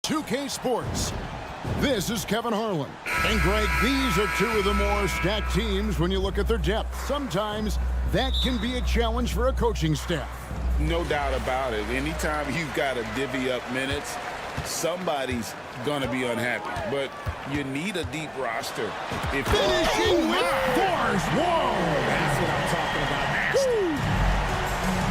2K Sports. This is Kevin Harlan. And Greg, these are two of the more stacked teams when you look at their depth. Sometimes that can be a challenge for a coaching staff. No doubt about it. Anytime you've got to divvy up minutes, somebody's going to be unhappy. But you need a deep roster. Finishing with force. Whoa! That's what I'm talking about.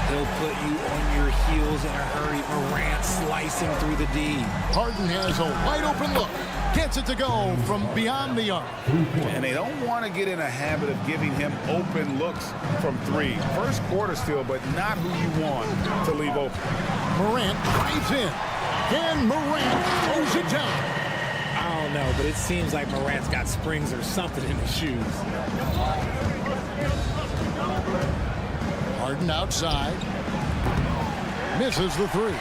He'll put you on your heels in a hurry. Morant slicing through the D. Harden has a wide open look. Gets it to go from beyond the arc. And they don't want to get in a habit of giving him open looks from three. First quarter still, but not who you want to leave open. Morant drives in. Then Morant throws it down. I don't know, but it seems like Morant's got springs or something in his shoes. Harden outside. Misses the three.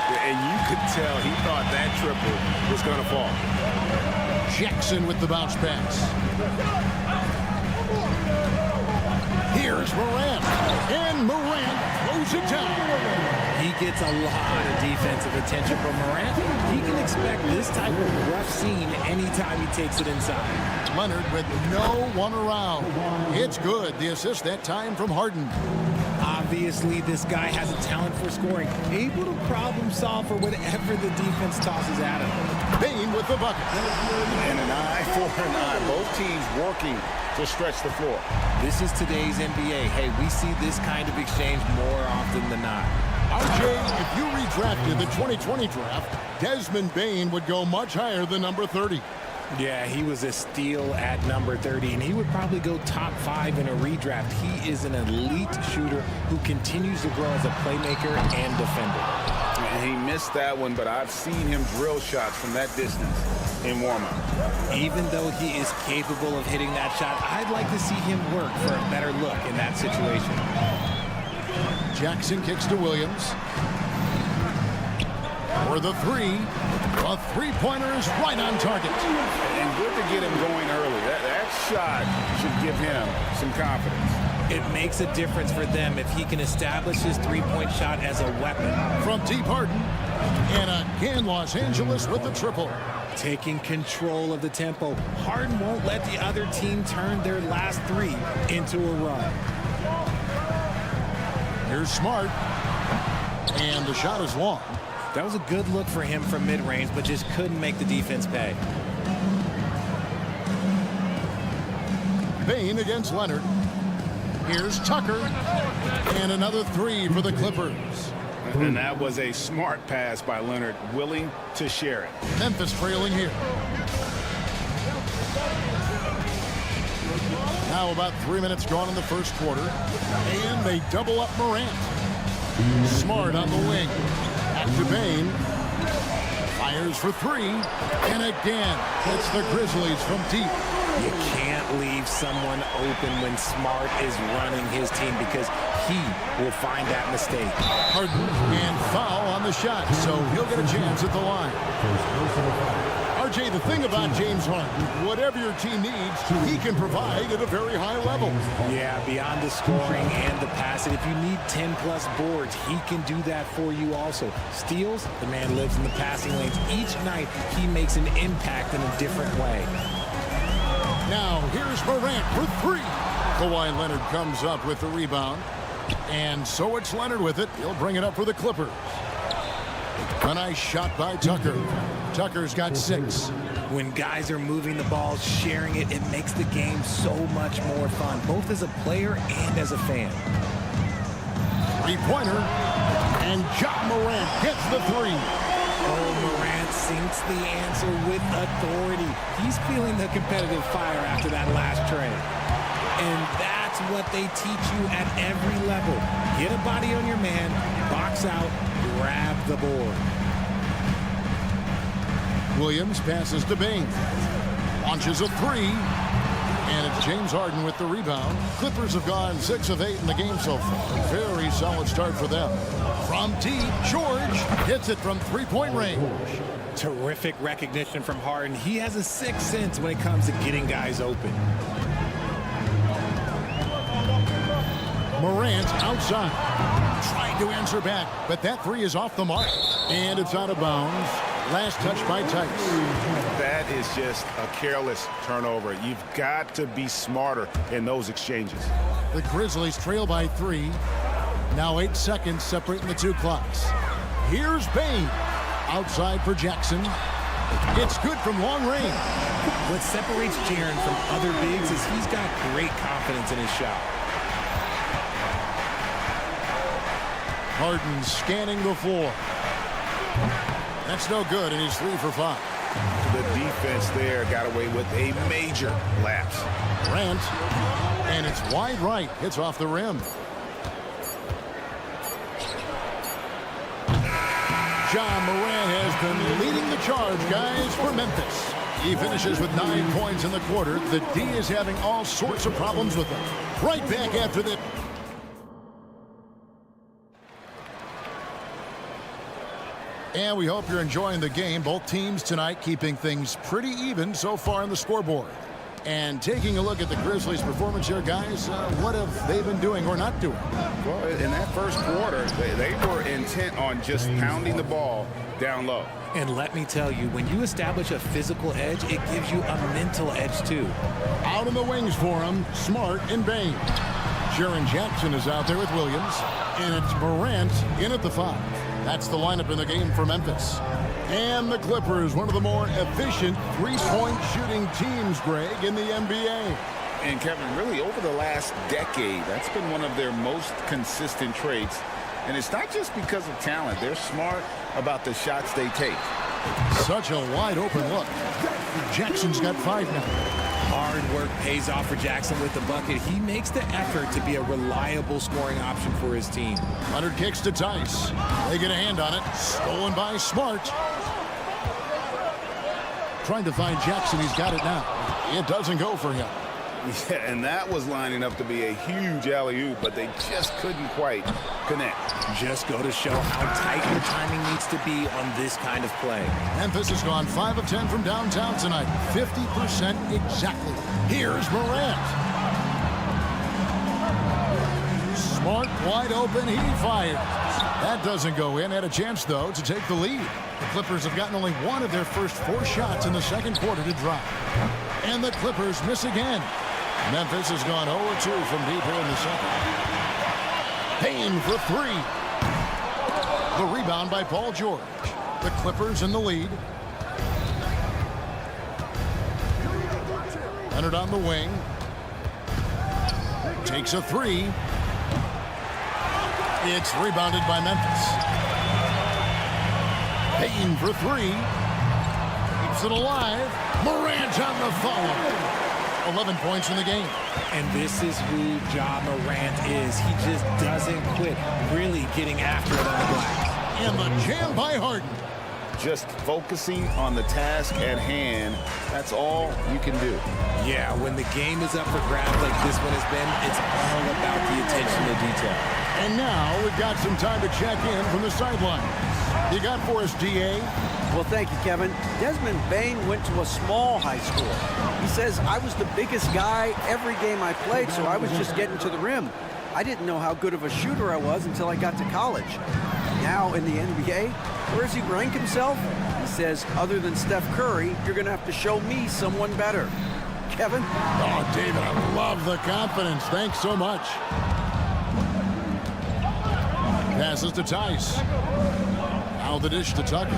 And you could tell he thought that triple was going to fall. Jackson with the bounce pass. Here's Morant. And Morant throws it down. He gets a lot of defensive attention from Morant. He can expect this type of rough scene anytime he takes it inside. Leonard with no one around. It's good. The assist that time from Harden. Obviously, this guy has a talent for scoring. Able to problem solve for whatever the defense tosses at him. Bane with the bucket. And an eye for an eye. Both teams working to stretch the floor. This is today's NBA. Hey, we see this kind of exchange more often than not. RJ, if you redrafted the 2020 draft, Desmond Bane would go much higher than number 30. Yeah, he was a steal at number 30, and he would probably go top 5 in a redraft. He is an elite shooter who continues to grow as a playmaker and defender. And he missed that one, but I've seen him drill shots from that distance in warm-up. Even though he is capable of hitting that shot, I'd like to see him work for a better look in that situation. Jackson kicks to Williams. For the three. A three-pointer is right on target. And good to get him going early. That shot should give him some confidence. It makes a difference for them if he can establish his three-point shot as a weapon. From deep Harden. And again, Los Angeles with the triple. Taking control of the tempo. Harden won't let the other team turn their last three into a run. Here's Smart. And the shot is long. That was a good look for him from mid-range, but just couldn't make the defense pay. Bane against Leonard. Here's Tucker. And another three for the Clippers. And that was a smart pass by Leonard, willing to share it. Memphis trailing here. Now about 3 minutes gone in the first quarter. And they double up Morant. Smart on the wing. To Bane, fires for three, and again, it's the Grizzlies from deep. You can't leave someone open when Smart is running his team because he will find that mistake. Harden and foul on the shot, so he'll get a chance at the line. RJ, the thing about James Harden, whatever your team needs, he can provide at a very high level. Yeah, beyond the scoring and the passing, if you need 10-plus boards, he can do that for you also. Steals, the man lives in the passing lanes. Each night, he makes an impact in a different way. Now, here's Morant for three. Kawhi Leonard comes up with the rebound. And so it's Leonard with it. He'll bring it up for the Clippers. A nice shot by Tucker. Tucker's got 6. When guys are moving the ball, sharing it, it makes the game so much more fun, both as a player and as a fan. Three-pointer. And Ja Morant gets the three. Oh, Morant sinks the answer with authority. He's feeling the competitive fire after that last trade. And that's what they teach you at every level. Get a body on your man, box out, grab the board. Williams passes to Bane. Launches a three. And it's James Harden with the rebound. Clippers have gone 6 of 8 in the game so far. Very solid start for them. From deep, George hits it from three-point range. Terrific recognition from Harden. He has a sixth sense when it comes to getting guys open. Morant outside. Trying to answer back, but that three is off the mark. And it's out of bounds. Last touch by Tice. That is just a careless turnover. You've got to be smarter in those exchanges. The Grizzlies trail by 3. Now 8 seconds separating the two clocks. Here's Bain. Outside for Jackson. It's good from long range. What separates Jaren from other bigs is he's got great confidence in his shot. Harden scanning the floor. That's no good, and he's 3 for 5. The defense there got away with a major lapse. Grant, and it's wide right. Hits off the rim. Ja Morant has been leading the charge, guys, for Memphis. He finishes with 9 points in the quarter. The D is having all sorts of problems with him. Right back after the... And we hope you're enjoying the game. Both teams tonight keeping things pretty even so far on the scoreboard. And taking a look at the Grizzlies' performance here, guys, what have they been doing or not doing? Well, in that first quarter, they were intent on just pounding the ball down low. And let me tell you, when you establish a physical edge, it gives you a mental edge, too. Out on the wings for him, Smart and Bain. Jaren Jackson is out there with Williams. And it's Morant in at the 5. That's the lineup in the game for Memphis. And the Clippers, one of the more efficient three-point shooting teams, Greg, in the NBA. And Kevin, really over the last decade, that's been one of their most consistent traits. And it's not just because of talent. They're smart about the shots they take. Such a wide open look. Jackson's got 5 now. Hard work pays off for Jackson with the bucket. He makes the effort to be a reliable scoring option for his team. Leonard kicks to Tice. They get a hand on it. Stolen by Smart. Trying to find Jackson. He's got it now. It doesn't go for him. Yeah, and that was lining up to be a huge alley-oop, but they just couldn't quite connect. Just go to show how tight your timing needs to be on this kind of play. Memphis has gone 5 of 10 from downtown tonight. 50% exactly. Here's Morant. Smart wide open. He fires. That doesn't go in. Had a chance, though, to take the lead. The Clippers have gotten only 1 of their first 4 shots in the second quarter to drop. And the Clippers miss again. Memphis has gone 0-2 from deep here in the second. Payne for 3. The rebound by Paul George. The Clippers in the lead. Leonard on the wing. Takes a 3. It's rebounded by Memphis. Payne for 3. Keeps it alive. Morant on the follow. 11 points in the game. And this is who Ja Morant is. He just doesn't quit, really getting after it on the glass. And the jam by Harden. Just focusing on the task at hand, that's all you can do. Yeah, when the game is up for grabs like this one has been, it's all about the attention to detail. And now we've got some time to check in from the sideline. You got for us, DA? Well, thank you, Kevin. Desmond Bain went to a small high school. He says, I was the biggest guy every game I played, so I was just getting to the rim. I didn't know how good of a shooter I was until I got to college. Now in the NBA, where does he rank himself? He says, other than Steph Curry, you're going to have to show me someone better. Kevin? Oh, David, I love the confidence. Thanks so much. Passes to Tice. Now the dish to Tucker.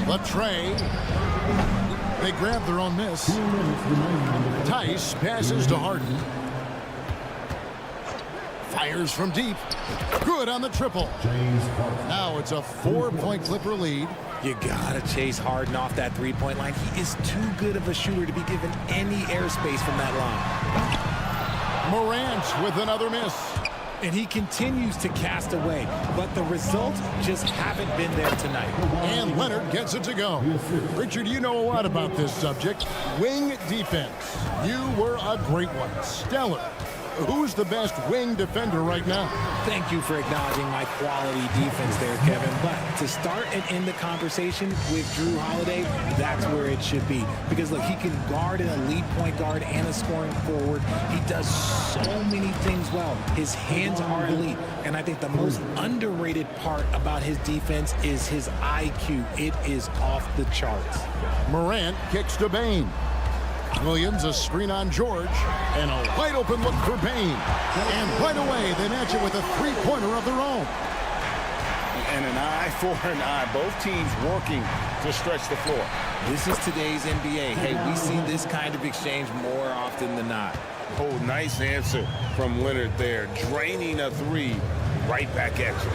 Latrey. They grab their own miss. Tice passes to Harden. Fires from deep. Good on the triple. Now it's a 4-point Clipper lead. You gotta chase Harden off that three-point line. He is too good of a shooter to be given any airspace from that line. Morant with another miss. And he continues to cast away, but the results just haven't been there tonight. And Leonard gets it to go. Richard, you know a lot about this subject. Wing defense. You were a great one. Stellar. Who's the best wing defender right now? Thank you for acknowledging my quality defense there, Kevin. But to start and end the conversation with Drew Holiday, that's where it should be. Because, look, he can guard an elite point guard and a scoring forward. He does so many things well. His hands are elite. And I think the most underrated part about his defense is his IQ. It is off the charts. Morant kicks to Bain. Williams, a screen on George, and a wide open look for Bain. And right away, they match it with a three-pointer of their own. And an eye for an eye. Both teams working to stretch the floor. This is today's NBA. Hey, we see this kind of exchange more often than not. Oh, nice answer from Leonard there. Draining a three right back at you.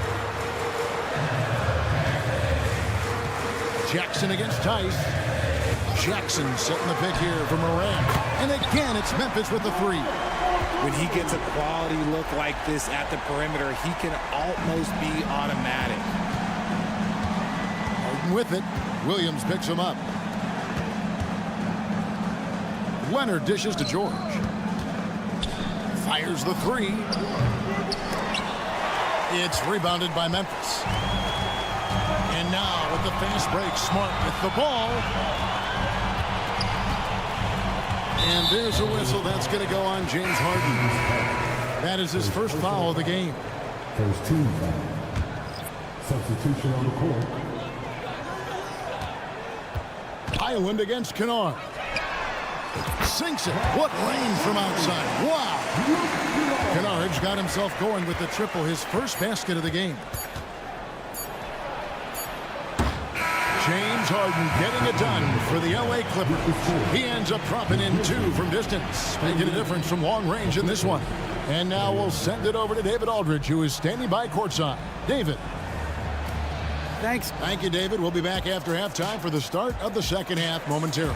Jackson against Tice. Jackson setting the pick here for Morant. And again, it's Memphis with the three. When he gets a quality look like this at the perimeter, he can almost be automatic. Harden with it. Williams picks him up. Leonard dishes to George. Fires the three. It's rebounded by Memphis. And now with the fast break, Smart with the ball. And there's a whistle. That's going to go on James Harden. That is his first foul of the game. First team foul. Substitution on the court. Highland against Kennard. Sinks it. What range from outside. Wow. Kennard's got himself going with the triple, his first basket of the game. James Harden getting it done for the LA Clippers. He ends up dropping in two from distance, making a difference from long range in this one. And now we'll send it over to David Aldridge, who is standing by courtside. David. Thanks. Thank you, David. We'll be back after halftime for the start of the second half momentarily.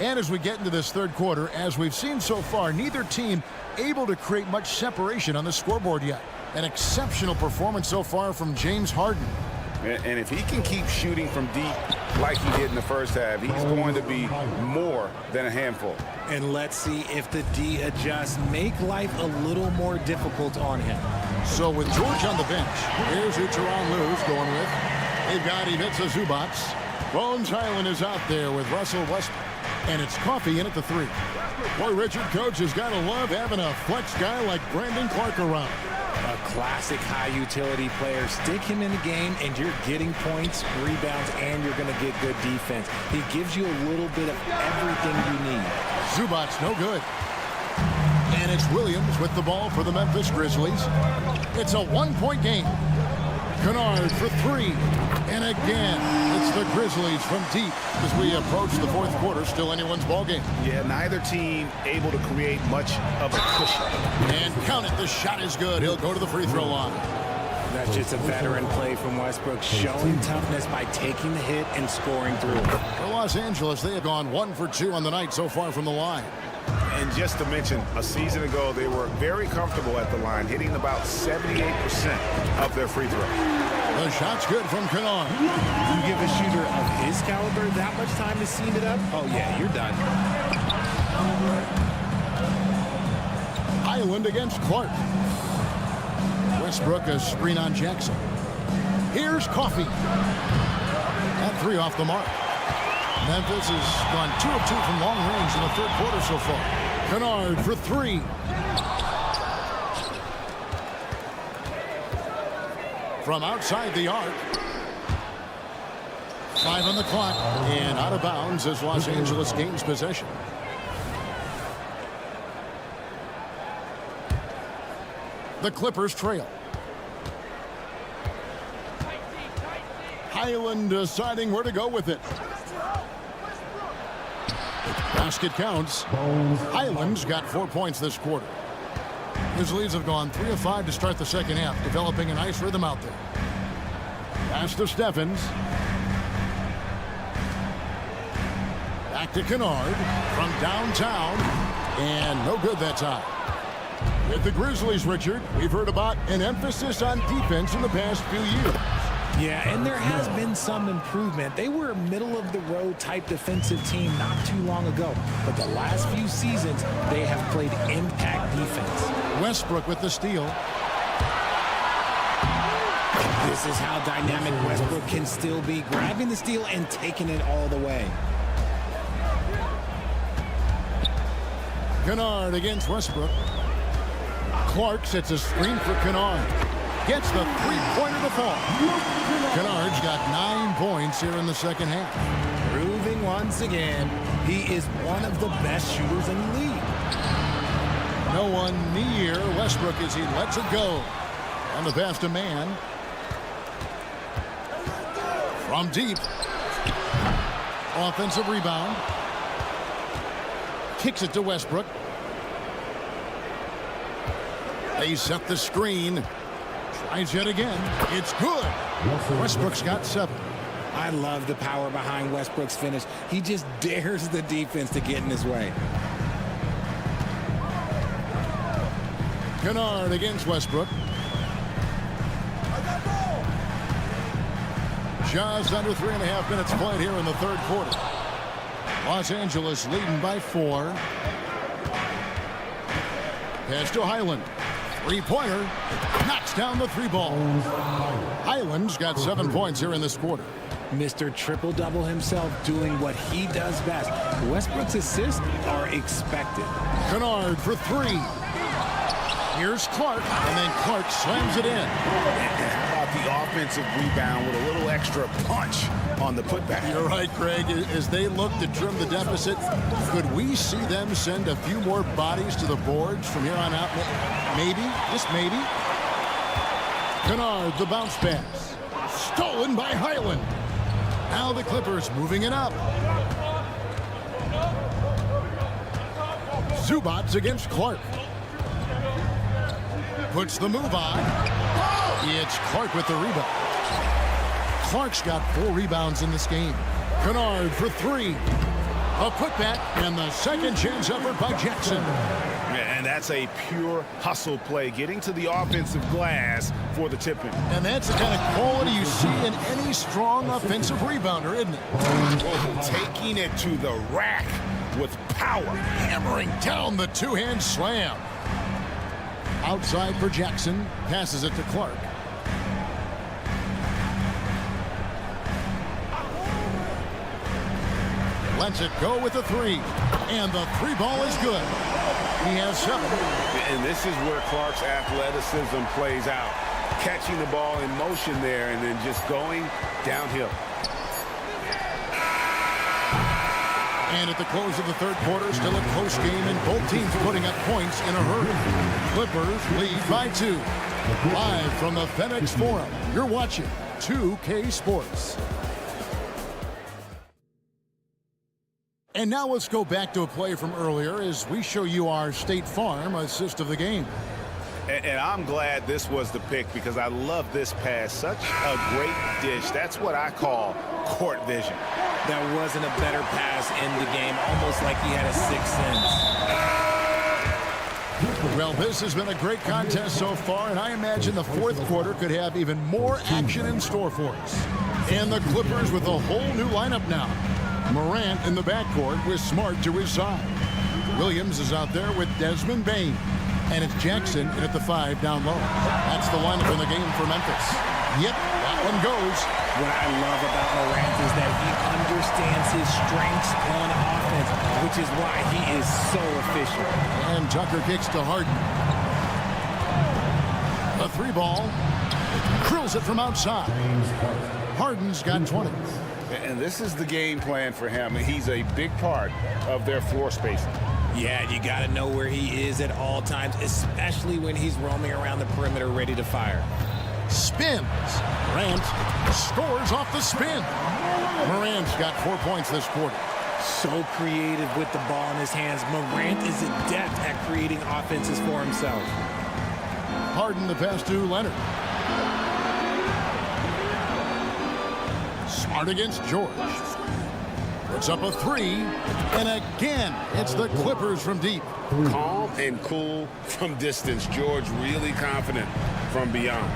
And as we get into this third quarter, as we've seen so far, neither team able to create much separation on the scoreboard yet. An exceptional performance so far from James Harden. And if he can keep shooting from deep like he did in the first half, he's going to be more than a handful. And let's see if the D adjusts, make life a little more difficult on him. So with George on the bench, here's who Tyronn Lue's going with. They've got Ivica Zubac. Bones Highland is out there with Russell Westbrook. And it's Coffey in at the three. Boy, Richard, coach has got to love having a flex guy like Brandon Clark around. A classic high-utility player. Stick him in the game, and you're getting points, rebounds, and you're going to get good defense. He gives you a little bit of everything you need. Zubac, no good. And it's Williams with the ball for the Memphis Grizzlies. It's a one-point game. Kennard for three. And again, it's the Grizzlies from deep as we approach the fourth quarter. Still anyone's ballgame. Yeah, neither team able to create much of a cushion. And count it, the shot is good. He'll go to the free throw line. That's just a veteran play from Westbrook, showing toughness by taking the hit and scoring through. For Los Angeles, they have gone 1 for 2 on the night so far from the line. And just to mention, a season ago, they were very comfortable at the line, hitting about 78% of their free throws. The shot's good from Kennard. You give a shooter of his caliber that much time to seam it up? Oh, yeah, you're done. Highland against Clark. Westbrook a screen on Jackson. Here's Coffey. That three off the mark. Memphis has gone 2 of 2 from long range in the third quarter so far. Kennard for three. From outside the arc. 5 on the clock. And out of bounds as Los Angeles gains possession. The Clippers trail. Highland deciding where to go with it. Basket counts. Highlands got 4 points this quarter. Grizzlies have gone 3 of 5 to start the second half, developing a nice rhythm out there. Pass to Stephens. Back to Kennard from downtown. And no good that time. With the Grizzlies, Richard, we've heard about an emphasis on defense in the past few years. Yeah, and there has been some improvement. They were a middle-of-the-road type defensive team not too long ago. But the last few seasons, they have played impact defense. Westbrook with the steal. This is how dynamic Westbrook can still be, grabbing the steal and taking it all the way. Kennard against Westbrook. Clark sets a screen for Kennard. Gets the three-pointer to fall. Kennard's got 9 points here in the second half. Proving once again, he is one of the best shooters in the league. No one near Westbrook as he lets it go. On the pass to Man. From deep. Offensive rebound. Kicks it to Westbrook. They set the screen. Tries yet again. It's good. Westbrook's got 7. I love the power behind Westbrook's finish. He just dares the defense to get in his way. Kennard against Westbrook. Just under 3.5 minutes played here in the third quarter. Los Angeles leading by 4. Pass to Highland. Three-pointer. Knocks down the 3-ball. Highland's got 7 points here in this quarter. Mr. Triple-Double himself doing what he does best. Westbrook's assists are expected. Kennard for 3. Here's Clark, and then Clark slams it in. How about the offensive rebound with a little extra punch on the putback? You're right, Craig. As they look to trim the deficit, could we see them send a few more bodies to the boards from here on out? Maybe, just maybe. Kennard, the bounce pass. Stolen by Highland. Now the Clippers moving it up. Zubats against Clark. Puts the move on. It's Clark with the rebound. Clark's got 4 rebounds in this game. Kennard for 3. A putback and the second chance effort by Jackson. And that's a pure hustle play, getting to the offensive glass for the tip-in. And that's the kind of quality you see in any strong offensive rebounder, isn't it? Oh, taking it to the rack with power. Hammering down the two-hand slam. Outside for Jackson. Passes it to Clark. Lets it go with the 3. And the 3-ball is good. He has 7. And this is where Clark's athleticism plays out. Catching the ball in motion there and then just going downhill. And at the close of the third quarter, still a close game, and both teams putting up points in a hurry. Clippers lead by 2. Live from the FedEx Forum, you're watching 2K Sports. And now let's go back to a play from earlier as we show you our State Farm assist of the game. And I'm glad this was the pick because I love this pass. Such a great dish. That's what I call court vision. There wasn't a better pass in the game, almost like he had a 6th sense. Well, this has been a great contest so far, and I imagine the fourth quarter could have even more action in store for us. And the Clippers with a whole new lineup now. Morant in the backcourt with Smart to his side. Williams is out there with Desmond Bane. And it's Jackson in at the 5 down low. That's the lineup in the game for Memphis. Yep, that one goes. What I love about Morant is that he understands his strengths on offense, which is why he is so efficient. And Tucker kicks to Harden. A 3-ball. Drills it from outside. Harden's got 20. And this is the game plan for him. He's a big part of their floor spacing. Yeah, you got to know where he is at all times, especially when he's roaming around the perimeter ready to fire. Spins. Morant scores off the spin. Morant's got 4 points this quarter. So creative with the ball in his hands. Morant is adept at creating offenses for himself. Harden the pass to Leonard. Smart against George. Puts up a three. And again, it's the Clippers from deep. Calm and cool from distance. George really confident from beyond.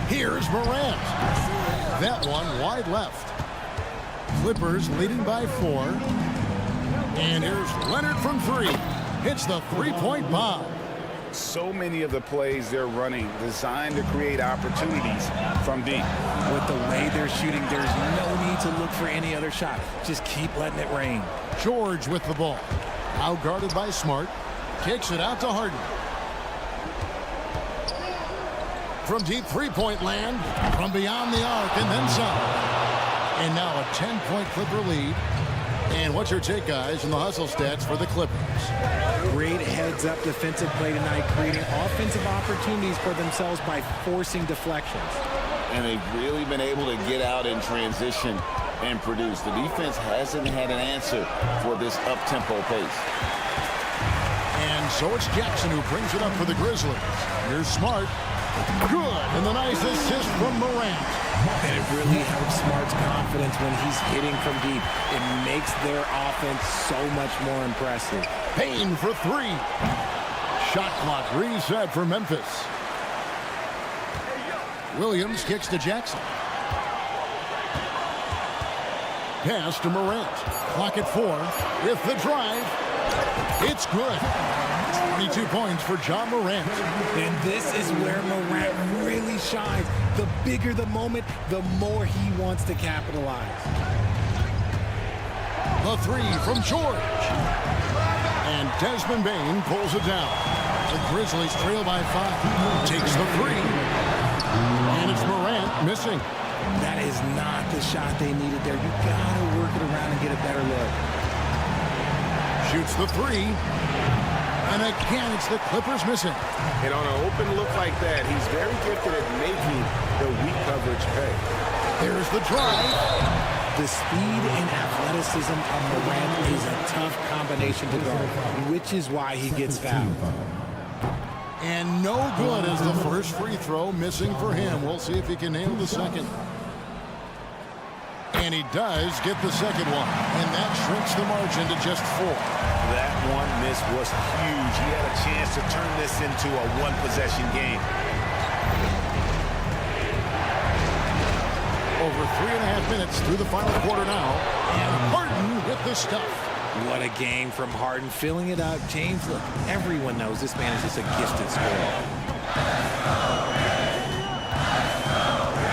Here's Morant. That one wide left. Clippers leading by 4. And here's Leonard from 3. Hits the three-point bomb. So many of the plays they're running designed to create opportunities from deep. With the way they're shooting, there's no need to look for any other shot. Just keep letting it rain. George with the ball. Out guarded by Smart. Kicks it out to Harden. From deep three-point land. From beyond the arc and then some. And now a 10-point Clipper lead. And what's your take, guys, on the hustle stats for the Clippers? Great heads-up defensive play tonight, creating offensive opportunities for themselves by forcing deflections. And they've really been able to get out in transition and produce. The defense hasn't had an answer for this up-tempo pace. And so it's Jackson who brings it up for the Grizzlies. Here's Smart. Good. And the nice assist from Morant. And it really helps Smart's confidence when he's hitting from deep. It makes their offense so much more impressive. Payne for 3. Shot clock reset for Memphis. Williams kicks to Jackson. Pass to Morant. Clock at 4. With the drive. It's good. 22 points for John Morant. And this is where Morant really shines. The bigger the moment, the more he wants to capitalize. The 3 from George. And Desmond Bane pulls it down. The Grizzlies trail by 5. Takes the 3. And it's Morant missing. That is not the shot they needed there. You gotta work it around and get a better look. Shoots the 3. And again, it's the Clippers missing. And on an open look like that, he's very gifted at making the weak coverage pay. There's the drive. The speed and athleticism of Morant is a tough combination to guard, which is why he gets fouled. And no good as the first free throw missing for him. We'll see if he can nail the second. And he does get the second one. And that shrinks the margin to just 4. That one miss was huge. He had a chance to turn this into a one-possession game. Over 3.5 minutes through the final quarter now. And Harden with the stuff. What a game from Harden, filling it up. James, look, everyone knows this man is just a gifted scorer.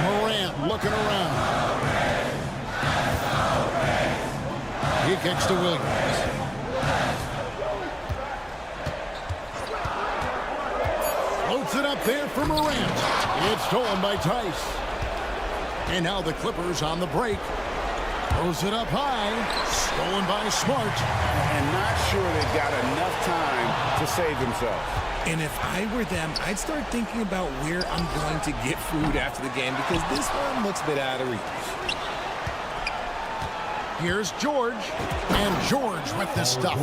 Morant looking around. He kicks to Williams. Floats it up there for Morant. It's stolen by Tice. And now the Clippers on the break. Throws it up high. Stolen by Smart. And not sure they've got enough time to save themselves. And if I were them, I'd start thinking about where I'm going to get food after the game because this one looks a bit out of reach. Here's George. And George with the stuff.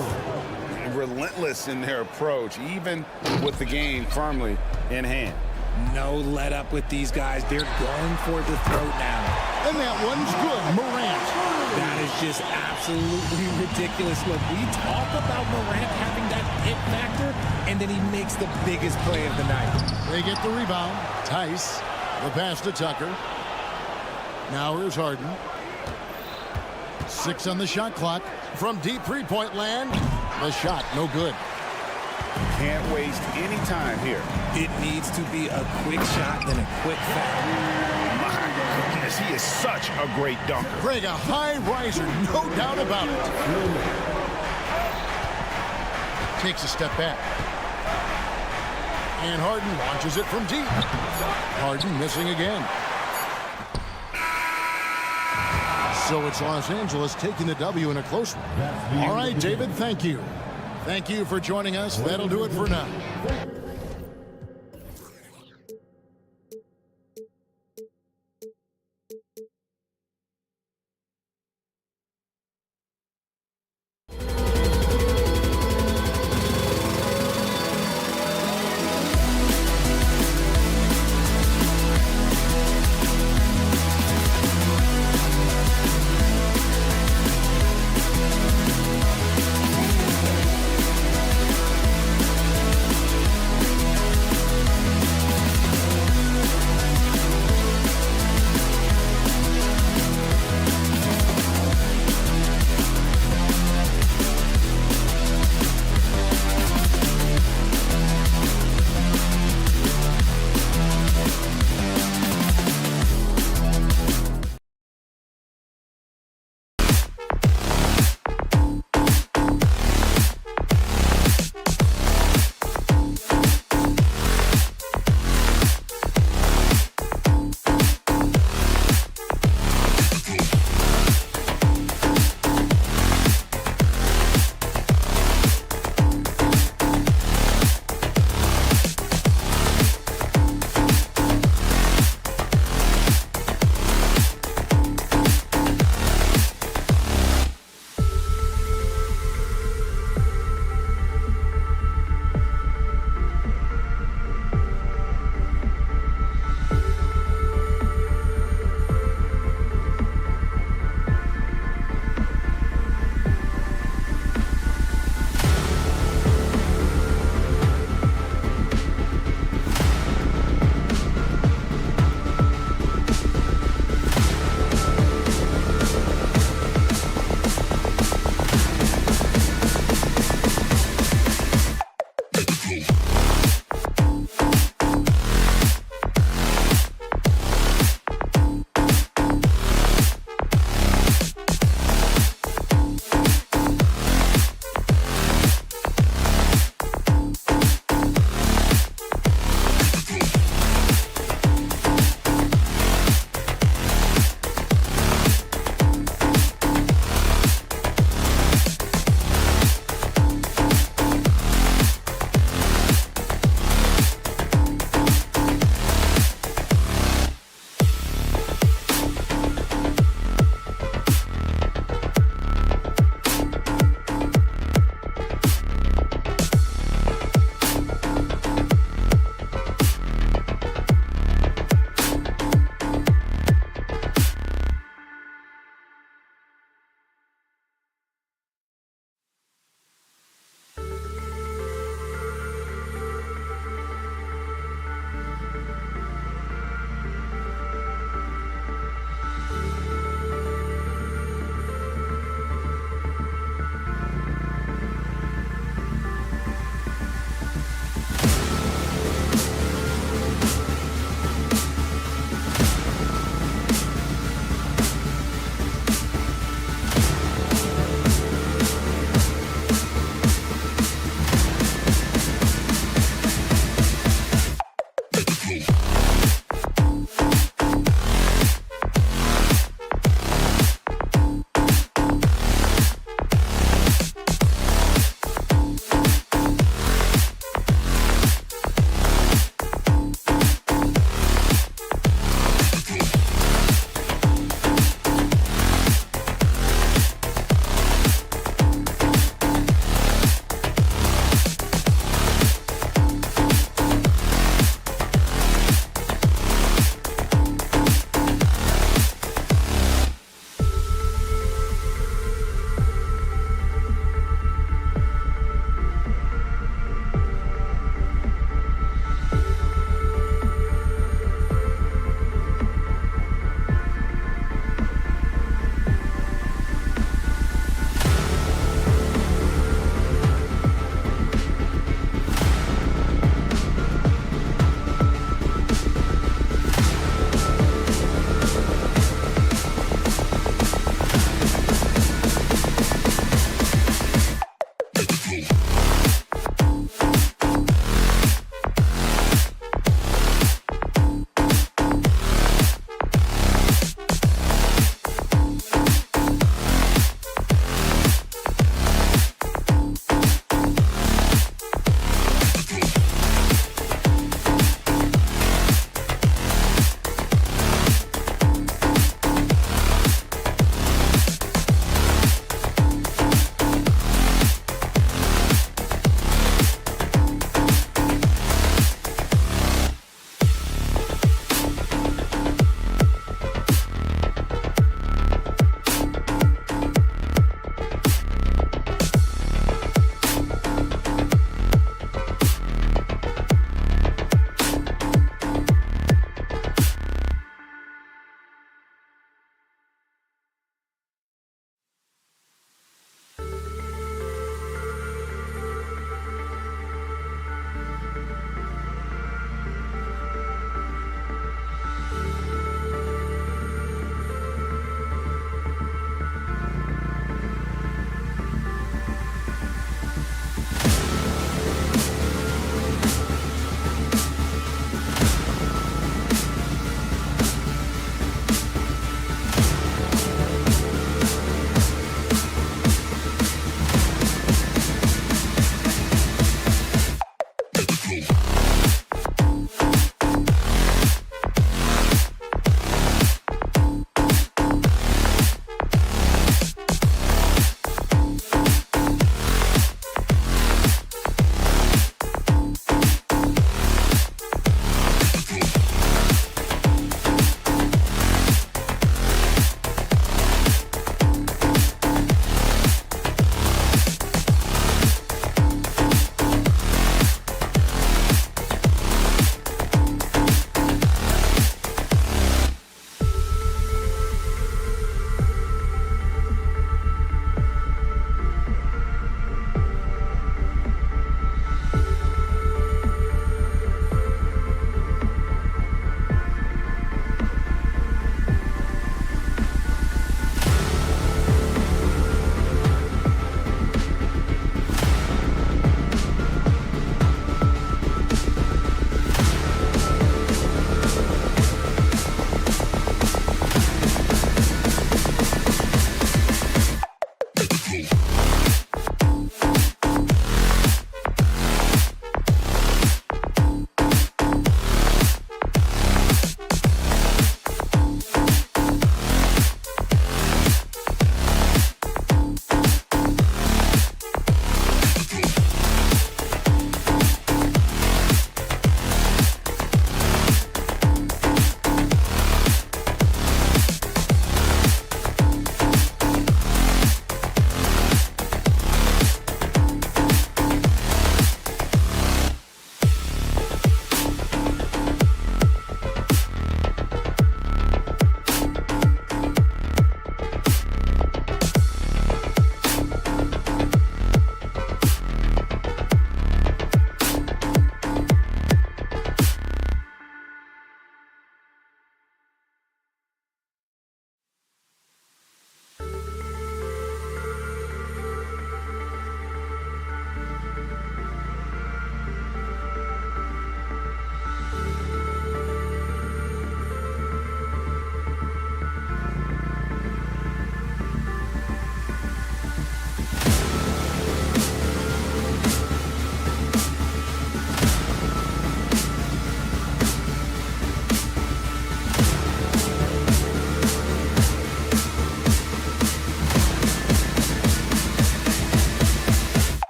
Relentless in their approach, even with the game firmly in hand. No let up with these guys. They're going for the throat now. And that one's good. Morant. That is just absolutely ridiculous. Look, we talk about Morant having that hit factor, and then he makes the biggest play of the night. They get the rebound. Tice. The pass to Tucker. Now here's Harden. 6 on the shot clock. From deep three-point land. The shot, no good. Can't waste any time here. It needs to be a quick shot, then a quick foul. My goodness, he is such a great dunker. Greg, a high riser, no doubt about it. Takes a step back. And Harden launches it from deep. Harden missing again. So it's Los Angeles taking the W in a close one. All right, David, thank you. Thank you for joining us. That'll do it for now.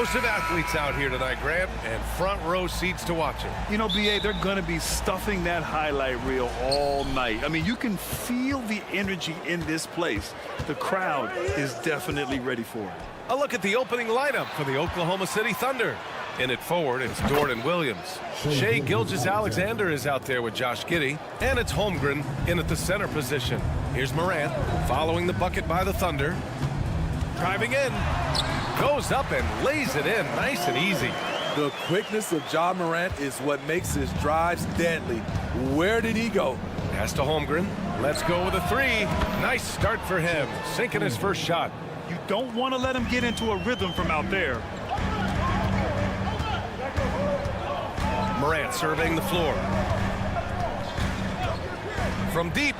Explosive athletes out here tonight, Grant, and front row seats to watch it. You know, BA, they're going to be stuffing that highlight reel all night. I mean, you can feel the energy in this place. The crowd is definitely ready for it. A look at the opening lineup for the Oklahoma City Thunder. In it forward, it's Jordan Williams. Shai Gilgeous-Alexander is out there with Josh Giddey, and it's Holmgren in at the center position. Here's Morant following the bucket by the Thunder. Driving in, goes up and lays it in nice and easy. The quickness of Ja Morant is what makes his drives deadly. Where did he go? Pass to Holmgren. Let's go with a three. Nice start for him, sinking his first shot. You don't want to let him get into a rhythm from out there. Morant surveying the floor. From deep.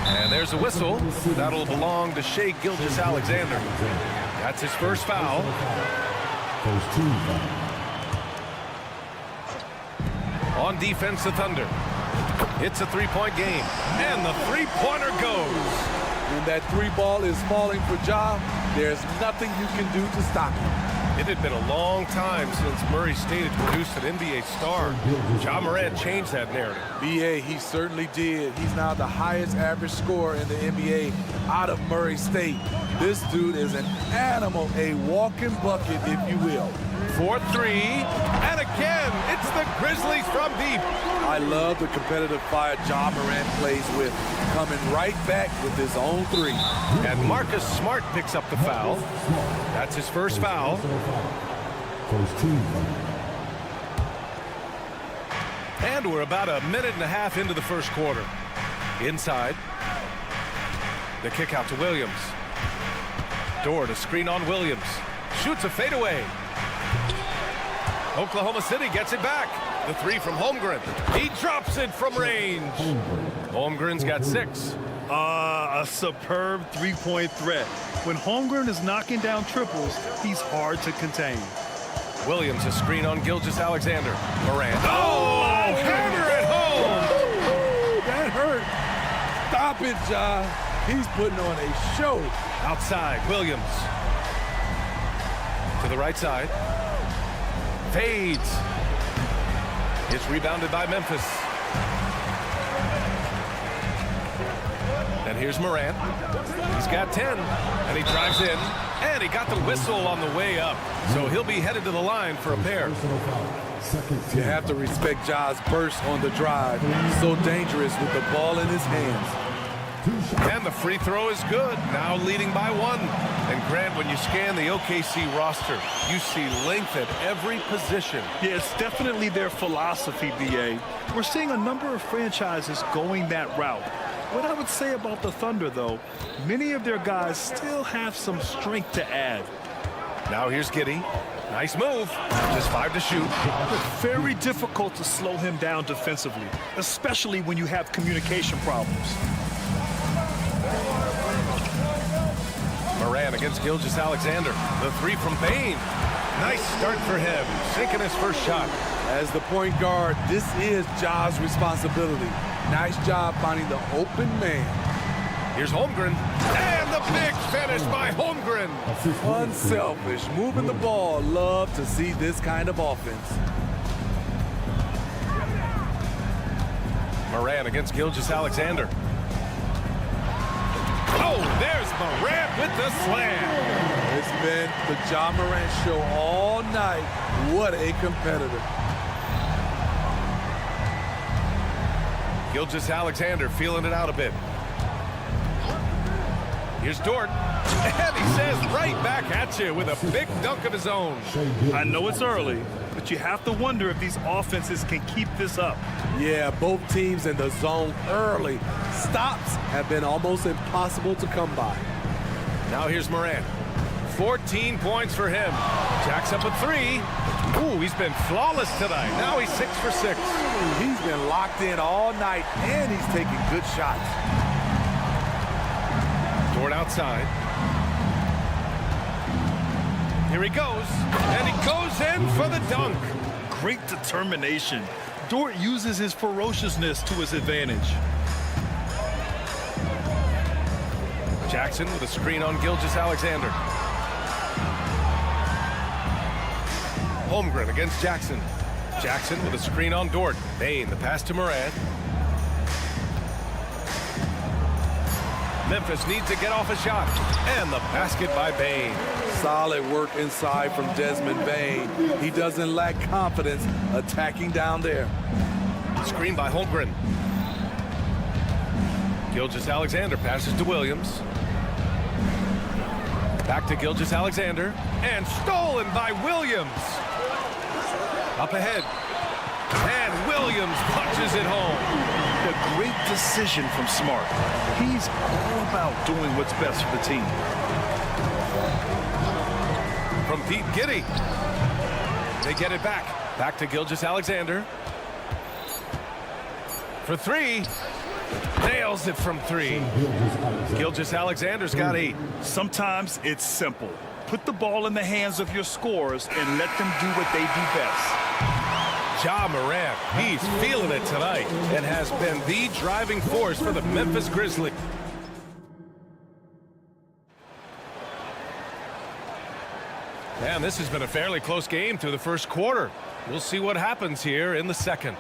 And there's a whistle. That'll belong to Shai Gilgeous-Alexander. That's his first foul. First team foul. On defense, the Thunder. It's a three-point game, and the three-pointer goes. When that three ball is falling for Ja, there's nothing you can do to stop it. It had been a long time since Murray State had produced an NBA star. Ja Morant changed that narrative. BA, he certainly did. He's now the highest average scorer in the NBA out of Murray State. This dude is an animal, a walking bucket, if you will. 4-3, and again, it's the Grizzlies from deep. I love the competitive fire Ja Morant plays with, coming right back with his own three. And Marcus Smart picks up the foul. That's his first foul. First team foul. And we're about a minute and a half into the first quarter. Inside. The kick out to Williams. Dort, a screen on Williams. Shoots a fadeaway. Oklahoma City gets it back. The three from Holmgren. He drops it from range. Holmgren's got 6. A superb three-point threat. When Holmgren is knocking down triples, he's hard to contain. Williams, a screen on Gilgeous-Alexander. Morant. Oh, hammer at home. That hurt. Stop it, Ja. He's putting on a show. Outside, Williams. To the right side. Fades. It's rebounded by Memphis. And here's Morant. He's got 10. And he drives in. And he got the whistle on the way up. So he'll be headed to the line for a pair. You have to respect Ja's burst on the drive. So dangerous with the ball in his hands. And the free throw is good. Now leading by 1. And Grant, when you scan the OKC roster, you see length at every position. Yeah, it's definitely their philosophy, BA. We're seeing a number of franchises going that route. What I would say about the Thunder, though, many of their guys still have some strength to add. Now here's Giddey. Nice move. Just 5 to shoot. It's very difficult to slow him down defensively, especially when you have communication problems. Morant against Gilgeous-Alexander. The three from Bain. Nice start for him. Sinking his first shot. As the point guard, this is Ja's responsibility. Nice job finding the open man. Here's Holmgren. And the big finish by Holmgren. Unselfish, moving the ball. Love to see this kind of offense. Morant against Gilgeous-Alexander. Oh, there's Morant with the slam. It's been the Ja Morant show all night. What a competitor. Gilgeous-Alexander feeling it out a bit. Here's Dort. And he says right back at you with a big dunk of his own. I know it's early, but you have to wonder if these offenses can keep this up. Yeah, both teams in the zone early. Stops have been almost impossible to come by. Now here's Morant. 14 points for him. Jacks up a 3. Ooh, he's been flawless tonight. Now he's 6 for 6. He's been locked in all night, and he's taking good shots. Dort outside. Here he goes. And he goes in for the dunk. Great determination. Dort uses his ferociousness to his advantage. Jackson with a screen on Gilgeous-Alexander. Holmgren against Jackson. Jackson with a screen on Dort. Bain, the pass to Morant. Memphis needs to get off a shot. And the basket by Bain. Solid work inside from Desmond Bain. He doesn't lack confidence attacking down there. Screen by Holmgren. Gilgeous-Alexander passes to Williams. Back to Gilgeous-Alexander. And stolen by Williams. Up ahead. And Williams punches it home. A great decision from Smart. He's all about doing what's best for the team. From Pete Giddey. They get it back. Back to Gilgeous-Alexander. For 3. Nails it from 3. Gilgeous-Alexander's got 8. Sometimes it's simple. Put the ball in the hands of your scorers and let them do what they do best. Ja Morant. He's feeling it tonight and has been the driving force for the Memphis Grizzlies. And this has been a fairly close game through the first quarter. We'll see what happens here in the second.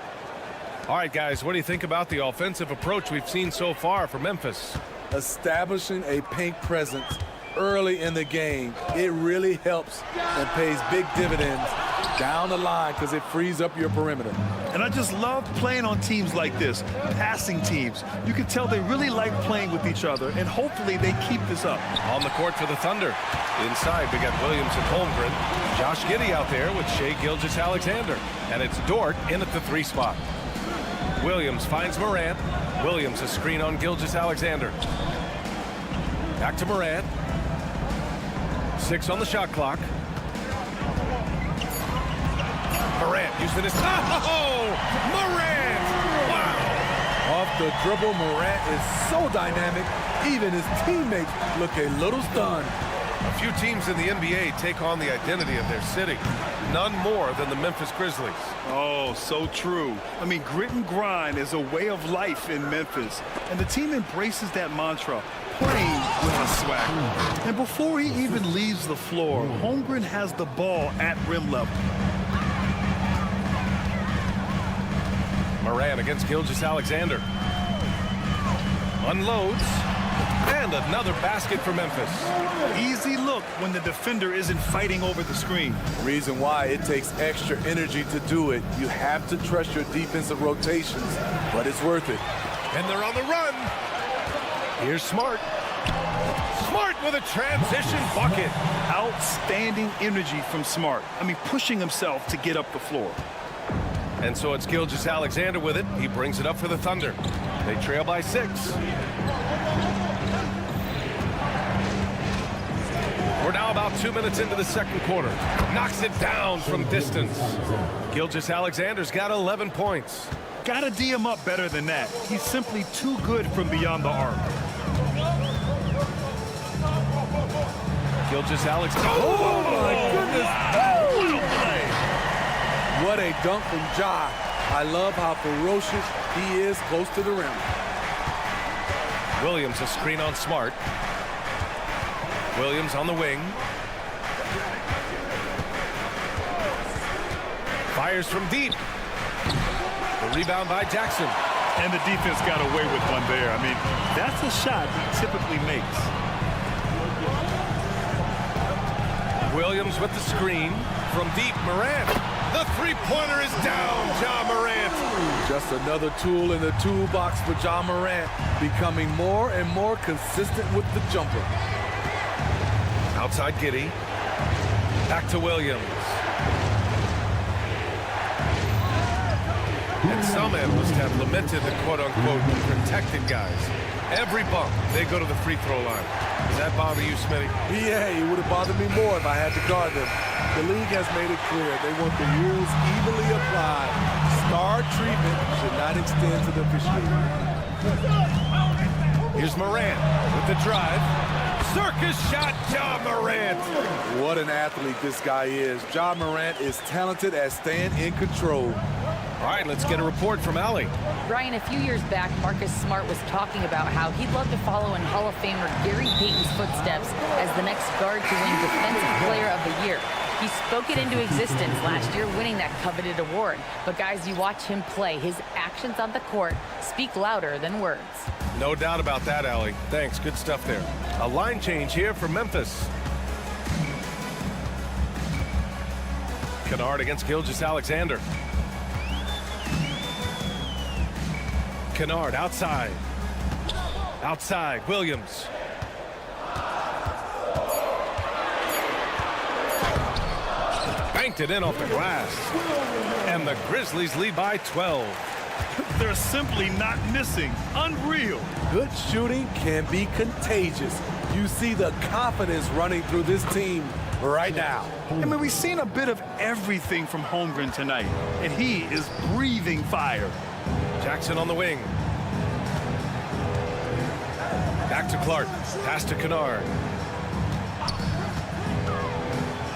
All right, guys, what do you think about the offensive approach we've seen so far for Memphis? Establishing a paint presence early in the game, it really helps and pays big dividends down the line because it frees up your perimeter. And I just love playing on teams like this, passing teams. You can tell they really like playing with each other, and hopefully they keep this up. On the court for the Thunder. Inside, we got Williams and Holmgren. Josh Giddey out there with Shai Gilgeous-Alexander. And it's Dort in at the 3 spot. Williams finds Morant. Williams a screen on Gilgeous-Alexander. Back to Morant. 6 on the shot clock. Morant using his... Oh! Morant! Wow! Off the dribble, Morant is so dynamic, even his teammates look a little stunned. A few teams in the NBA take on the identity of their city. None more than the Memphis Grizzlies. Oh, so true. I mean, grit and grind is a way of life in Memphis. And the team embraces that mantra, playing with a swagger. And before he even leaves the floor, Holmgren has the ball at rim level. Morant against Gilgeous-Alexander. Unloads. And another basket for Memphis. Easy look when the defender isn't fighting over the screen. Reason why it takes extra energy to do it. You have to trust your defensive rotations, but it's worth it. And they're on the run. Here's Smart. Smart with a transition bucket. Outstanding energy from Smart. I mean, pushing himself to get up the floor. And so it's Gilgeous-Alexander with it. He brings it up for the Thunder. They trail by 6. We're now about 2 minutes into the second quarter. Knocks it down from distance. Gilgeous-Alexander's got 11 points. Gotta D him up better than that. He's simply too good from beyond the arc. Gilgeous-Alexander. Oh, my goodness. What a dunk from Ja. I love how ferocious he is close to the rim. Williams a screen on Smart. Williams on the wing. Fires from deep. The rebound by Jackson. And the defense got away with one there. I mean, that's a shot he typically makes. Williams with the screen from deep. Morant. The three-pointer is down. Ja Morant. Just another tool in the toolbox for Ja Morant, becoming more and more consistent with the jumper. Outside Giddey. Back to Williams. And some analysts have lamented the quote-unquote protected guys. Every bump, they go to the free throw line. Does that bother you, Smitty? Yeah, it would have bothered me more if I had to guard them. The league has made it clear they want the rules evenly applied. Star treatment should not extend to the officiating. Here's Morant with the drive. Circus shot, Ja Morant. What an athlete this guy is. Ja Morant is talented at staying in control. All right, let's get a report from Allie. Brian, a few years back, Marcus Smart was talking about how he'd love to follow in Hall of Famer Gary Payton's footsteps as the next guard to win Defensive Player of the Year. He spoke it into existence last year, winning that coveted award. But guys, you watch him play. His actions on the court speak louder than words. No doubt about that, Allie. Thanks, good stuff there. A line change here for Memphis. Kennard against Gilgeous-Alexander. Kennard outside. Outside, Williams. Banked it in off the glass. And the Grizzlies lead by 12. They're simply not missing. Unreal. Good shooting can be contagious. You see the confidence running through this team right now. I mean, we've seen a bit of everything from Holmgren tonight, and he is breathing fire. Jackson on the wing. Back to Clark. Pass to Kennard.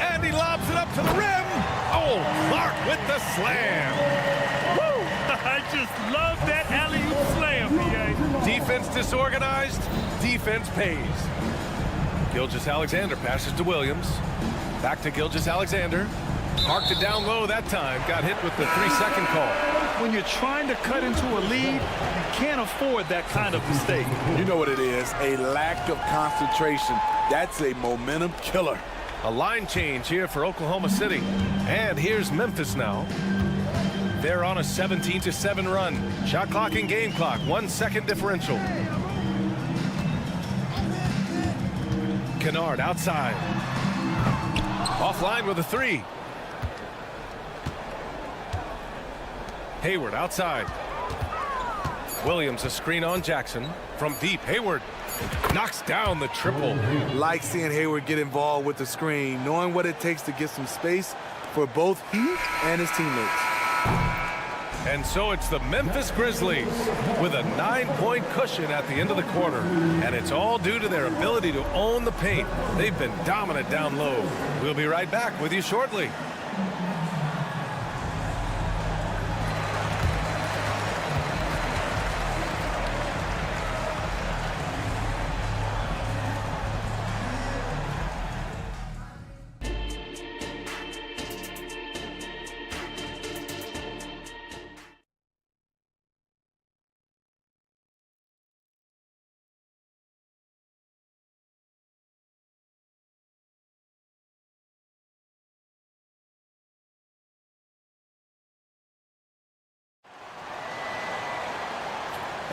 And he lobs it up to the rim. Oh, Clark with the slam. Woo! I just love that alley-oop slam, B.A. Defense disorganized, defense pays. Gilgeous-Alexander passes to Williams. Back to Gilgeous-Alexander. Marked it down low that time. Got hit with the 3-second call. When you're trying to cut into a lead, you can't afford that kind of mistake. You know what it is, a lack of concentration. That's a momentum killer. A line change here for Oklahoma City. And here's Memphis now. They're on a 17-7 run. Shot clock and game clock, 1 second differential. Kennard outside. Offline with a 3. Hayward outside. Williams a screen on Jackson. From deep, Hayward knocks down the triple. Like seeing Hayward get involved with the screen, knowing what it takes to get some space for both he and his teammates. And so it's the Memphis Grizzlies with a 9-point cushion at the end of the quarter. And it's all due to their ability to own the paint. They've been dominant down low. We'll be right back with you shortly.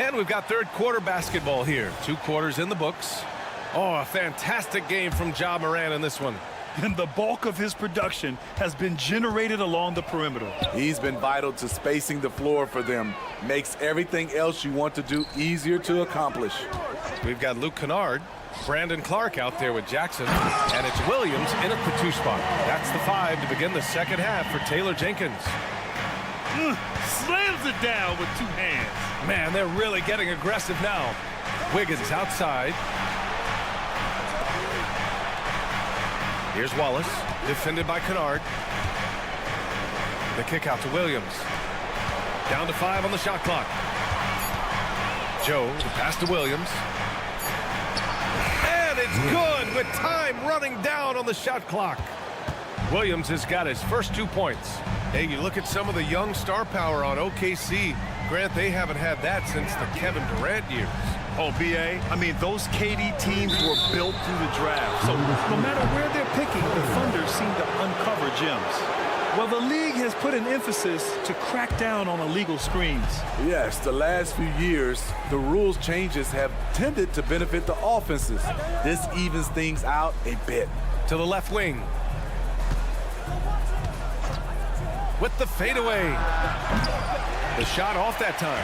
And we've got third quarter basketball here. 2 quarters in the books. Oh, a fantastic game from Ja Morant in this one. And the bulk of his production has been generated along the perimeter. He's been vital to spacing the floor for them. Makes everything else you want to do easier to accomplish. We've got Luke Kennard, Brandon Clark out there with Jackson, and it's Williams in at the 2 spot. That's the 5 to begin the second half for Taylor Jenkins. Slams it down with 2 hands. Man, they're really getting aggressive now. Wiggins outside. Here's Wallace, defended by Kennard. The kick out to Williams. Down to 5 on the shot clock. Joe, the pass to Williams. And it's good with time running down on the shot clock. Williams has got his first 2 points. Hey, you look at some of the young star power on OKC. Grant, they haven't had that since the Kevin Durant years. Oh, B.A., I mean, those KD teams were built through the draft. So no matter where they're picking, the Thunder seem to uncover gems. Well, the league has put an emphasis to crack down on illegal screens. Yes, the last few years, the rules changes have tended to benefit the offenses. This evens things out a bit. To the left wing. With the fadeaway. The shot off that time.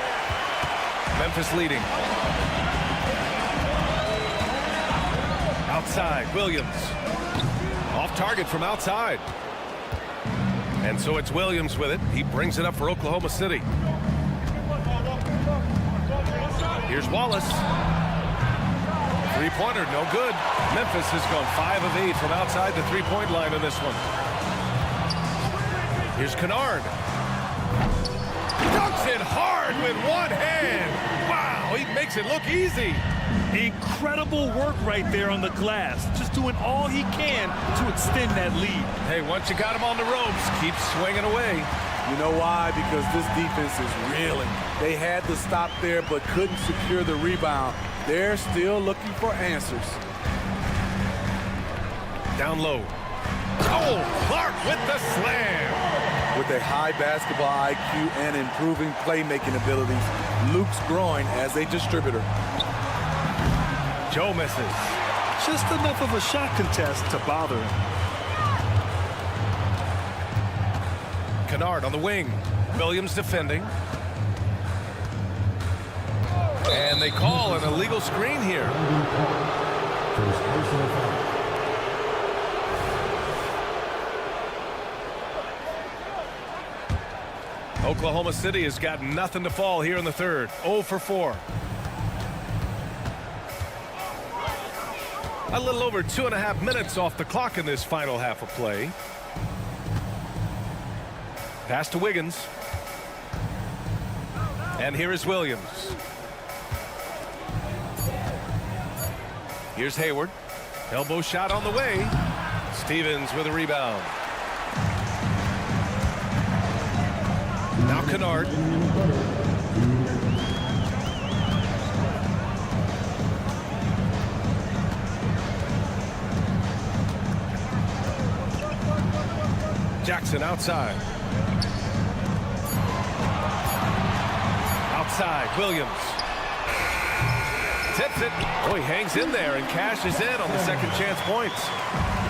Memphis leading. Outside, Williams. Off target from outside. And so it's Williams with it. He brings it up for Oklahoma City. Here's Wallace. 3-pointer, no good. Memphis has gone 5 of 8 from outside the 3-point line in this one. Here's Kennard. Dunks it hard with 1 hand. Wow, he makes it look easy. Incredible work right there on the glass. Just doing all he can to extend that lead. Hey, once you got him on the ropes, keep swinging away. You know why? Because this defense is reeling. They had the stop there but couldn't secure the rebound. They're still looking for answers. Down low. Oh, Clark with the slam. With a high basketball IQ and improving playmaking abilities, Luke's growing as a distributor. Joe misses. Just enough of a shot contest to bother him. Kennard on the wing. Williams defending. And they call an illegal screen here. Oklahoma City has got nothing to fall here in the third. 0 for 4. A little over 2.5 minutes off the clock in this final half of play. Pass to Wiggins. And here is Williams. Here's Hayward. Elbow shot on the way. Stevens with a rebound. Now Kennard. Jackson outside. Outside, Williams. Tips it. Oh, he hangs in there and cashes in on the second chance points.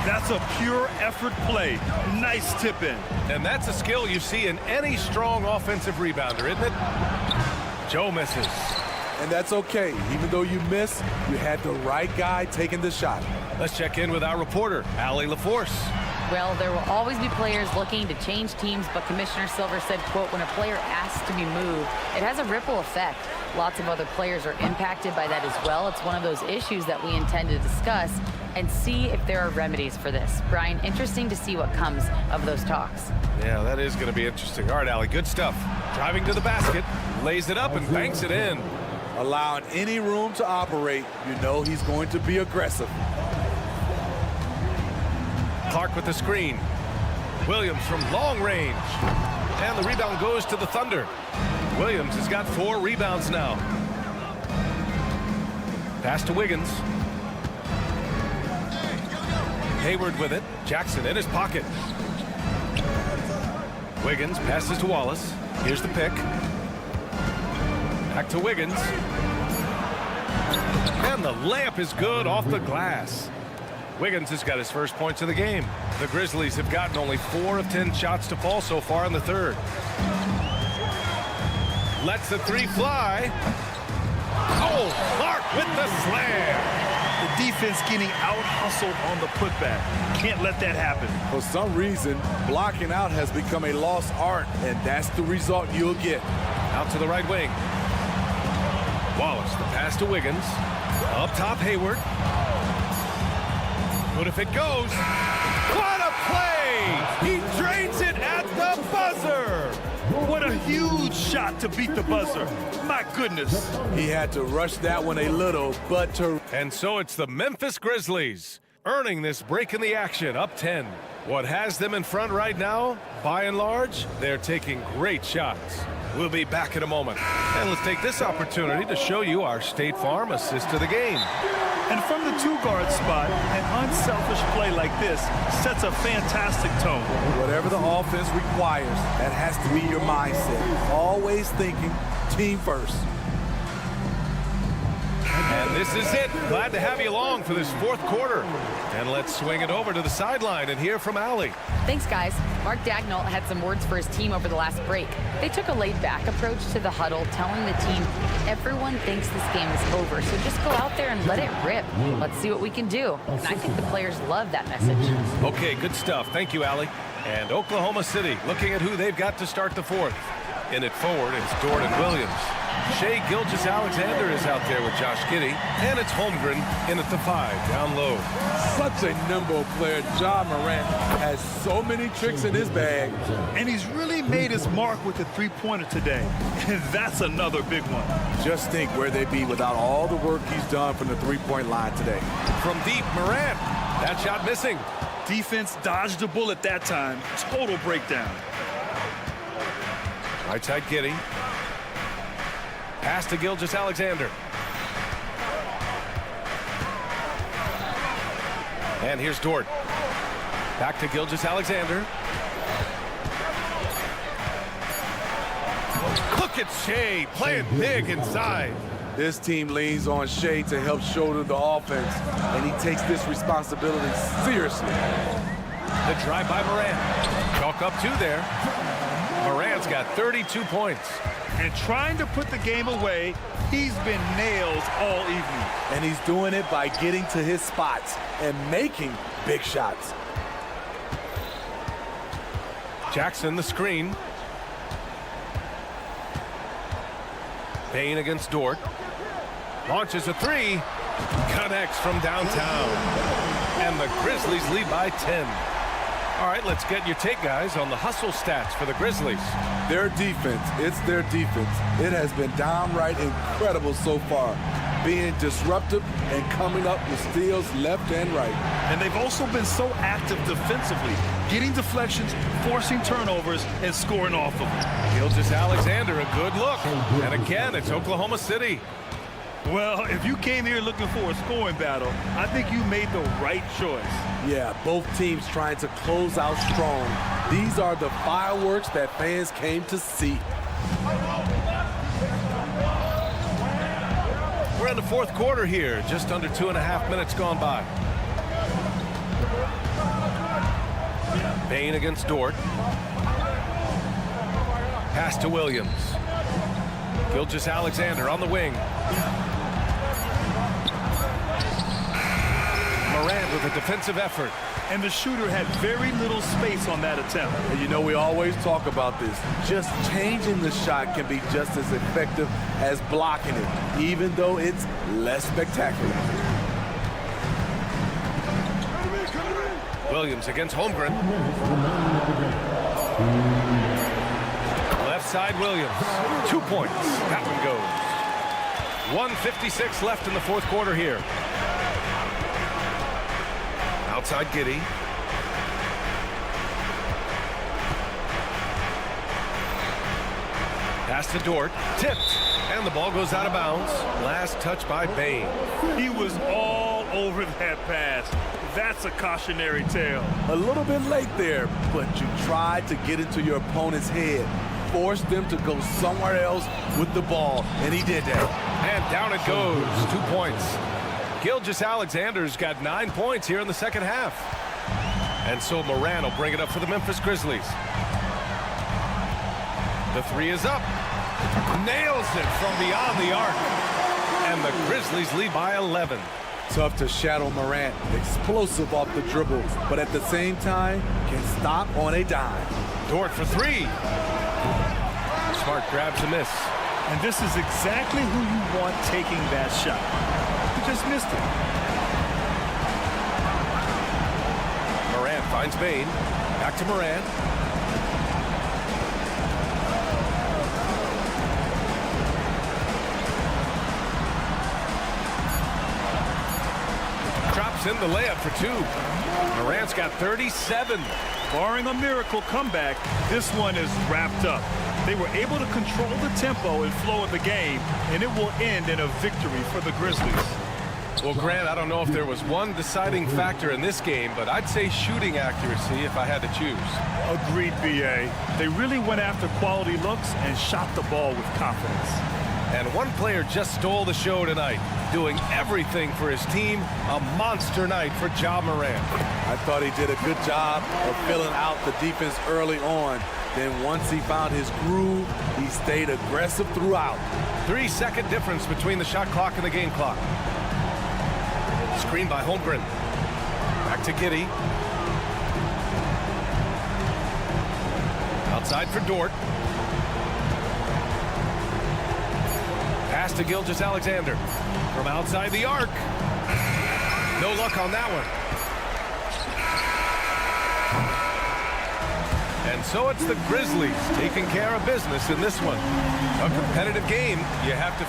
That's a pure effort play. Nice tip in. And that's a skill you see in any strong offensive rebounder, isn't it? Joe misses. And that's okay. Even though you miss, you had the right guy taking the shot. Let's check in with our reporter, Allie LaForce. Well, there will always be players looking to change teams, but Commissioner Silver said, quote, when a player asks to be moved, it has a ripple effect. Lots of other players are impacted by that as well. It's one of those issues that we intend to discuss and see if there are remedies for this. Brian, interesting to see what comes of those talks. Yeah, that is going to be interesting. All right, Allie, good stuff. Driving to the basket, lays it up and banks it in. Allowing any room to operate, you know he's going to be aggressive. Clark with the screen. Williams from long range. And the rebound goes to the Thunder. Williams has got 4 rebounds now. Pass to Wiggins. Hayward with it. Jackson in his pocket. Wiggins passes to Wallace. Here's the pick. Back to Wiggins. And the layup is good off the glass. Wiggins has got his first points of the game. The Grizzlies have gotten only 4 of 10 shots to fall so far in the third. Lets the 3 fly. Oh, Clark with the slam. The defense getting out-hustled on the putback. Can't let that happen. For some reason, blocking out has become a lost art, and that's the result you'll get. Out to the right wing. Wallace, the pass to Wiggins. Up top, Hayward. But if it goes, what a play! He drains it at the buzzer! What a huge shot to beat the buzzer. My goodness. He had to rush that one a little, but to... And so it's the Memphis Grizzlies earning this break in the action, up 10. What has them in front right now, by and large, they're taking great shots. We'll be back in a moment. And let's take this opportunity to show you our State Farm assist to the game. And from the 2-guard spot, an unselfish play like this sets a fantastic tone. Whatever the offense requires, that has to be your mindset. Always thinking team first. And this is it. Glad to have you along for this 4th quarter. And let's swing it over to the sideline and hear from Allie. Thanks, guys. Mark Dagnall had some words for his team over the last break. They took a laid-back approach to the huddle, telling the team, everyone thinks this game is over, so just go out there and let it rip. Let's see what we can do. And I think the players love that message. Okay, good stuff. Thank you, Allie. And Oklahoma City looking at who they've got to start the 4th. In it forward, it's Jordan Williams. Shea Gilgeous-Alexander is out there with Josh Giddey. And it's Holmgren in at the 5, down low. Such a nimble player. John Morant has so many tricks in his bag. And he's really made his mark with the 3-pointer today. And that's another big one. Just think where they'd be without all the work he's done from the 3-point line today. From deep, Morant. That shot missing. Defense dodged a bullet that time. Total breakdown. Right side, Giddey. Pass to Gilgeous-Alexander. And here's Dort. Back to Gilgeous-Alexander. Look at Shea playing big inside. This team leans on Shea to help shoulder the offense, and he takes this responsibility seriously. The drive by Morant. Chalk up 2 there. Morant's got 32 points. And trying to put the game away, he's been nails all evening. And he's doing it by getting to his spots and making big shots. Jackson, the screen. Payne against Dort. Launches a 3. Connects from downtown. And the Grizzlies lead by 10. All right, let's get your take, guys, on the hustle stats for the Grizzlies. Their defense, it's their defense. It has been downright incredible so far, being disruptive and coming up with steals left and right. And they've also been so active defensively, getting deflections, forcing turnovers, and scoring off of them. Gilgeous-Alexander, a good look. And again, it's Oklahoma City. Well, if you came here looking for a scoring battle, I think you made the right choice. Yeah, both teams trying to close out strong. These are the fireworks that fans came to see. We're in the fourth quarter here, just under 2.5 minutes gone by. Bain against Dort. Pass to Williams. Gilgeous-Alexander on the wing. Morant with a defensive effort. And the shooter had very little space on that attempt. And you know, we always talk about this. Just changing the shot can be just as effective as blocking it, even though it's less spectacular. Williams against Holmgren. Left side Williams. 2 points. That one goes. 1:56 left in the fourth quarter here. Outside Giddey. Pass to Dort. Tipped. And the ball goes out of bounds. Last touch by Bain. He was all over that pass. That's a cautionary tale. A little bit late there, but you tried to get into your opponent's head. Force them to go somewhere else with the ball, and he did that. And down it goes. 2 points. Gilgeous-Alexander's got 9 points here in the second half. And so Morant will bring it up for the Memphis Grizzlies. The three is up. Nails it from beyond the arc. And the Grizzlies lead by 11. Tough to shadow Morant. Explosive off the dribble, but at the same time, can stop on a dime. Dort for three. Smart grabs a miss. And this is exactly who you want taking that shot. Just missed it. Morant finds Bain. Back to Morant. Drops in the layup for two. Morant's got 37. Barring a miracle comeback, this one is wrapped up. They were able to control the tempo and flow of the game, and it will end in a victory for the Grizzlies. Well, Grant, I don't know if there was one deciding factor in this game, but I'd say shooting accuracy if I had to choose. Agreed, B.A. They really went after quality looks and shot the ball with confidence. And one player just stole the show tonight, doing everything for his team. A monster night for Ja Morant. I thought he did a good job of filling out the defense early on. Then once he found his groove, he stayed aggressive throughout. 3-second difference between the shot clock and the game clock. Screen by Holmgren. Back to Giddey. Outside for Dort. Pass to Gilgeous-Alexander. From outside the arc. No luck on that one. And so it's the Grizzlies taking care of business in this one. A competitive game. You have to...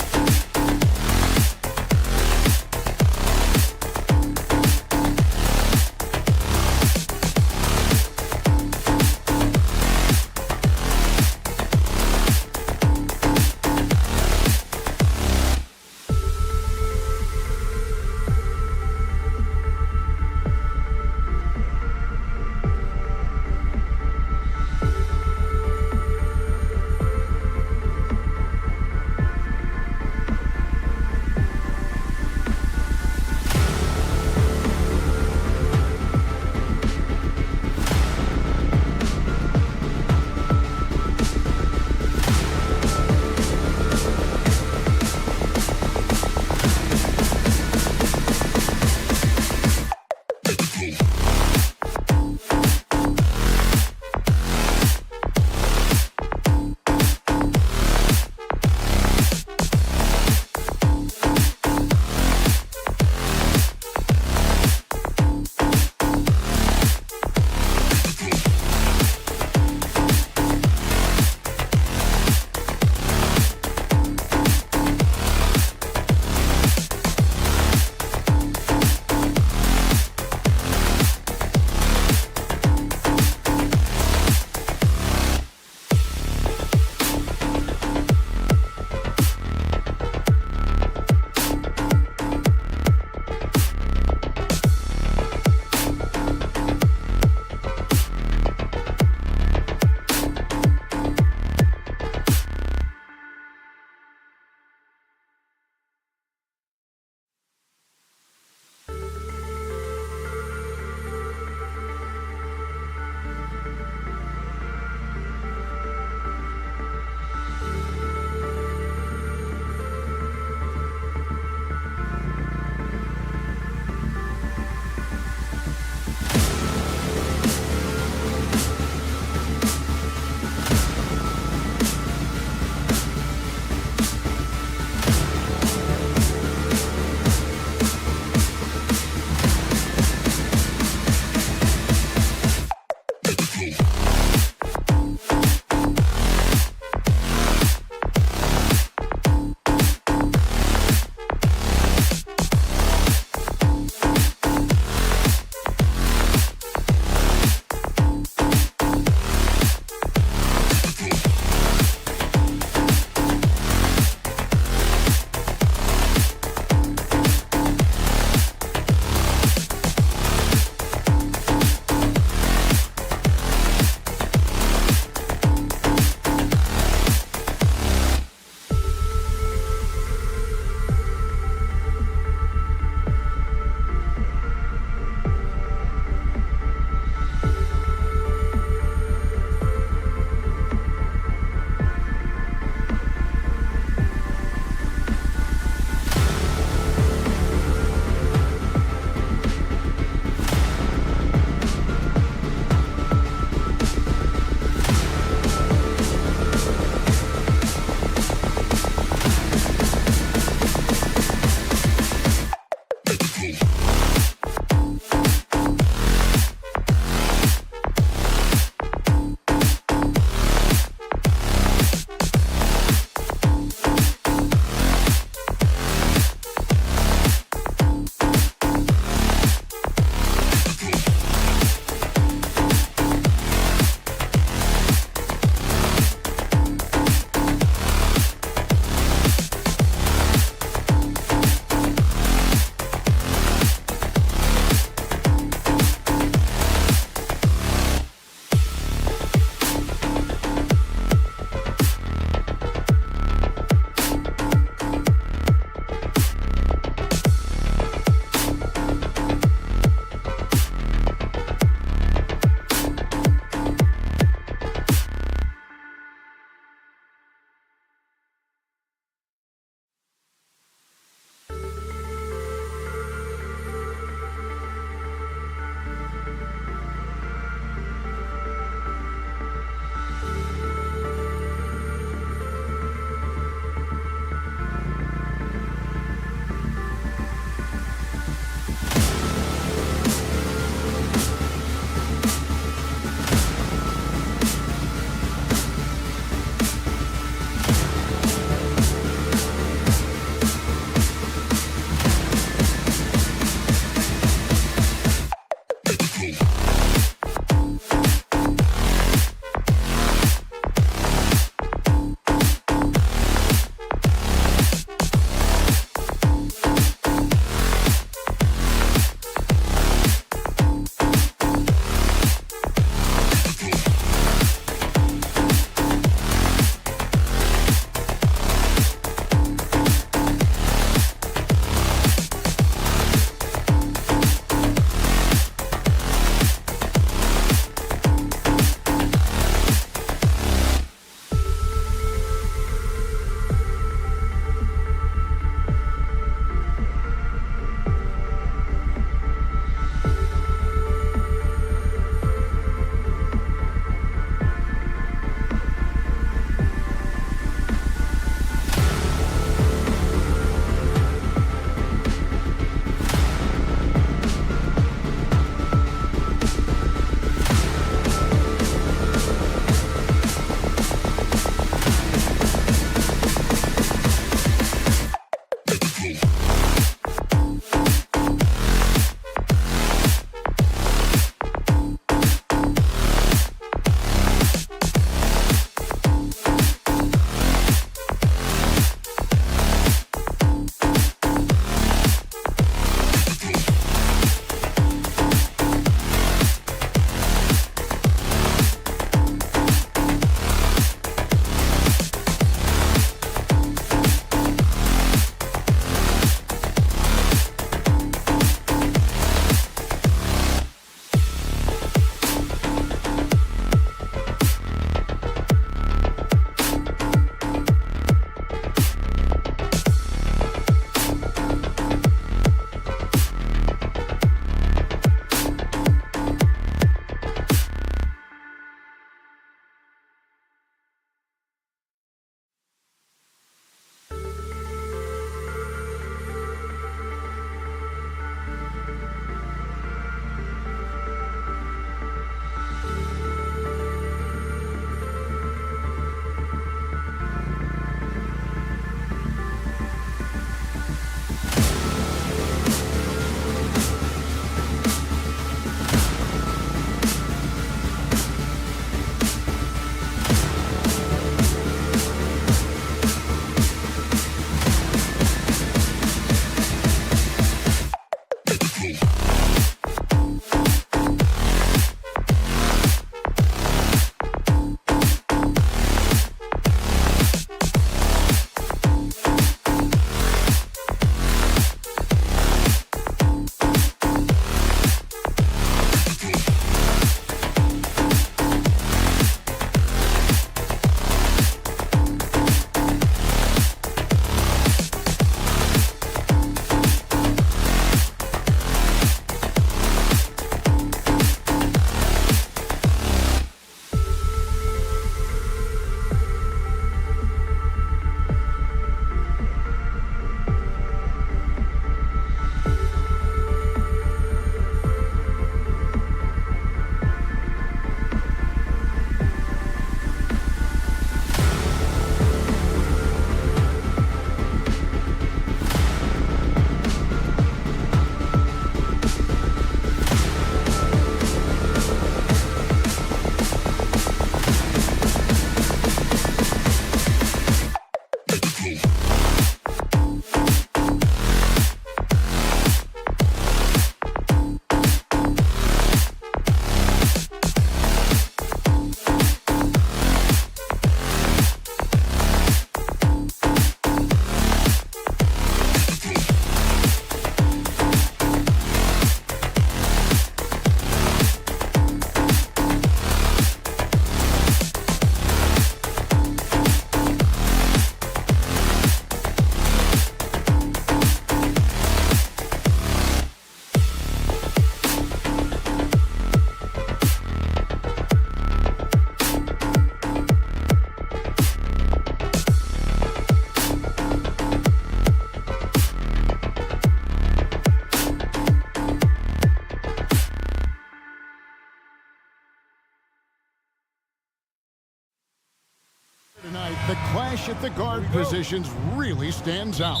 finish at the guard positions really stands out.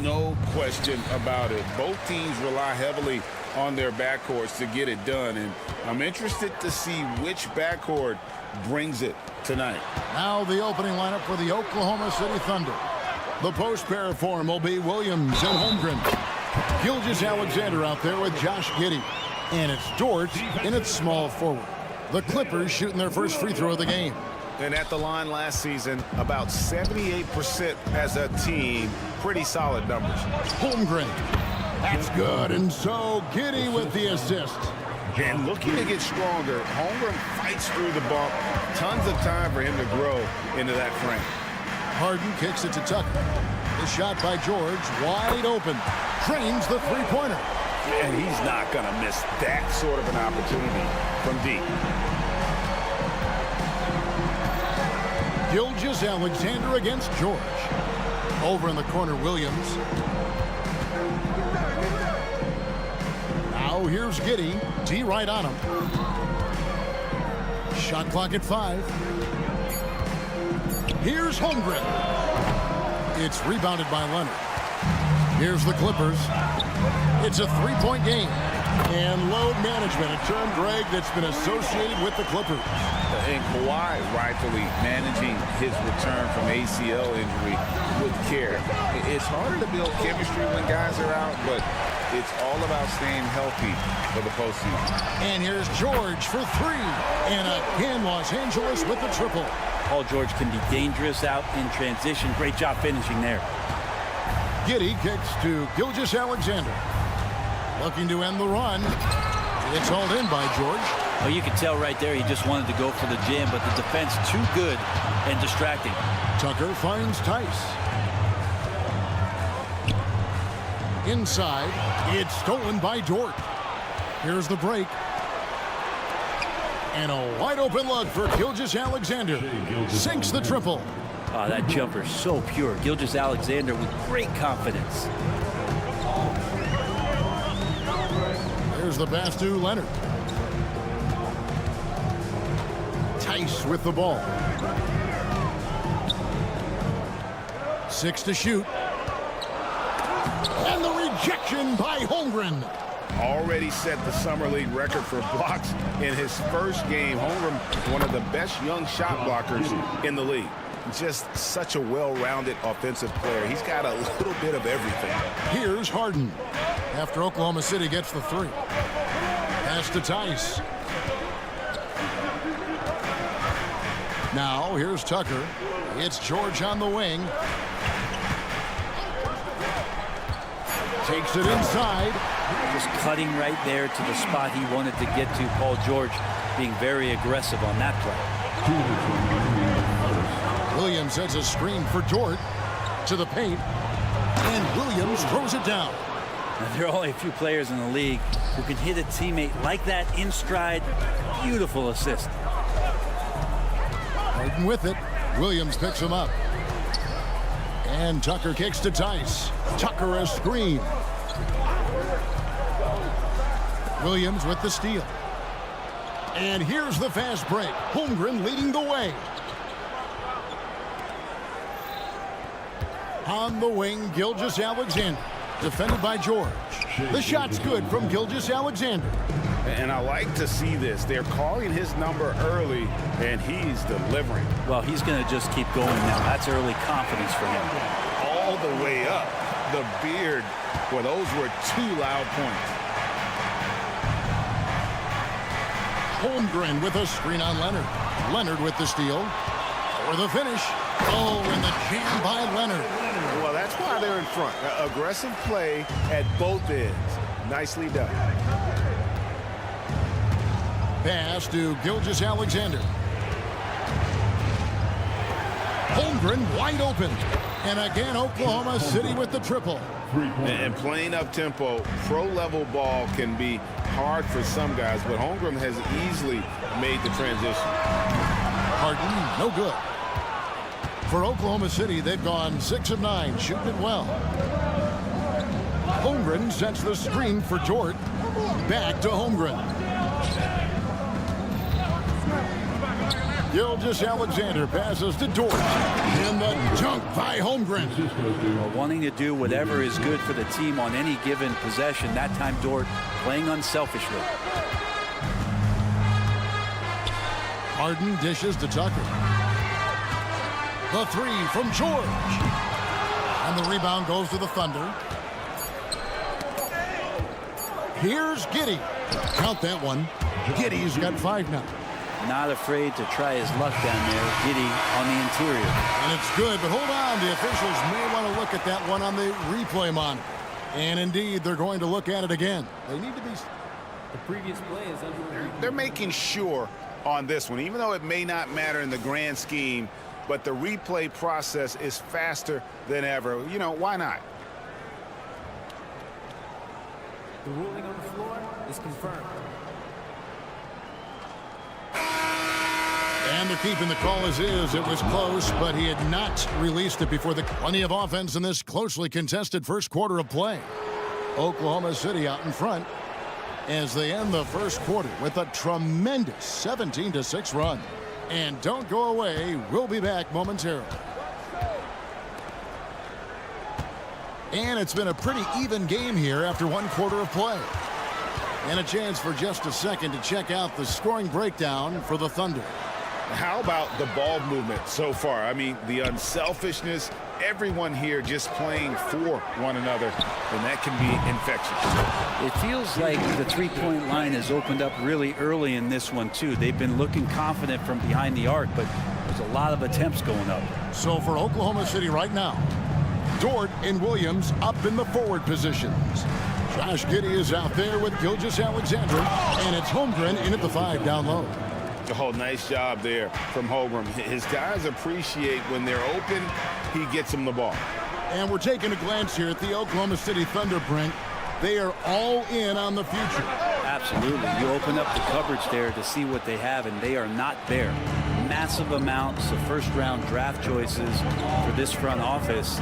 No question about it. Both teams rely heavily on their backcourts to get it done, and I'm interested to see which backcourt brings it tonight. Now the opening lineup for the Oklahoma City Thunder. The post pair form will be Williams and Holmgren. Gilgeous-Alexander out there with Josh Giddey. And it's Dort in its small forward. The Clippers shooting their first free throw of the game. And at the line last season, about 78% as a team. Pretty solid numbers. Holmgren. That's good. And so Giddey with the assist. And looking to get stronger, Holmgren fights through the bump. Tons of time for him to grow into that frame. Harden kicks it to Tucker. The shot by George, wide open. Drains the three-pointer. And he's not going to miss that sort of an opportunity from deep. Gilgeous-Alexander against George. Over in the corner, Williams. Now here's Giddey. D right on him. Shot clock at 5. Here's Holmgren. It's rebounded by Leonard. Here's the Clippers. It's a three-point game. And load management, a term, Greg, that's been associated with the Clippers. And Kawhi rightfully managing his return from ACL injury with care. It's harder to build chemistry when guys are out, but it's all about staying healthy for the postseason. And here's George for 3. And again, Los Angeles with the triple. Paul George can be dangerous out in transition. Great job finishing there. Giddey kicks to Gilgeous-Alexander. Looking to end the run. It's hauled in by George. Well, you can tell right there he just wanted to go for the jam, but the defense too good and distracting. Tucker finds Tice. Inside, it's stolen by Dort. Here's the break. And a wide open look for Gilgeous-Alexander. Sinks the triple. Oh, that jumper so pure. Gilgeous-Alexander with great confidence. There's the pass to Leonard. Tice with the ball. 6 to shoot. And the rejection by Holmgren. Already set the Summer League record for blocks in his first game. Holmgren, one of the best young shot blockers in the league. Just such a well-rounded offensive player. He's got a little bit of everything. Here's Harden after Oklahoma City gets the 3. Pass to Tice. Now here's Tucker. It's George on the wing. Takes it inside. Just cutting right there to the spot he wanted to get to. Paul George being very aggressive on that play. Williams sets a screen for Dort to the paint. And Williams throws it down. Now, there are only a few players in the league who can hit a teammate like that in stride. Beautiful assist. Harden with it. Williams picks him up. And Tucker kicks to Tice. Tucker a screen. Williams with the steal. And here's the fast break. Holmgren leading the way. On the wing, Gilgeous-Alexander. Defended by George. The shot's good from Gilgeous-Alexander. And I like to see this. They're calling his number early, and he's delivering. Well, he's going to just keep going now. That's early confidence for him. All the way up. The beard. Well, those were 2 loud points. Holmgren with a screen on Leonard. Leonard with the steal. For the finish. Oh, and the jam by Leonard. Well, that's why they're in front. Aggressive play at both ends. Nicely done. Pass to Gilgeous-Alexander. Holmgren wide open. And again, Oklahoma City with the triple. And playing up tempo, pro-level ball can be hard for some guys, but Holmgren has easily made the transition. Harden, no good. For Oklahoma City, they've gone 6 of 9, shooting it well. Holmgren sets the screen for Dort. Back to Holmgren. Gilgeous-Alexander passes to Dort. And the dunk by Holmgren. Wanting to do whatever is good for the team on any given possession. That time Dort playing unselfishly. Harden dishes to Tucker. The three from George. And the rebound goes to the Thunder. Here's Giddey. Count that one. Giddey's got 5 now. Not afraid to try his luck down there. Giddey on the interior. And it's good, but hold on. The officials may want to look at that one on the replay monitor. And indeed, they're going to look at it again. They need to be... The previous play is under. They're making sure on this one, even though it may not matter in the grand scheme, but the replay process is faster than ever. You know, why not? The ruling on the floor is confirmed. And they're keeping the call as is. It was close, but he had not released it before the plenty of offense in this closely contested first quarter of play. Oklahoma City out in front as they end the first quarter with a tremendous 17-6 run. And don't go away. We'll be back momentarily. And it's been a pretty even game here after one quarter of play. And a chance for just a second to check out the scoring breakdown for the Thunder. How about the ball movement so far? I mean, the unselfishness, everyone here just playing for one another, and that can be infectious. It feels like the three-point line has opened up really early in this one, too. They've been looking confident from behind the arc, but there's a lot of attempts going up. So for Oklahoma City right now, Dort and Williams up in the forward positions. Josh Giddey is out there with Gilgeous-Alexander, and it's Holmgren in at the 5 down low. Oh, nice job there from Holmgren. His guys appreciate when they're open, he gets them the ball. And we're taking a glance here at the Oklahoma City Thunder, Brent. They are all in on the future. Absolutely. You open up the coverage there to see what they have, and they are not there. Massive amounts of first-round draft choices for this front office,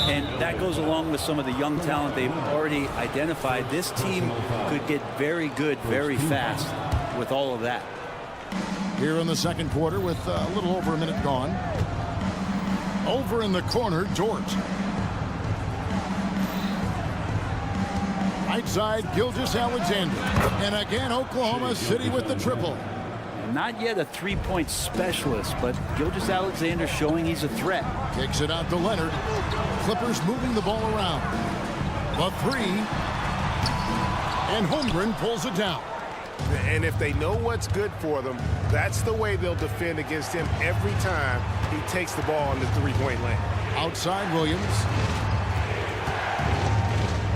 and that goes along with some of the young talent they've already identified. This team could get very good very fast with all of that. Here in the second quarter with a little over a minute gone. Over in the corner, Dort. Right side, Gilgeous-Alexander. And again, Oklahoma City with the triple. Not yet a three-point specialist, but Gilgeous-Alexander showing he's a threat. Kicks it out to Leonard. Clippers moving the ball around. The 3. And Holmgren pulls it down. And if they know what's good for them, that's the way they'll defend against him every time he takes the ball in the three-point lane. Outside Williams.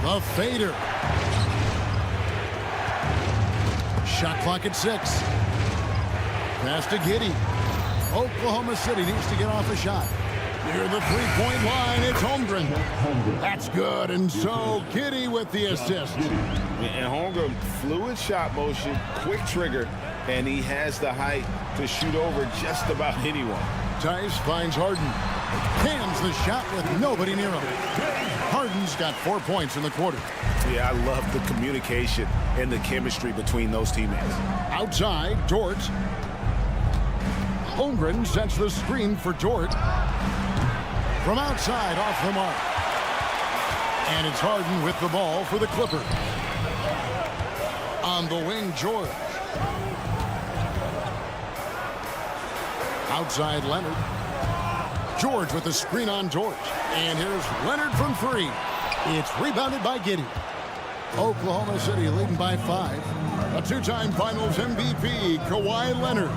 The fader. Shot clock at 6. Pass to Giddey. Oklahoma City needs to get off a shot. Near the three-point line, it's Holmgren. That's good, and so Giddey with the assist. And Holmgren, fluid shot motion, quick trigger, and he has the height to shoot over just about anyone. Tice finds Harden. Cans the shot with nobody near him. Harden's got 4 points in the quarter. Yeah, I love the communication and the chemistry between those teammates. Outside, Dort. Holmgren sets the screen for Dort. From outside, off the mark. And it's Harden with the ball for the Clippers. On the wing, George. Outside, Leonard. George with the screen on George. And here's Leonard from 3. It's rebounded by Giddey. Oklahoma City leading by 5. A 2-time Finals MVP, Kawhi Leonard.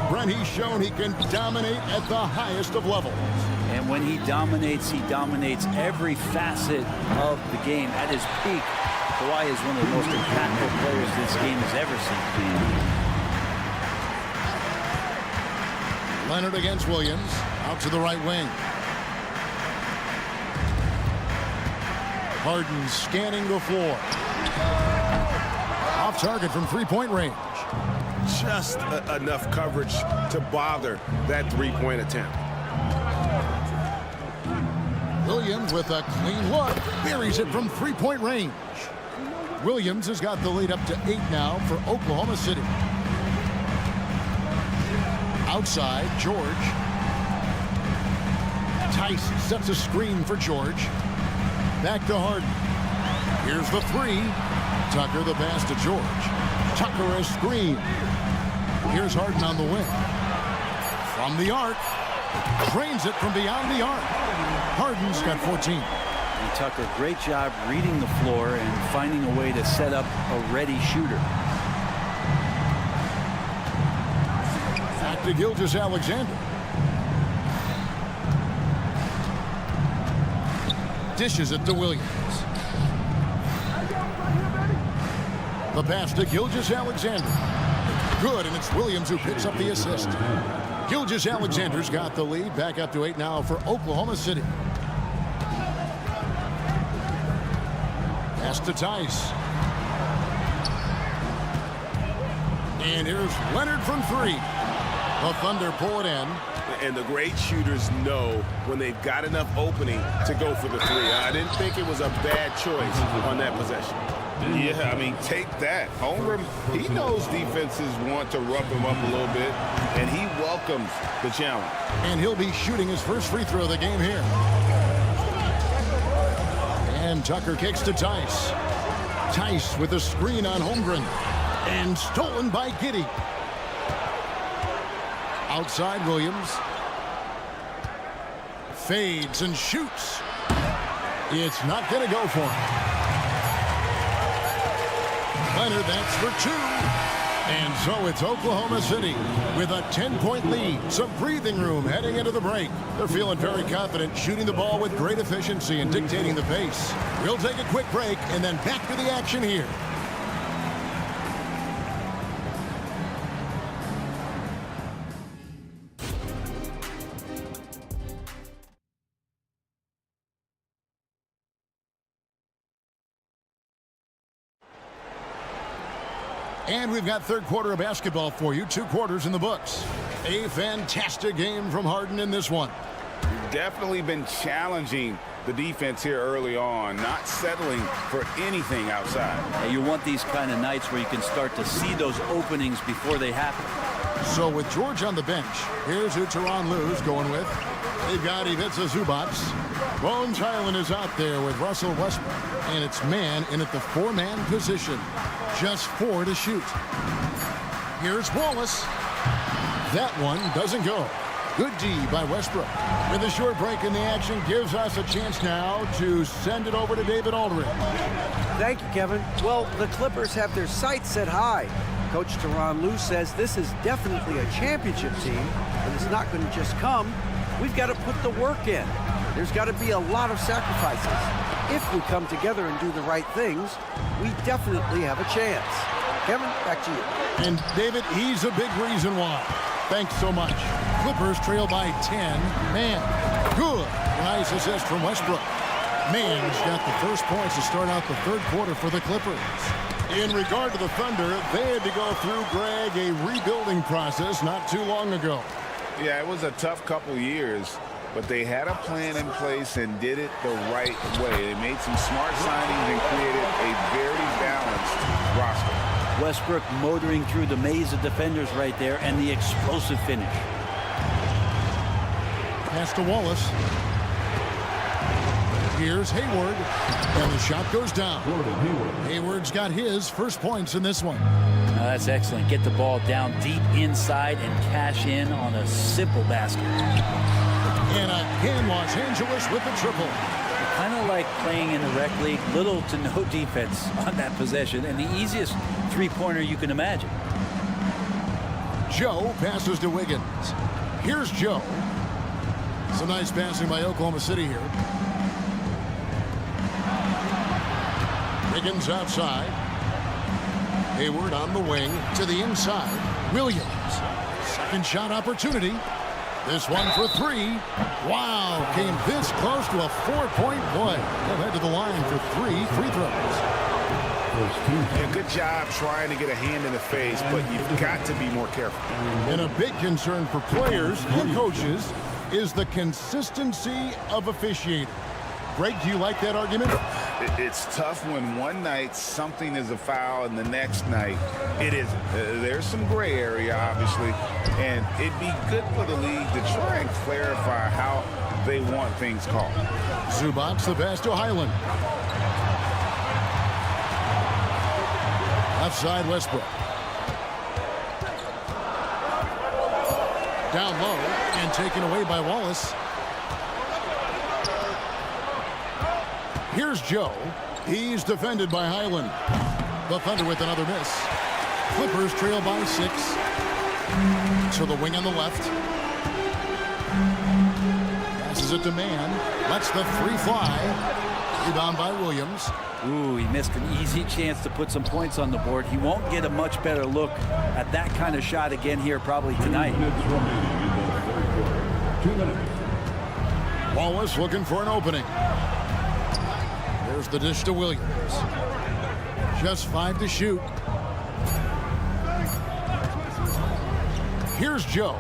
Brent, he's shown he can dominate at the highest of levels. And when he dominates every facet of the game. At his peak, Kawhi is one of the most impactful players this game has ever seen. Leonard against Williams. Out to the right wing. Harden scanning the floor. Off target from three-point range. Just enough coverage to bother that three-point attempt. Williams with a clean look. Buries it from three-point range. Williams has got the lead up to 8 now for Oklahoma City. Outside, George. Tice sets a screen for George. Back to Harden. Here's the three. Tucker the pass to George. Tucker a screen. Here's Harden on the wing. From the arc. Drains it from beyond the arc. Harden's got 14. And Tucker, great job reading the floor and finding a way to set up a ready shooter. Back to Gilgeous-Alexander. Dishes it to Williams. The pass to Gilgeous-Alexander. Good, and it's Williams who picks up the assist. Gilgeous-Alexander's got the lead. Back up to 8 now for Oklahoma City. Pass to Tice. And here's Leonard from 3. The Thunder pull it in. And the great shooters know when they've got enough opening to go for the 3. I didn't think it was a bad choice on that possession. Yeah, I mean, take that. Holmgren, he knows defenses want to rough him up a little bit, and he welcomes the challenge. And he'll be shooting his first free throw of the game here. And Tucker kicks to Tice. Tice with a screen on Holmgren. And stolen by Giddey. Outside Williams. Fades and shoots. It's not going to go for him. Leonard, that's for 2. And so it's Oklahoma City with a 10-point lead. Some breathing room heading into the break. They're feeling very confident, shooting the ball with great efficiency and dictating the pace. We'll take a quick break and then back to the action here. And we've got third quarter of basketball for you. 2 quarters in the books. A fantastic game from Harden in this one. You've definitely been challenging the defense here early on, not settling for anything outside. Yeah, you want these kind of nights where you can start to see those openings before they happen. So with George on the bench, here's who Tyronn Lue's going with. They've got Ivica Zubac. Bones Hyland is out there with Russell Westbrook. And it's man in at the 4-man position. Just 4 to shoot. Here's Wallace. That one doesn't go. Good D by Westbrook. With a short break in the action, gives us a chance now to send it over to David Aldridge. Thank you, Kevin. Well, the Clippers have their sights set high. Coach Tyronn Lue says this is definitely a championship team, but it's not going to just come. We've got to put the work in. There's got to be a lot of sacrifices. If we come together and do the right things, we definitely have a chance. Kevin, back to you. And David, he's a big reason why. Thanks so much. Clippers trail by 10. Man, good. Nice assist from Westbrook. Man's got the first points to start out the third quarter for the Clippers. In regard to the Thunder, they had to go through, Greg, a rebuilding process not too long ago. Yeah, it was a tough couple years, but they had a plan in place and did it the right way. They made some smart signings and created a very balanced roster. Westbrook motoring through the maze of defenders right there, and the explosive finish. Pass to Wallace. Here's Hayward, and the shot goes down. Hayward's got his first points in this one. That's excellent. Get the ball down deep inside and cash in on a simple basket. And again, Los Angeles with the triple. Kind of like playing in the rec league, little to no defense on that possession, and the easiest three-pointer you can imagine. Joe passes to Wiggins. Here's Joe. Some nice passing by Oklahoma City here. Wiggins outside. Hayward on the wing to the inside. Williams. Second shot opportunity. This one for 3. Wow, came this close to a 4-point play. They'll head to the line for 3 free throws. Yeah, good job trying to get a hand in the face, but you've got to be more careful. And a big concern for players and coaches is the consistency of officiating. Greg, do you like that argument? It's tough when one night something is a foul and the next night it isn't. There's some gray area, obviously, and it'd be good for the league to try and clarify how they want things called. Zubac's the pass to Highland. Left side, Westbrook. Down low and taken away by Wallace. Here's Joe. He's defended by Highland. The Thunder with another miss. Clippers trail by 6. To the wing on the left. Passes it to Mann. Lets the 3 fly. Rebound by Williams. Ooh, he missed an easy chance to put some points on the board. He won't get a much better look at that kind of shot again here probably tonight. 2 minutes. Wallace looking for an opening. There's the dish to Williams. Just 5 to shoot. Here's Joe.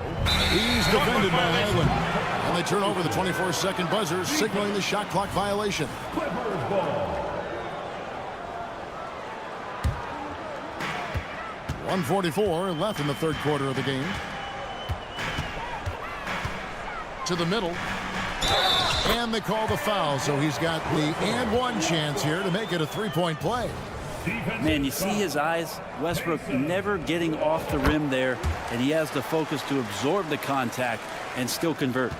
He's defended by Highland. And they turn over the 24-second buzzer, signaling the shot clock violation. Clippers ball. 1:44 left in the third quarter of the game. To the middle. And they call the foul, so he's got the and one chance here to make it a 3-point play. Man, you see his eyes. Westbrook never getting off the rim there, and he has the focus to absorb the contact and still convert.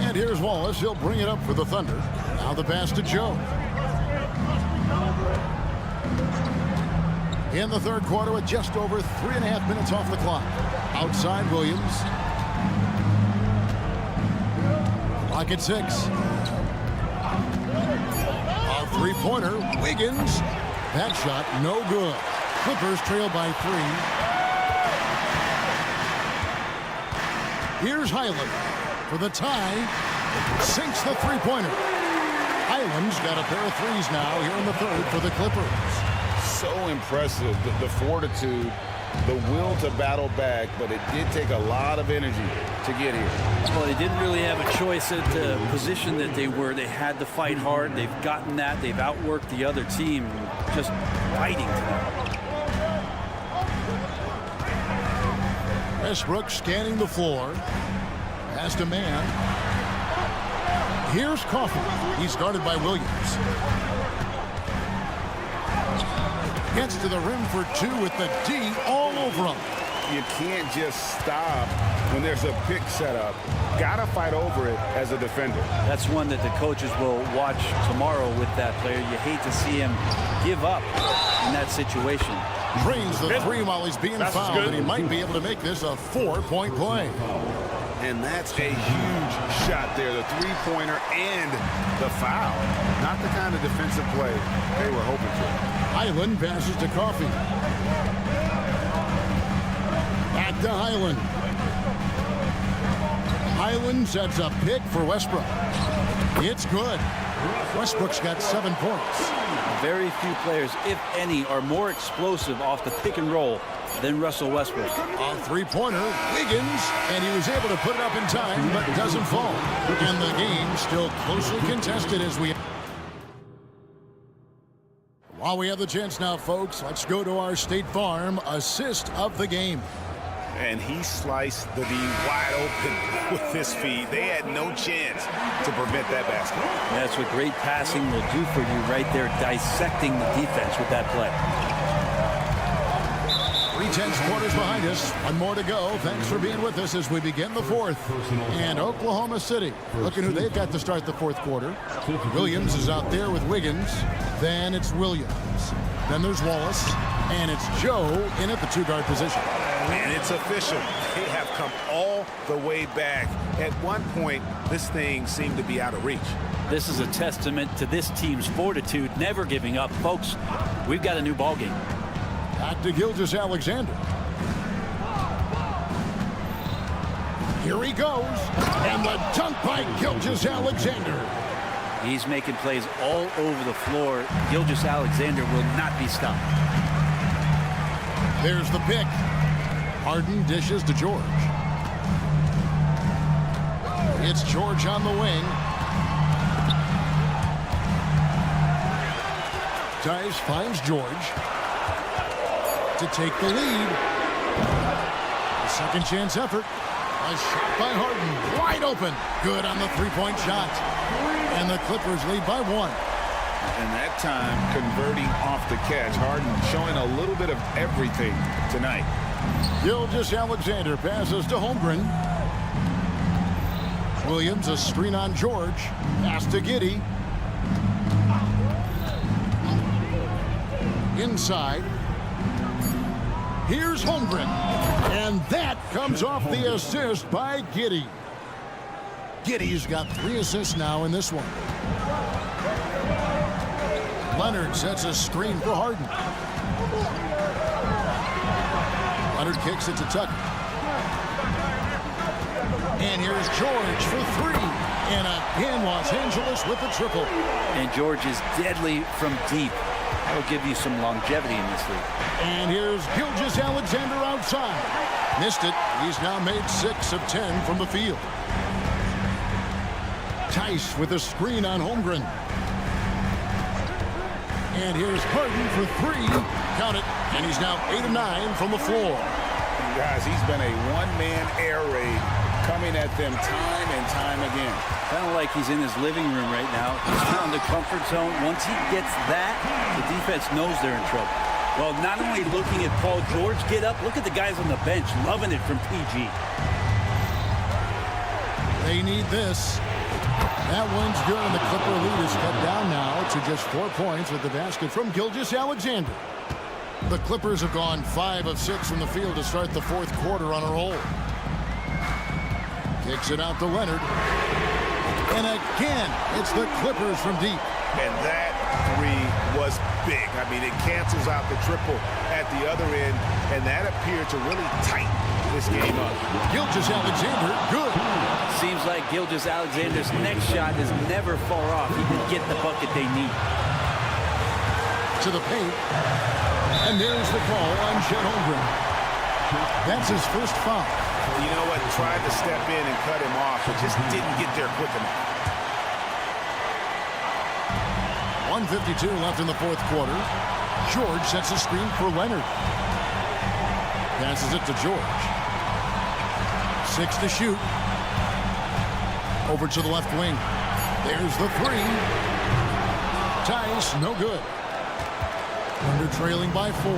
And here's Wallace. He'll bring it up for the Thunder. Now the pass to Joe. In the third quarter with just over 3.5 minutes off the clock. Outside Williams. Clock at 6. A 3-pointer. Wiggins. That shot no good. Clippers trail by 3. Here's Highland for the tie. Sinks the 3-pointer. Highland's got a pair of threes now here in the third for the Clippers. So impressive, the fortitude, the will to battle back, but it did take a lot of energy to get here. Well, they didn't really have a choice at the position that they were. They had to fight hard. They've gotten that. They've outworked the other team, just fighting to that. Westbrook scanning the floor. Pass to Mann. Here's Coffey. He's guarded by Williams. Gets to the rim for 2 with the D all over him. You can't just stop when there's a pick set up. Gotta fight over it as a defender. That's one that the coaches will watch tomorrow with that player. You hate to see him give up in that situation. Drains the 3 while he's being fouled, and he might be able to make this a 4-point play. And that's a huge shot there, the 3-pointer and the foul. Not the kind of defensive play they were hoping for. Highland passes to Coffey. Back to Highland. Highland sets a pick for Westbrook. It's good. Westbrook's got 7 points. Very few players, if any, are more explosive off the pick and roll than Russell Westbrook. A 3-pointer, Wiggins, and he was able to put it up in time, but doesn't fall. And the game still closely contested as we... While we have the chance now, folks, let's go to our State Farm assist of the game. And he sliced the D wide open with his feet. They had no chance to prevent that basket. That's what great passing will do for you right there, dissecting the defense with that play. 3/10 quarters behind us. 1 more to go. Thanks for being with us as we begin the fourth. And Oklahoma City, looking who they've got to start the fourth quarter. Williams is out there with Wiggins. Then it's Williams. Then there's Wallace. And it's Joe in at the 2-guard position. And it's official. They have come all the way back. At one point, this thing seemed to be out of reach. This is a testament to this team's fortitude, never giving up. Folks, we've got a new ball game. Back to Gilgeous-Alexander. Here he goes. And the dunk by Gilgeous-Alexander. He's making plays all over the floor. Gilgeous-Alexander will not be stopped. There's the pick. Harden dishes to George. It's George on the wing. Tice finds George to take the lead. A second chance effort. A shot by Harden. Wide open. Good on the three-point shot. And the Clippers lead by 1. And that time, converting off the catch. Harden showing a little bit of everything tonight. Gilgeous-Alexander passes to Holmgren. Williams, a screen on George. Pass to Giddey. Inside. Here's Holmgren. And that comes off the assist by Giddey. Giddey's got 3 assists now in this one. Leonard sets a screen for Harden. Leonard kicks it to Tucker. And here's George for 3. And again, Los Angeles with the triple. And George is deadly from deep. That'll give you some longevity in this league. And here's Gilgeous-Alexander outside. Missed it. He's now made 6 of 10 from the field. Tice with a screen on Holmgren. And here's Harden for 3. Count it. And he's now 8 of 9 from the floor. Guys, he's been a one-man air raid coming at them time and time again. Kind of like he's in his living room right now. He's found the comfort zone. Once he gets that, the defense knows they're in trouble. Well, not only looking at Paul George get up, look at the guys on the bench loving it from PG. They need this. That one's good, and the Clipper lead is cut down now to just 4 points with the basket from Gilgeous-Alexander. The Clippers have gone 5 of 6 from the field to start the 4th quarter on a roll. Kicks it out to Leonard. And again, it's the Clippers from deep. And that 3 was big. I mean, it cancels out the triple at the other end, and that appeared to really tighten this game up. Gilgeous-Alexander, good. Seems like Gilgeous-Alexander's next shot is never far off. He can get the bucket they need. To the paint. And there's the call on Chet Holmgren. That's his first foul. You know what? Tried to step in and cut him off, but just didn't get there quick enough. 1:52 left in the 4th quarter. George sets a screen for Leonard. Passes it to George. 6 to shoot. Over to the left wing. There's the 3. Tice, no good. Under trailing by 4.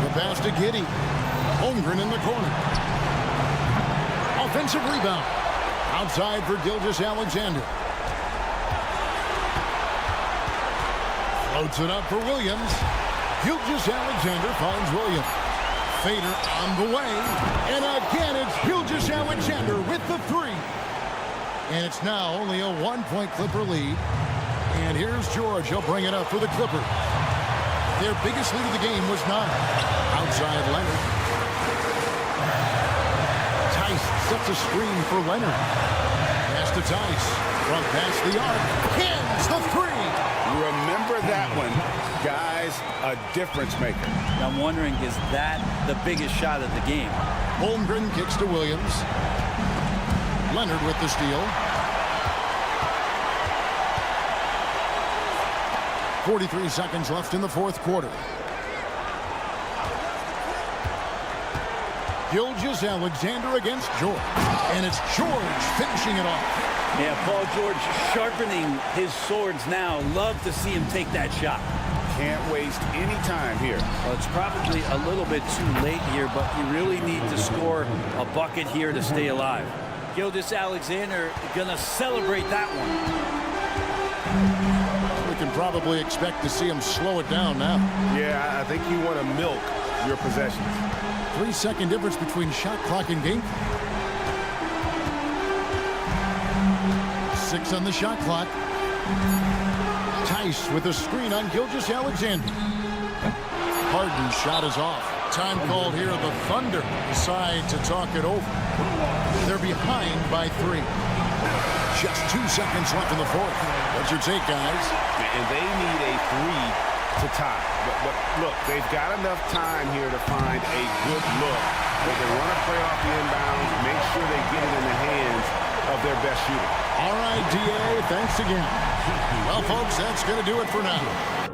The pass to Giddey. Holmgren in the corner. Offensive rebound. Outside for Gilgeous-Alexander. Floats it up for Williams. Gilgeous-Alexander finds Williams. Fader on the way. And again, it's Gilgeous-Alexander with the 3. And it's now only a 1-point Clipper lead. And here's George. He'll bring it up for the Clippers. Their biggest lead of the game was 9. Outside Leonard. Tice sets a screen for Leonard. Pass to Tice. From past the arc. Hins the 3. Remember that one. Guys, a difference maker. I'm wondering, is that the biggest shot of the game? Holmgren kicks to Williams. Leonard with the steal. 43 seconds left in the 4th quarter. Gilgeous-Alexander against George. And it's George finishing it off. Yeah, Paul George sharpening his swords now. Love to see him take that shot. Can't waste any time here. Well, it's probably a little bit too late here, but you really need to score a bucket here to stay alive. Gilgeous-Alexander gonna celebrate that one. We can probably expect to see him slow it down now. Yeah, I think you want to milk your possessions. 3-second difference between shot clock and game. 6 on the shot clock. Tice with a screen on Gilgeous-Alexander. Harden's shot is off. Time called here. The Thunder decide to talk it over. They're behind by 3. Just 2 seconds left in the 4th. What's your take, guys? And they need a 3 to tie. But look, they've got enough time here to find a good look. They want to play off the inbounds, make sure they get it in the hands of their best shooter. All right, DA, thanks again. Well, folks, that's going to do it for now.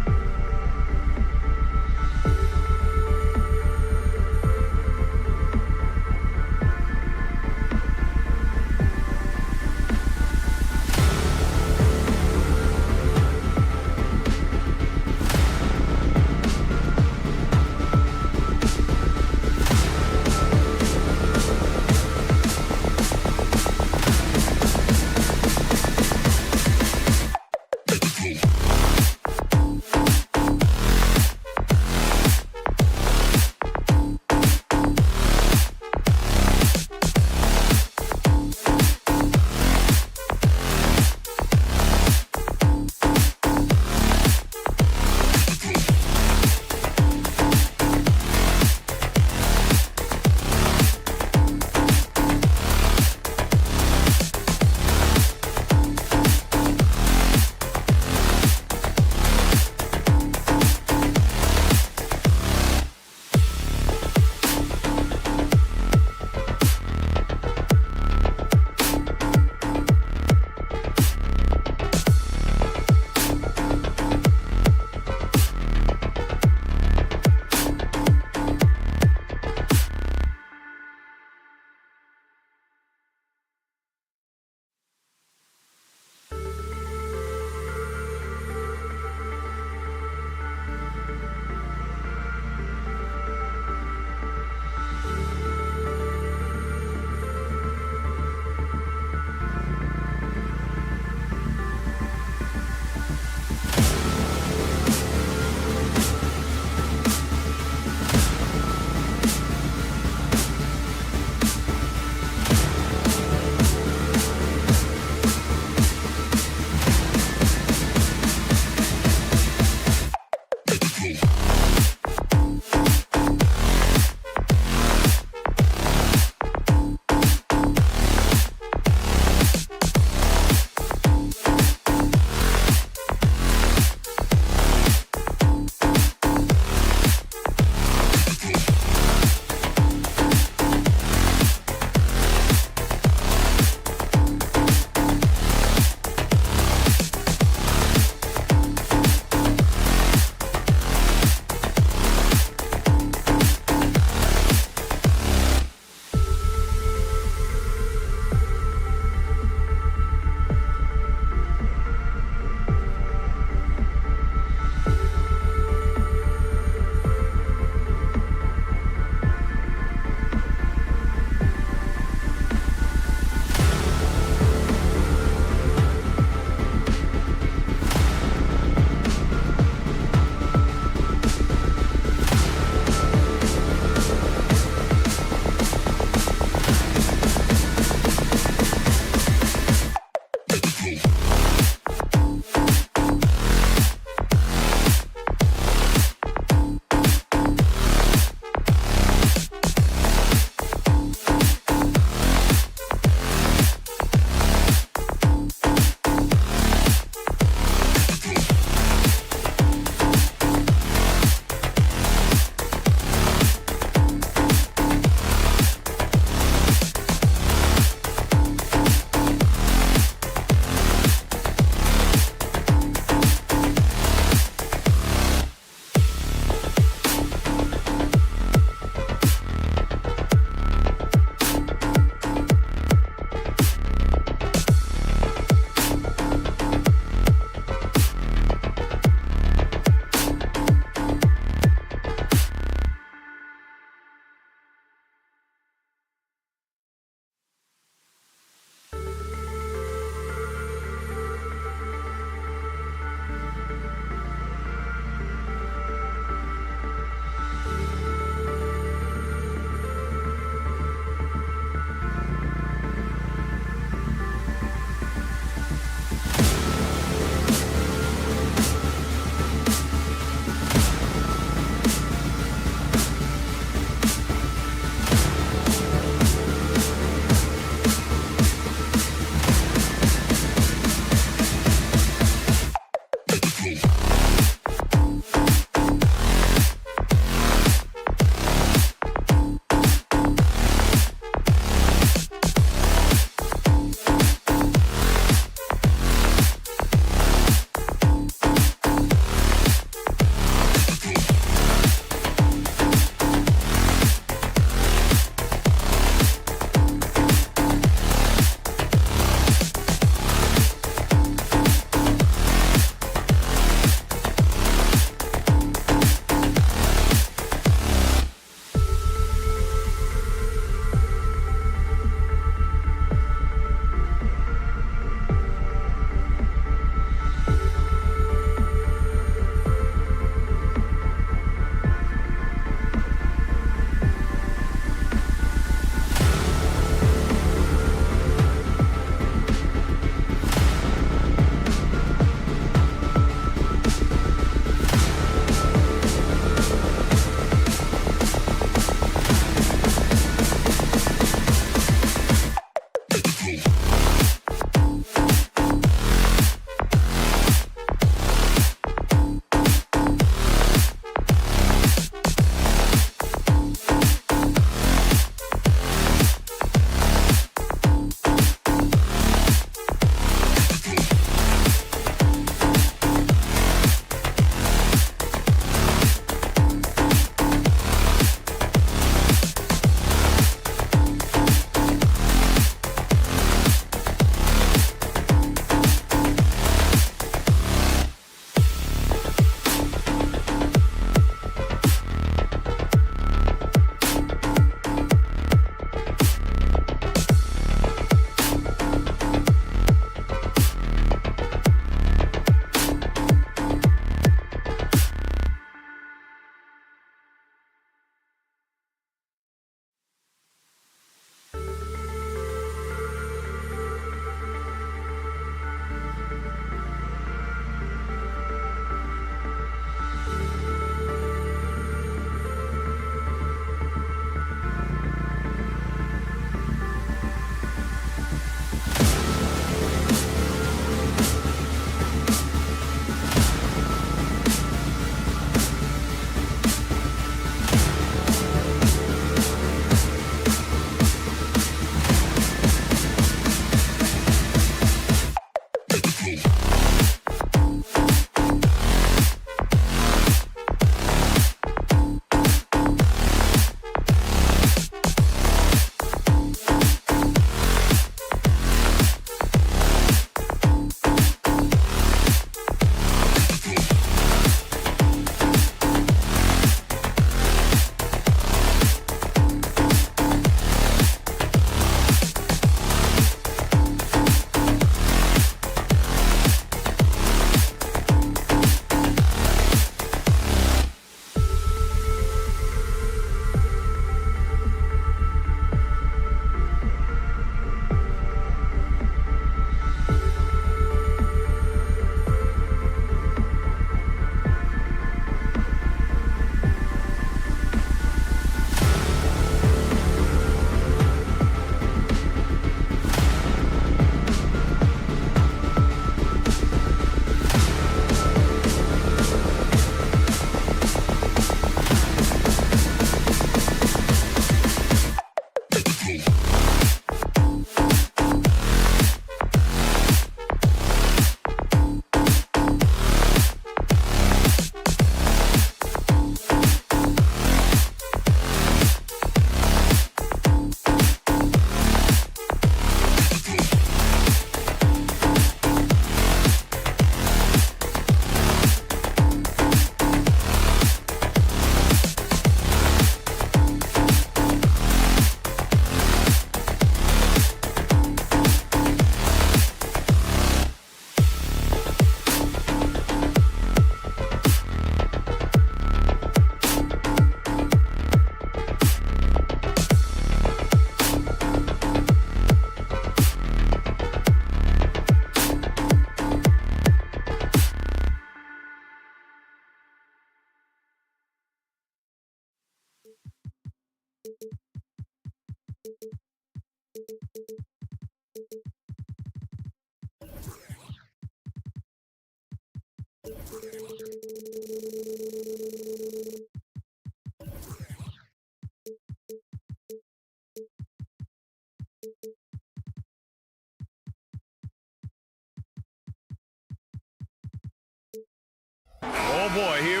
Oh boy, here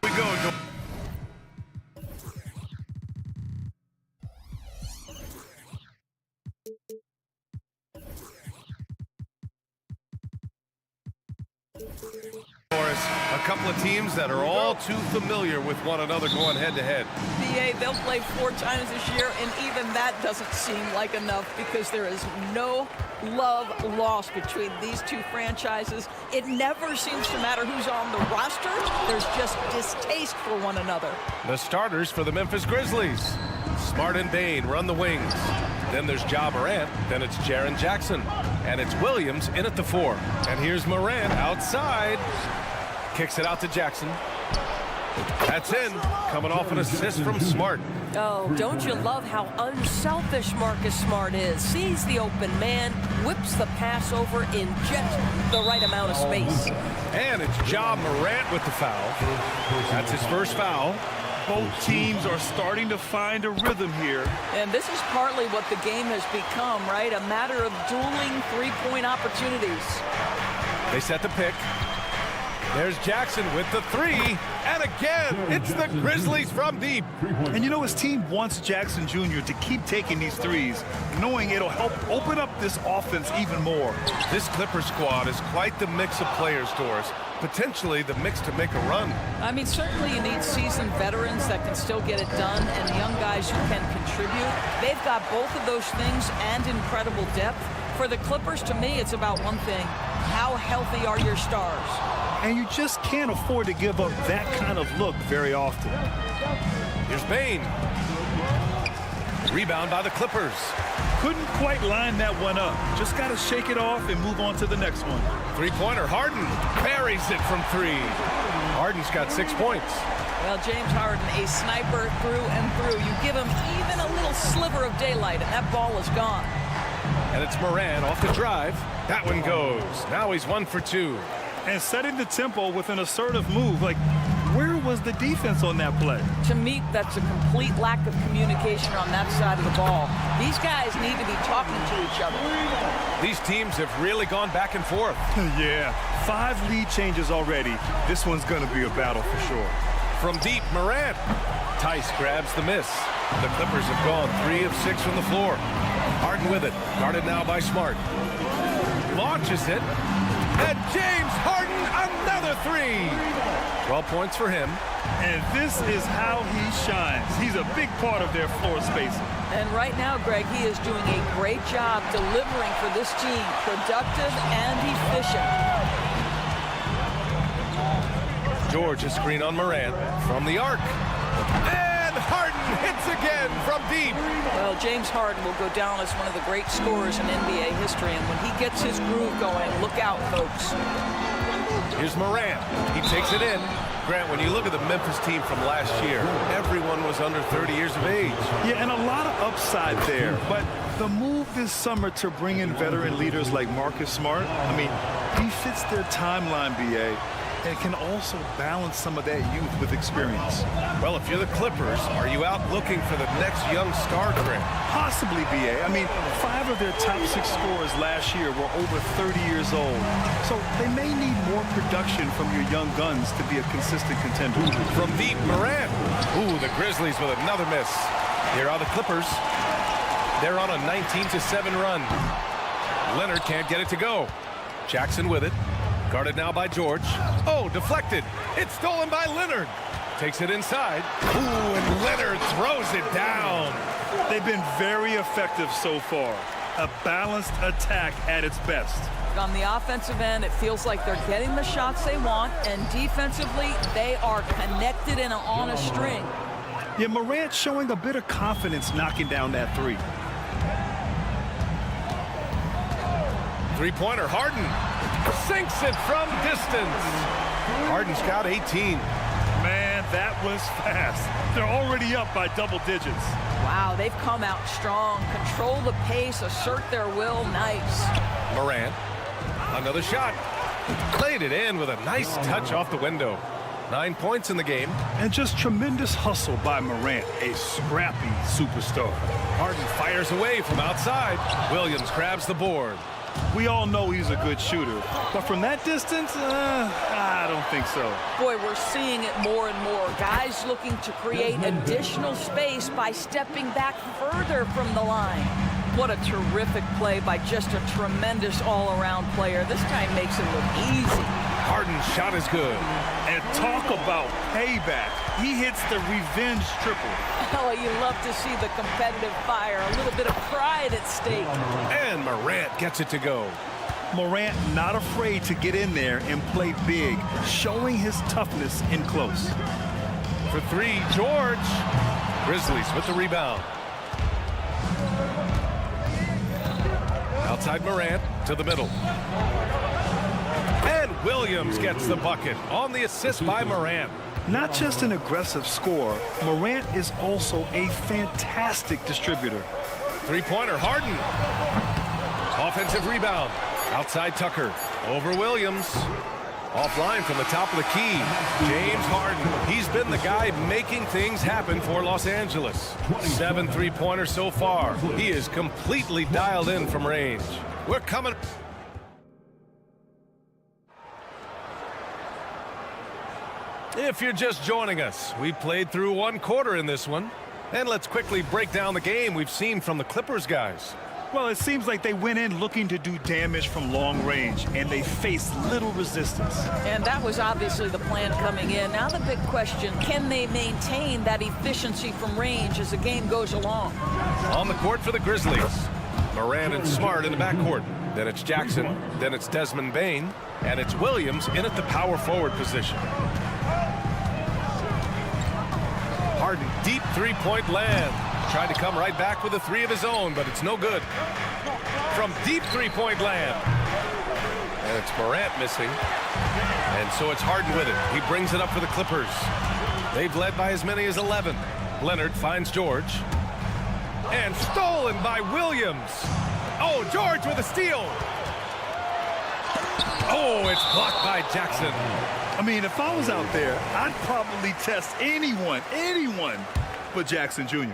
we go. A couple of teams that are all too familiar with one another going head-to-head. BA, they'll play 4 times this year, and even that doesn't seem like enough because there is no love lost between these two franchises. It never seems to matter who's on the roster. There's just distaste for one another. The starters for the Memphis Grizzlies. Smart and Bain run the wings. Then there's Ja Morant. Then it's Jaren Jackson. And it's Williams in at the 4. And here's Morant outside. Kicks it out to Jackson. That's in. Coming off an assist from Smart. Oh, don't you love how unselfish Marcus Smart is? Sees the open man, whips the pass over in just the right amount of space. And it's Ja Morant with the foul. That's his first foul. Both teams are starting to find a rhythm here. And this is partly what the game has become, right? A matter of dueling three-point opportunities. They set the pick. There's Jackson with the 3. And again, it's the Grizzlies from deep. And you know, his team wants Jackson Jr. to keep taking these threes, knowing it'll help open up this offense even more. This Clippers squad is quite the mix of players, Doris. Potentially the mix to make a run. I mean, certainly you need seasoned veterans that can still get it done and young guys who can contribute. They've got both of those things and incredible depth. For the Clippers, to me, it's about one thing. How healthy are your stars? And you just can't afford to give up that kind of look very often. Here's Bain. Rebound by the Clippers. Couldn't quite line that one up. Just got to shake it off and move on to the next one. Three-pointer, Harden buries it from 3. Harden's got 6 points. Well, James Harden, a sniper through and through. You give him even a little sliver of daylight, and that ball is gone. And it's Morant off the drive. That one goes. Now he's 1 for 2. And setting the tempo with an assertive move. Like, where was the defense on that play? To me, that's a complete lack of communication on that side of the ball. These guys need to be talking to each other. These teams have really gone back and forth. Yeah, 5 lead changes already. This one's going to be a battle for sure. From deep, Morant. Tice grabs the miss. The Clippers have gone 3 of 6 from the floor. Harden with it. Guarded now by Smart. Launches it. And James Harden, another 3. 12 points for him. And this is how he shines. He's a big part of their floor spacing. And right now, Greg, he is doing a great job delivering for this team. Productive and efficient. George, a screen on Morant from the arc. And Harden hits again from deep. Well, James Harden will go down as one of the great scorers in NBA history. And when he gets his groove going, look out, folks. Here's Morant. He takes it in. Grant, when you look at the Memphis team from last year, everyone was under 30 years of age. Yeah, and a lot of upside there. But the move this summer to bring in veteran leaders like Marcus Smart, I mean, he fits their timeline, BA, and can also balance some of that youth with experience. Well, if you're the Clippers, are you out looking for the next young star, Grant? Possibly, BA. I mean, 5 of their top 6 scorers last year were over 30 years old. So they may need more production from your young guns to be a consistent contender. From deep, Morant. Ooh, the Grizzlies with another miss. Here are the Clippers. They're on a 19-7 run. Leonard can't get it to go. Jackson with it. Guarded now by George. Oh, deflected. It's stolen by Leonard. Takes it inside. Ooh, and Leonard throws it down. They've been very effective so far. A balanced attack at its best. On the offensive end, it feels like they're getting the shots they want, and defensively, they are connected and on a string. Yeah, Morant showing a bit of confidence knocking down that 3. Three-pointer, Harden sinks it from distance. Harden's got 18. Man, that was fast. They're already up by double digits. Wow, they've come out strong. Control the pace, assert their will. Nice. Morant, another shot. Played it in with a nice touch off the window. 9 points in the game. And just tremendous hustle by Morant, a scrappy superstar. Harden fires away from outside. Williams grabs the board. We all know he's a good shooter, but from that distance, I don't think so. Boy, we're seeing it more and more. Guys looking to create additional space by stepping back further from the line. What a terrific play by just a tremendous all-around player. This guy makes it look easy. Harden's shot is good. And talk about payback. He hits the revenge triple. Oh, you love to see the competitive fire. A little bit of pride at stake. And Morant gets it to go. Morant not afraid to get in there and play big, showing his toughness in close. For three, George. Grizzlies with the rebound. Outside Morant to the middle. And Williams gets the bucket on the assist by Morant. Not just an aggressive scorer, Morant is also a fantastic distributor. Three-pointer, Harden. Offensive rebound. Outside Tucker. Over Williams. Offline from the top of the key. James Harden. He's been the guy making things happen for Los Angeles. 7 three-pointers so far. He is completely dialed in from range. We're coming. If you're just joining us, we played through one quarter in this one. And let's quickly break down the game we've seen from the Clippers guys. Well, it seems like they went in looking to do damage from long range, and they faced little resistance. And that was obviously the plan coming in. Now the big question, can they maintain that efficiency from range as the game goes along? On the court for the Grizzlies. Morant and Smart in the backcourt. Then it's Jackson. Then it's Desmond Bane. And it's Williams in at the power forward position. Harden, deep three-point land. Tried to come right back with a three of his own, but it's no good. From deep three-point land. And it's Morant missing. And so it's Harden with it. He brings it up for the Clippers. They've led by as many as 11. Leonard finds George. And stolen by Williams. Oh, George with a steal. Oh, it's blocked by Jackson. I mean, if I was out there, I'd probably test anyone but Jackson Jr.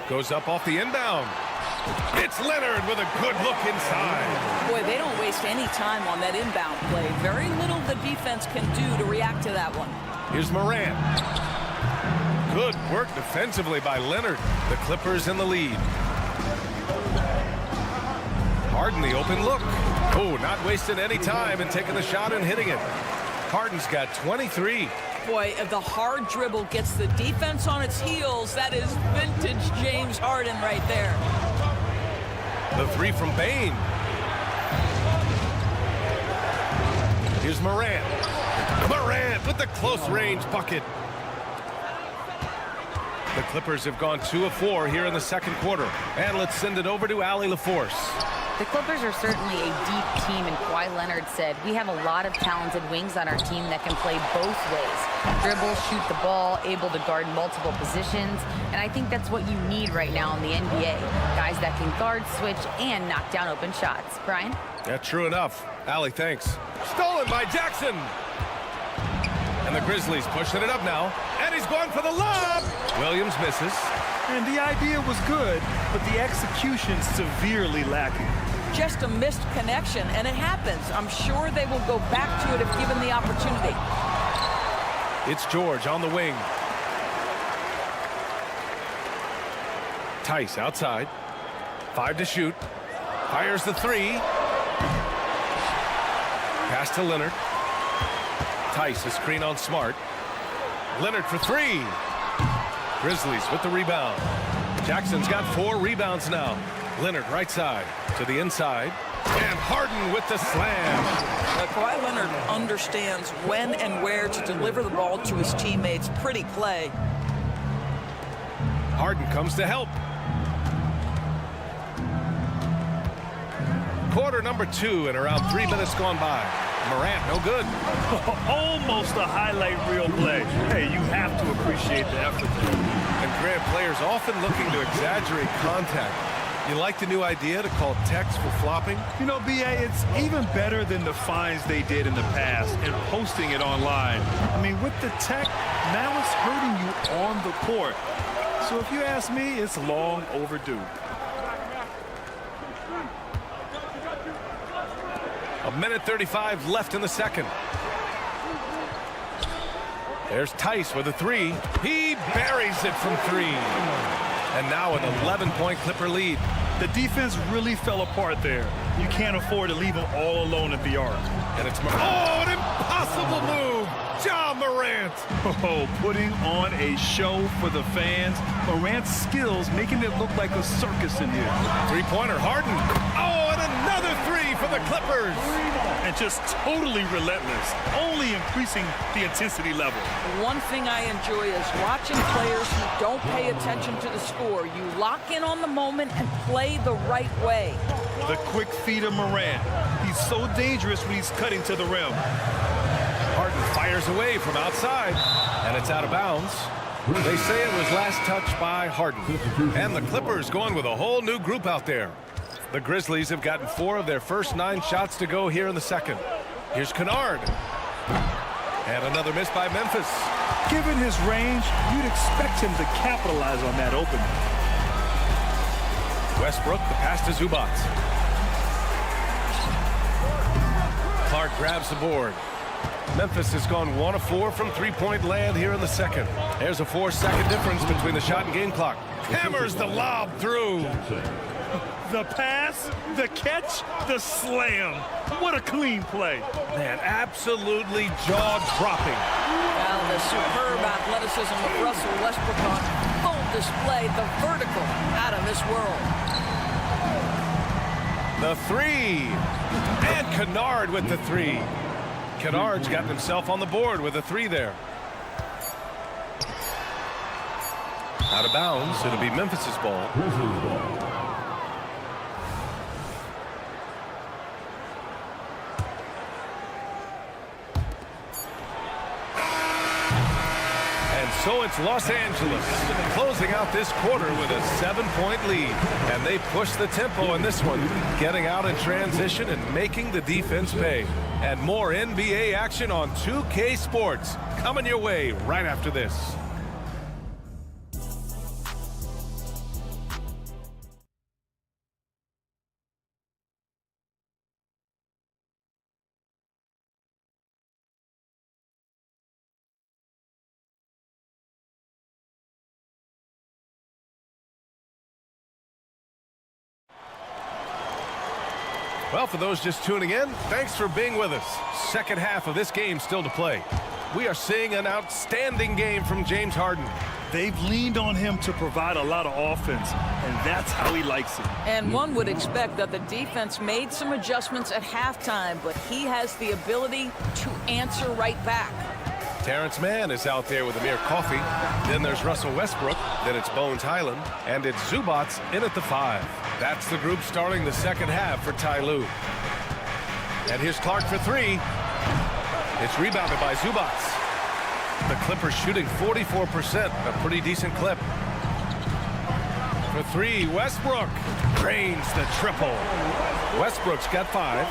Goes up off the inbound. It's Leonard with a good look inside. Boy, they don't waste any time on that inbound play. Very little the defense can do to react to that one. Here's Morant. Good work defensively by Leonard. The Clippers in the lead. Harden the open look. Oh, not wasting any time and taking the shot and hitting it. Harden's got 23. Boy, if the hard dribble gets the defense on its heels, that is vintage James Harden right there. The three from Bane. Here's Morant. Morant with the close range bucket. The Clippers have gone 2 of 4 here in the second quarter. And let's send it over to Allie LaForce. The Clippers are certainly a deep team, and Kawhi Leonard said, we have a lot of talented wings on our team that can play both ways. Dribble, shoot the ball, able to guard multiple positions, and I think that's what you need right now in the NBA. Guys that can guard, switch, and knock down open shots. Brian? Yeah, true enough. Allie, thanks. Stolen by Jackson. And the Grizzlies pushing it up now. And he's going for the lob. Williams misses. And the idea was good, but the execution severely lacking. Just a missed connection, and it happens. I'm sure they will go back to it if given the opportunity. It's George on the wing. Tice outside. 5 to shoot. Fires the three. Pass to Leonard. Tice, a screen on Smart. Leonard for three. Grizzlies with the rebound. Jackson's got 4 rebounds now. Leonard right side to the inside. And Harden with the slam. Kawhi Leonard understands when and where to deliver the ball to his teammates. Pretty play. Harden comes to help. Quarter number 2 and around 3 minutes gone by. Morant, no good. Almost a highlight reel play. Hey, you have to appreciate the effort. And Grant, players often looking to exaggerate contact. You like the new idea to call techs for flopping? You know, B.A., it's even better than the fines they did in the past and posting it online. I mean, with the tech, now it's hurting you on the court. So if you ask me, it's long overdue. A minute 35 left in the second. There's Tice with a three. He buries it from three. And now an 11-point Clipper lead. The defense really fell apart there. You can't afford to leave them all alone at the arc. And it's an impossible move. Ja Morant. Oh, putting on a show for the fans. Morant's skills making it look like a circus in here. Three-pointer, Harden. Oh, and another three for the Clippers. And just totally relentless, only increasing the intensity level. One thing I enjoy is watching players who don't pay attention to the score. You lock in on the moment and play the right way. The quick feed of Morant. He's so dangerous when he's cutting to the rim. Harden fires away from outside, and it's out of bounds. They say it was last touched by Harden. And the Clippers going with a whole new group out there. The Grizzlies have gotten 4 of their first 9 shots to go here in the second. Here's Kennard. And another miss by Memphis. Given his range, you'd expect him to capitalize on that opening. Westbrook, the pass to Zubac. Clark grabs the board. Memphis has gone 1 of 4 from three-point land here in the second. There's a 4-second difference between the shot and game clock. Hammers the lob through. The pass, the catch, the slam. What a clean play. Man, absolutely jaw-dropping. Now the superb athleticism of Russell Westbrook on full display. The vertical out of this world. The three. And Kennard with the three. Kennard's got himself on the board with a three there. Out of bounds. It'll be Memphis's ball. So it's Los Angeles closing out this quarter with a 7-point lead. And they push the tempo in this one, getting out in transition and making the defense pay. And more NBA action on 2K Sports coming your way right after this. Well, for those just tuning in, thanks for being with us. Second half of this game still to play. We are seeing an outstanding game from James Harden. They've leaned on him to provide a lot of offense, and that's how he likes it. And one would expect that the defense made some adjustments at halftime, but he has the ability to answer right back. Terrence Mann is out there with Amir Coffey. Then there's Russell Westbrook. Then it's Bones Highland. And it's Zubac in at the 5. That's the group starting the second half for Ty Lue. And here's Clark for 3. It's rebounded by Zubac. The Clippers shooting 44%, a pretty decent clip. For 3, Westbrook drains the triple. Westbrook's got 5.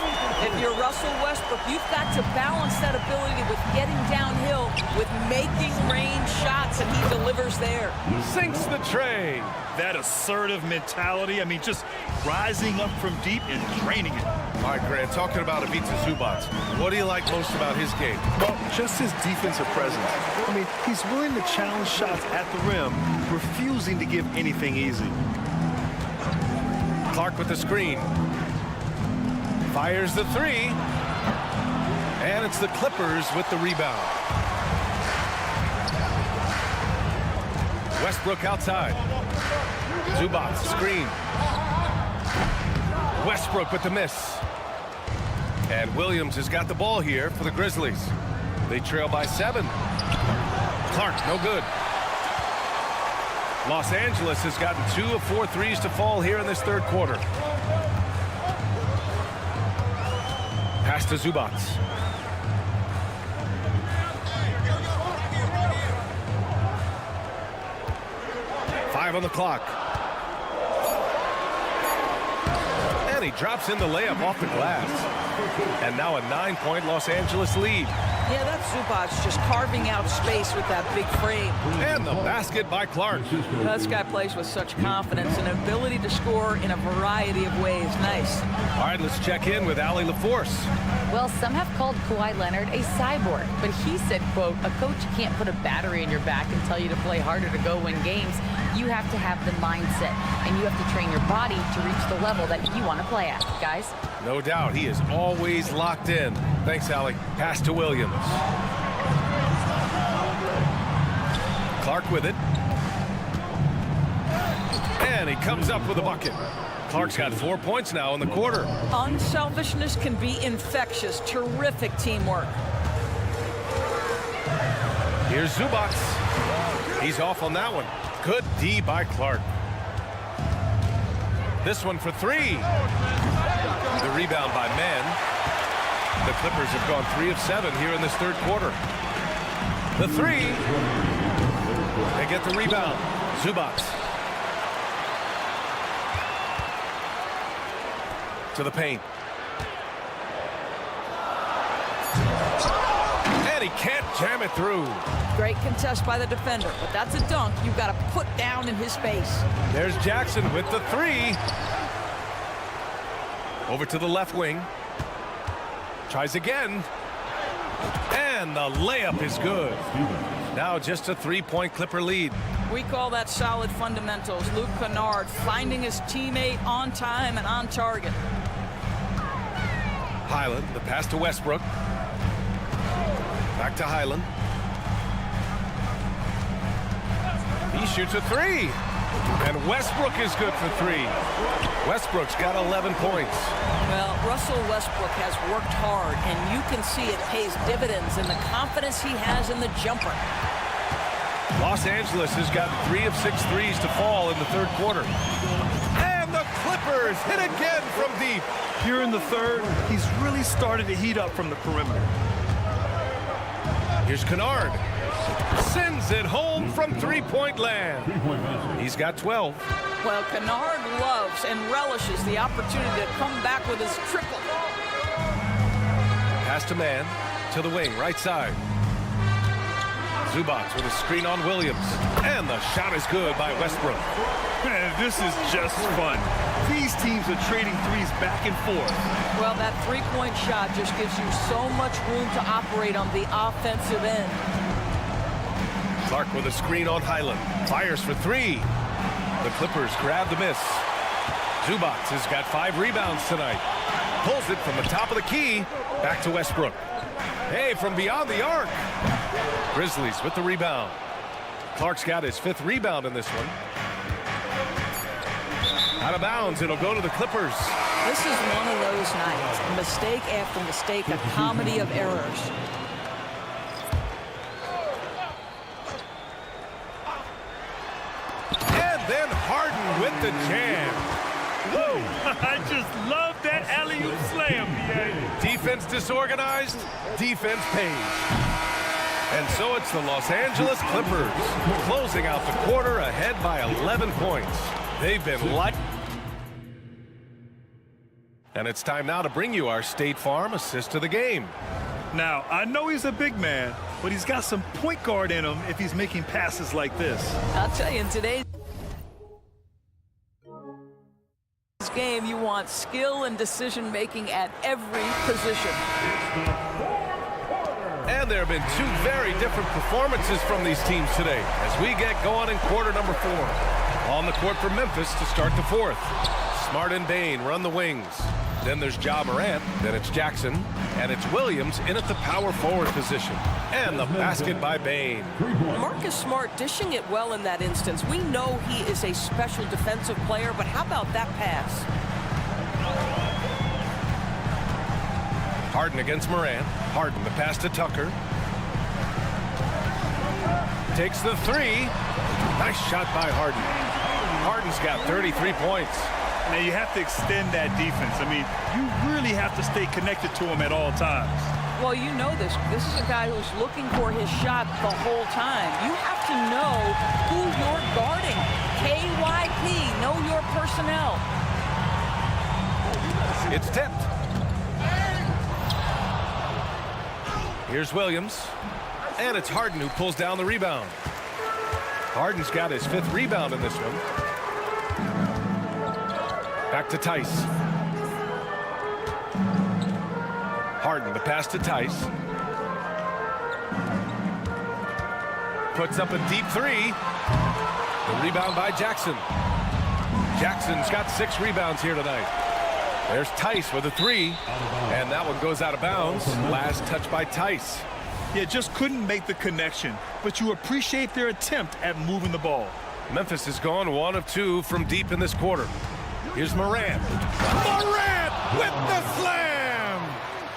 If you're Russell Westbrook, you've got to balance that ability with getting downhill, with making range shots, and he delivers there. Sinks the tray. That assertive mentality, I mean, just rising up from deep and draining it. All right, Grant, talking about Ivica Zubac, what do you like most about his game? Well, just his defensive presence. I mean, he's willing to challenge shots at the rim, refusing to give anything easy. Clark with the screen. Fires the 3. And it's the Clippers with the rebound. Westbrook outside. Zubac screen. Westbrook with the miss. And Williams has got the ball here for the Grizzlies. They trail by 7. Clark, no good. Los Angeles has gotten 2 of 4 threes to fall here in this third quarter. Pass to Zubac. On the clock. And he drops in the layup off the glass. And now a 9-point Los Angeles lead. Yeah, that's Zubac just carving out space with that big frame. And the basket by Clark. This guy plays with such confidence and ability to score in a variety of ways. Nice. All right, let's check in with Allie LaForce. Well, some have called Kawhi Leonard a cyborg, but he said, quote, a coach can't put a battery in your back and tell you to play harder to go win games. You have to have the mindset, and you have to train your body to reach the level that you want to play at, guys. No doubt, he is always locked in. Thanks, Allie. Pass to Williams. Clark with it. And he comes up with a bucket. Clark's got 4 points now in the quarter. Unselfishness can be infectious. Terrific teamwork. Here's Zubac. He's off on that one. Good D by Clark. This one for 3. The rebound by Mann. The Clippers have gone 3 of 7 here in this third quarter. The 3. They get the rebound. Zubac. To the paint. And he can't jam it through. Great contest by the defender, but that's a dunk you've got to put down in his face. There's Jackson with the 3. Over to the left wing. Tries again. And the layup is good. Now just a 3-point Clipper lead. We call that solid fundamentals. Luke Kennard finding his teammate on time and on target. Highland, the pass to Westbrook. Back to Highland. He shoots a 3. And Westbrook is good for 3. Westbrook's got 11 points. Well, Russell Westbrook has worked hard, and you can see it pays dividends in the confidence he has in the jumper. Los Angeles has got 3 of 6 threes to fall in the third quarter. And the Clippers hit again from deep. Here in the third, he's really started to heat up from the perimeter. Here's Kennard. Sends it home from three-point land. He's got 12. Well, Kennard loves and relishes the opportunity to come back with his triple. Pass to Mann, to the wing, right side. Zubac with a screen on Williams. And the shot is good by Westbrook. Man, this is just fun. These teams are trading threes back and forth. Well, that three-point shot just gives you so much room to operate on the offensive end. Clark with a screen on Highland. Fires for 3. The Clippers grab the miss. Zubac has got 5 rebounds tonight. Pulls it from the top of the key. Back to Westbrook. Hey, from beyond the arc. Grizzlies with the rebound. Clark's got his 5th rebound in this one. Out of bounds, it'll go to the Clippers. This is one of those nights. Mistake after mistake, a comedy of errors. And then Harden with the jam. Woo! I just love that alley-oop slam, BA. Defense disorganized, defense pays. And so it's the Los Angeles Clippers closing out the quarter ahead by 11 points. They've been light. And it's time now to bring you our State Farm assist of the game. Now, I know he's a big man, but he's got some point guard in him if he's making passes like this. I'll tell you, in today's game, you want skill and decision-making at every position. And there have been 2 very different performances from these teams today as we get going in quarter number 4. On the court for Memphis to start the 4th. Smart and Bain run the wings. Then there's Ja Morant, then it's Jackson, and it's Williams in at the power forward position. And the basket by Bain. Marcus Smart dishing it well in that instance. We know he is a special defensive player, but how about that pass? Harden against Morant. Harden, the pass to Tucker. Takes the 3. Nice shot by Harden. Harden's got 33 points. Now, you have to extend that defense. I mean, you really have to stay connected to him at all times. Well, you know this. This is a guy who's looking for his shot the whole time. You have to know who you're guarding. KYP, know your personnel. It's tipped. Here's Williams. And it's Harden who pulls down the rebound. Harden's got his 5th rebound in this one. Back to Tice. Harden, the pass to Tice. Puts up a deep 3. The rebound by Jackson. Jackson's got 6 rebounds here tonight. There's Tice with a 3. And that one goes out of bounds. Last touch by Tice. Yeah, just couldn't make the connection, but you appreciate their attempt at moving the ball. Memphis has gone 1 of 2 from deep in this quarter. Here's Morant. Morant with the slam!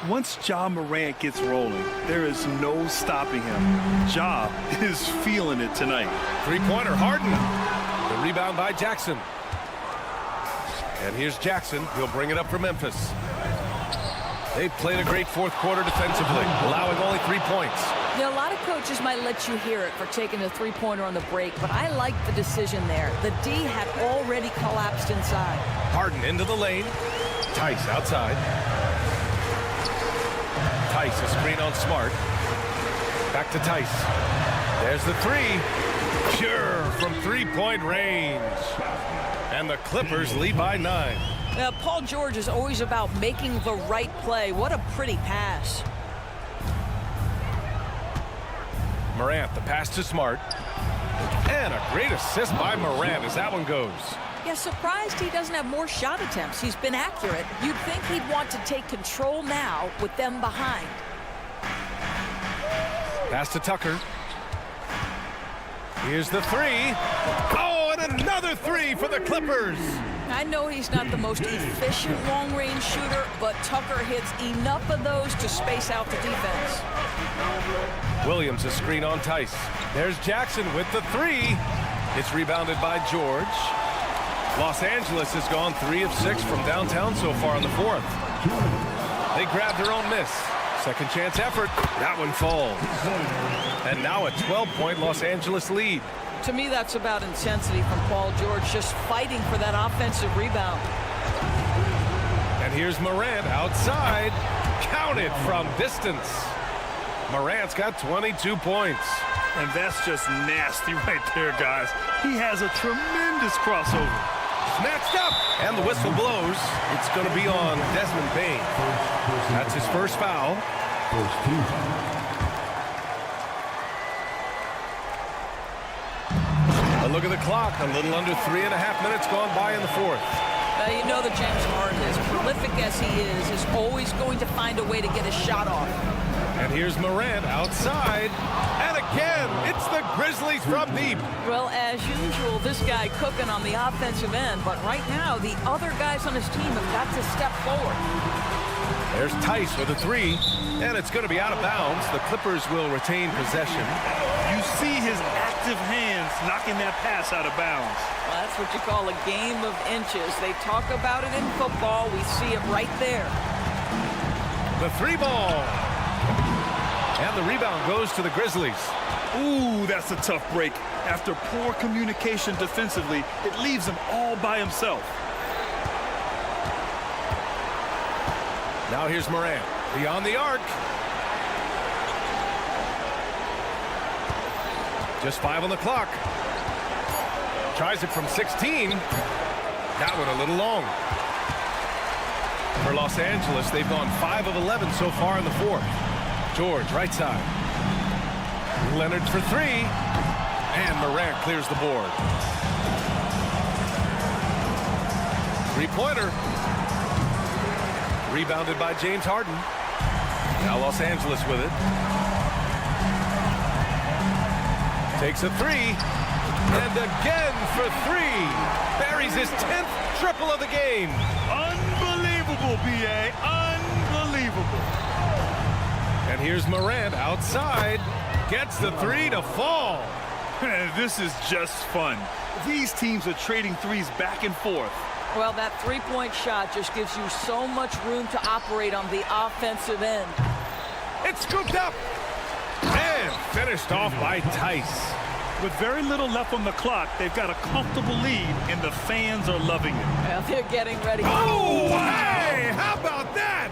Once Ja Morant gets rolling, there is no stopping him. Ja is feeling it tonight. 3-pointer, Harden. The rebound by Jackson. And here's Jackson. He'll bring it up for Memphis. They've played a great 4th quarter defensively, allowing only 3 points. Yeah, a lot of coaches might let you hear it for taking a 3-pointer on the break, but I like the decision there. The D had already collapsed inside. Harden into the lane. Tice outside. Tice, a screen on Smart. Back to Tice. There's the 3. Pure from 3-point range. And the Clippers lead by 9. Now, Paul George is always about making the right play. What a pretty pass. Morant, the pass to Smart. And a great assist by Morant as that one goes. Yeah, surprised he doesn't have more shot attempts. He's been accurate. You'd think he'd want to take control now with them behind. Pass to Tucker. Here's the 3. Oh, and another 3 for the Clippers. I know he's not the most efficient long-range shooter, but Tucker hits enough of those to space out the defense. Williams, a screen on Tice. There's Jackson with the 3. It's rebounded by George. Los Angeles has gone 3 of 6 from downtown so far in the 4th. They grabbed their own miss. Second chance effort. That one falls. And now a 12-point Los Angeles lead. To me, that's about intensity from Paul George, just fighting for that offensive rebound. And here's Morant outside. Counted from distance. Morant's got 22 points. And that's just nasty right there, guys. He has a tremendous crossover. Snatched up. And the whistle blows. It's going to be on Desmond Bane. That's his first foul. A look at the clock. A little under 3.5 minutes gone by in the 4th. You know that James Harden, as prolific as he is always going to find a way to get a shot off. And here's Morant outside. And again, it's the Grizzlies from deep. Well, as usual, this guy cooking on the offensive end. But right now, the other guys on his team have got to step forward. There's Tice with a 3. And it's going to be out of bounds. The Clippers will retain possession. You see his active hands knocking that pass out of bounds. Well, that's what you call a game of inches. They talk about it in football. We see it right there. The 3 ball. And the rebound goes to the Grizzlies. Ooh, that's a tough break. After poor communication defensively, it leaves him all by himself. Now here's Morant. Beyond the arc. Just 5 on the clock. Tries it from 16. That one a little long. For Los Angeles, they've gone 5 of 11 so far in the 4th. George, right side. Leonard for 3. And Morant clears the board. 3-pointer. Rebounded by James Harden. Now Los Angeles with it. Takes a 3. And again for 3. Buries his 10th triple of the game. Unbelievable, B.A. Unbelievable. And here's Morant outside. Gets the 3 to fall. This is just fun. These teams are trading threes back and forth. Well, that 3-point shot just gives you so much room to operate on the offensive end. It's scooped up. And finished off by Tice. With very little left on the clock, they've got a comfortable lead, and the fans are loving it. Well, they're getting ready. Oh, hey! How about that?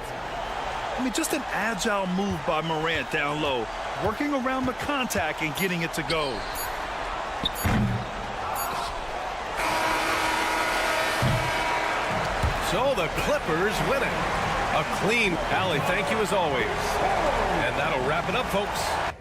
I mean, just an agile move by Morant down low, working around the contact and getting it to go. So the Clippers win it. A clean alley. Thank you as always. And that'll wrap it up, folks.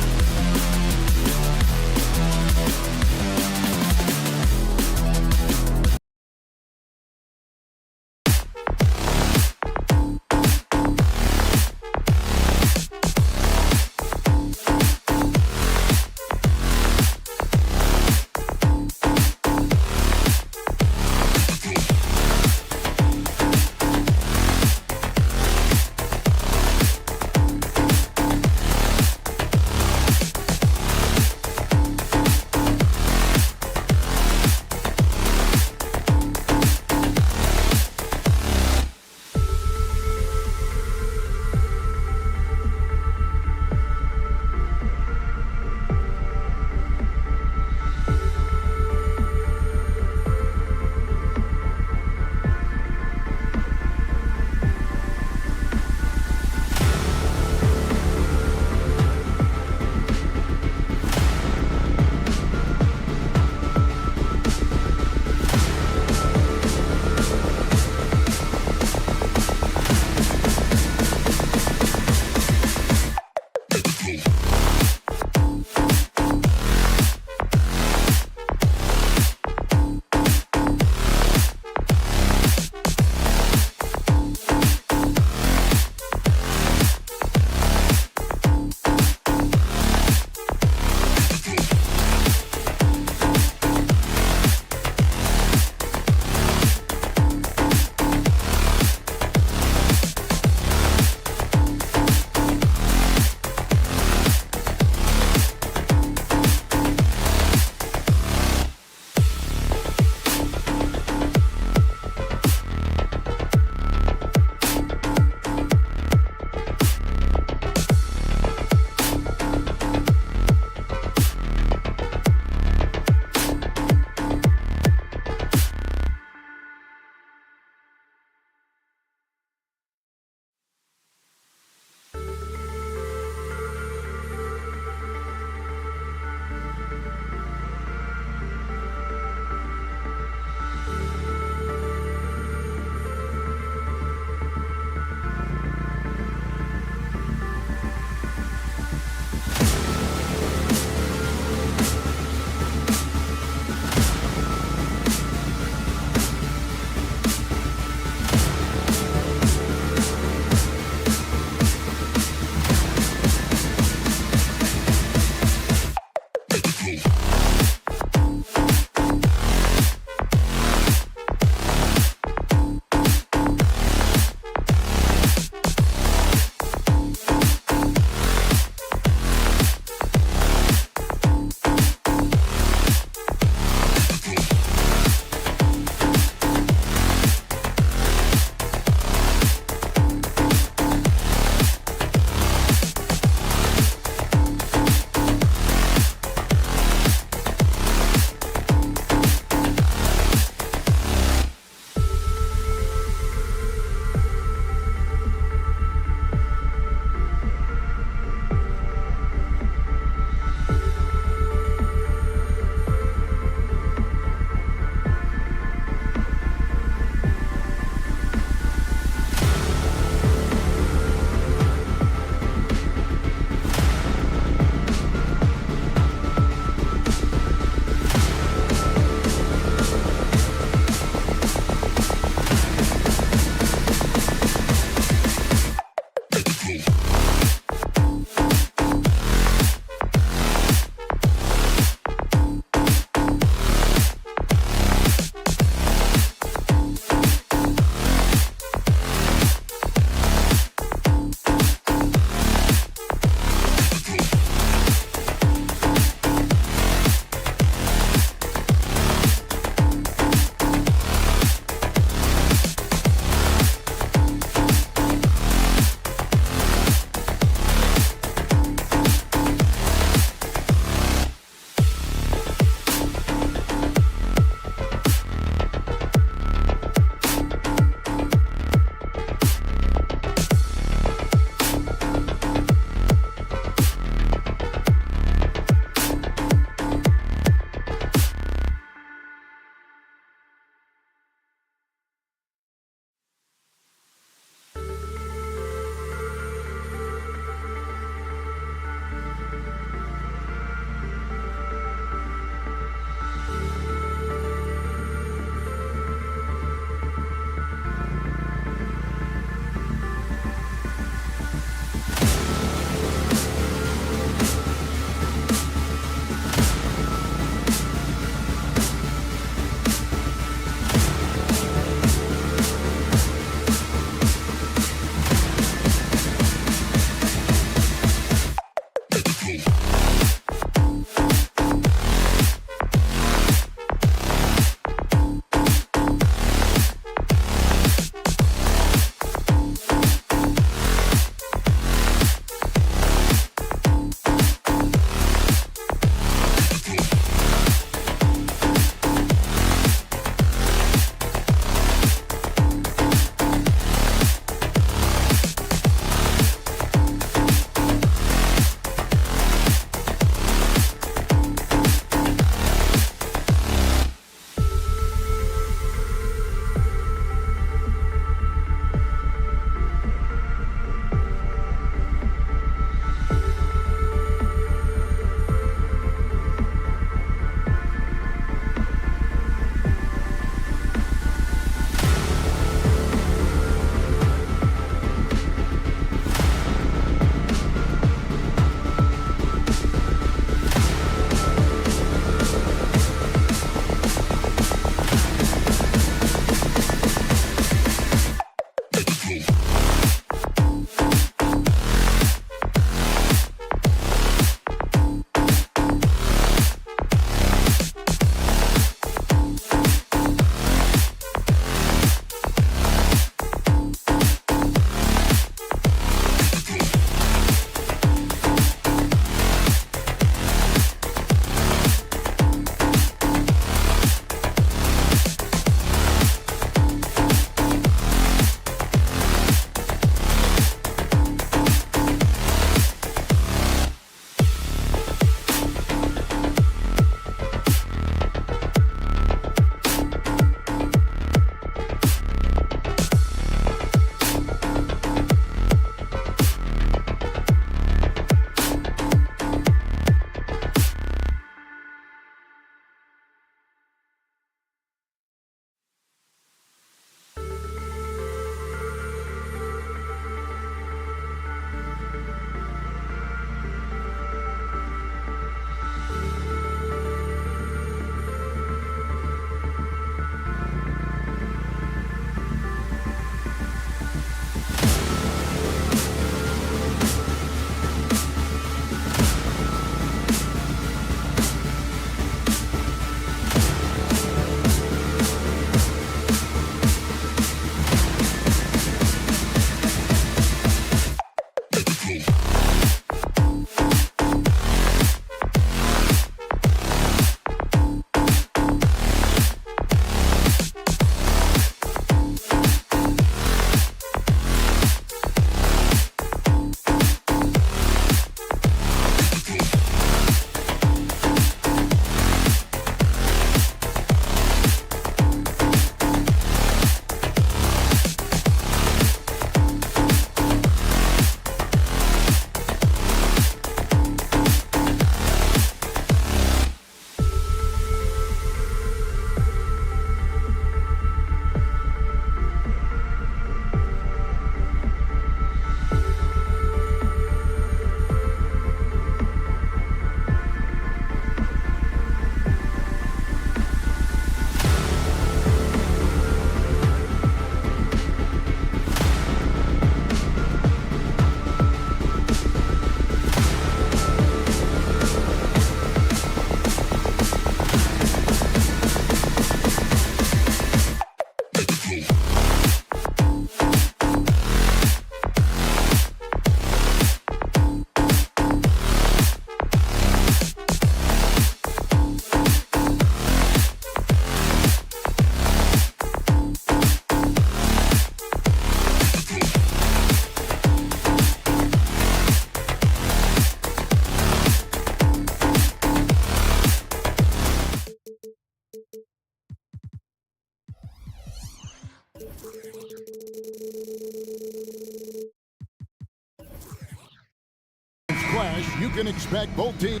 Clash, you can expect both teams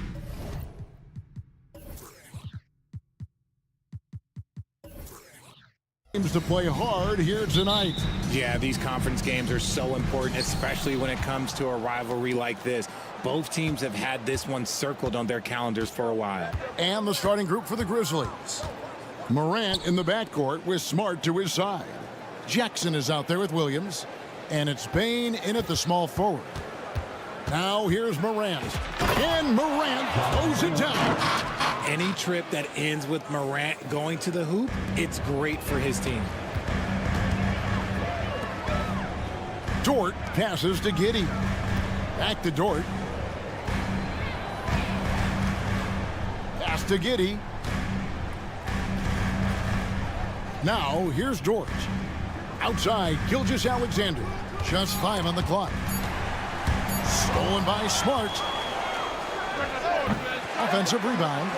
to play hard here tonight. Yeah, these conference games are so important, especially when it comes to a rivalry like this. Both teams have had this one circled on their calendars for a while. And the starting group for the Grizzlies. Morant in the backcourt with Smart to his side. Jackson is out there with Williams. And it's Bane in at the small forward. Now here's Morant. And Morant throws it down. Any trip that ends with Morant going to the hoop, it's great for his team. Dort passes to Giddey. Back to Dort. Pass to Giddey. Now here's Dort. Outside, Gilgeous-Alexander. Just 5 on the clock. Stolen by Smart. Offensive rebound.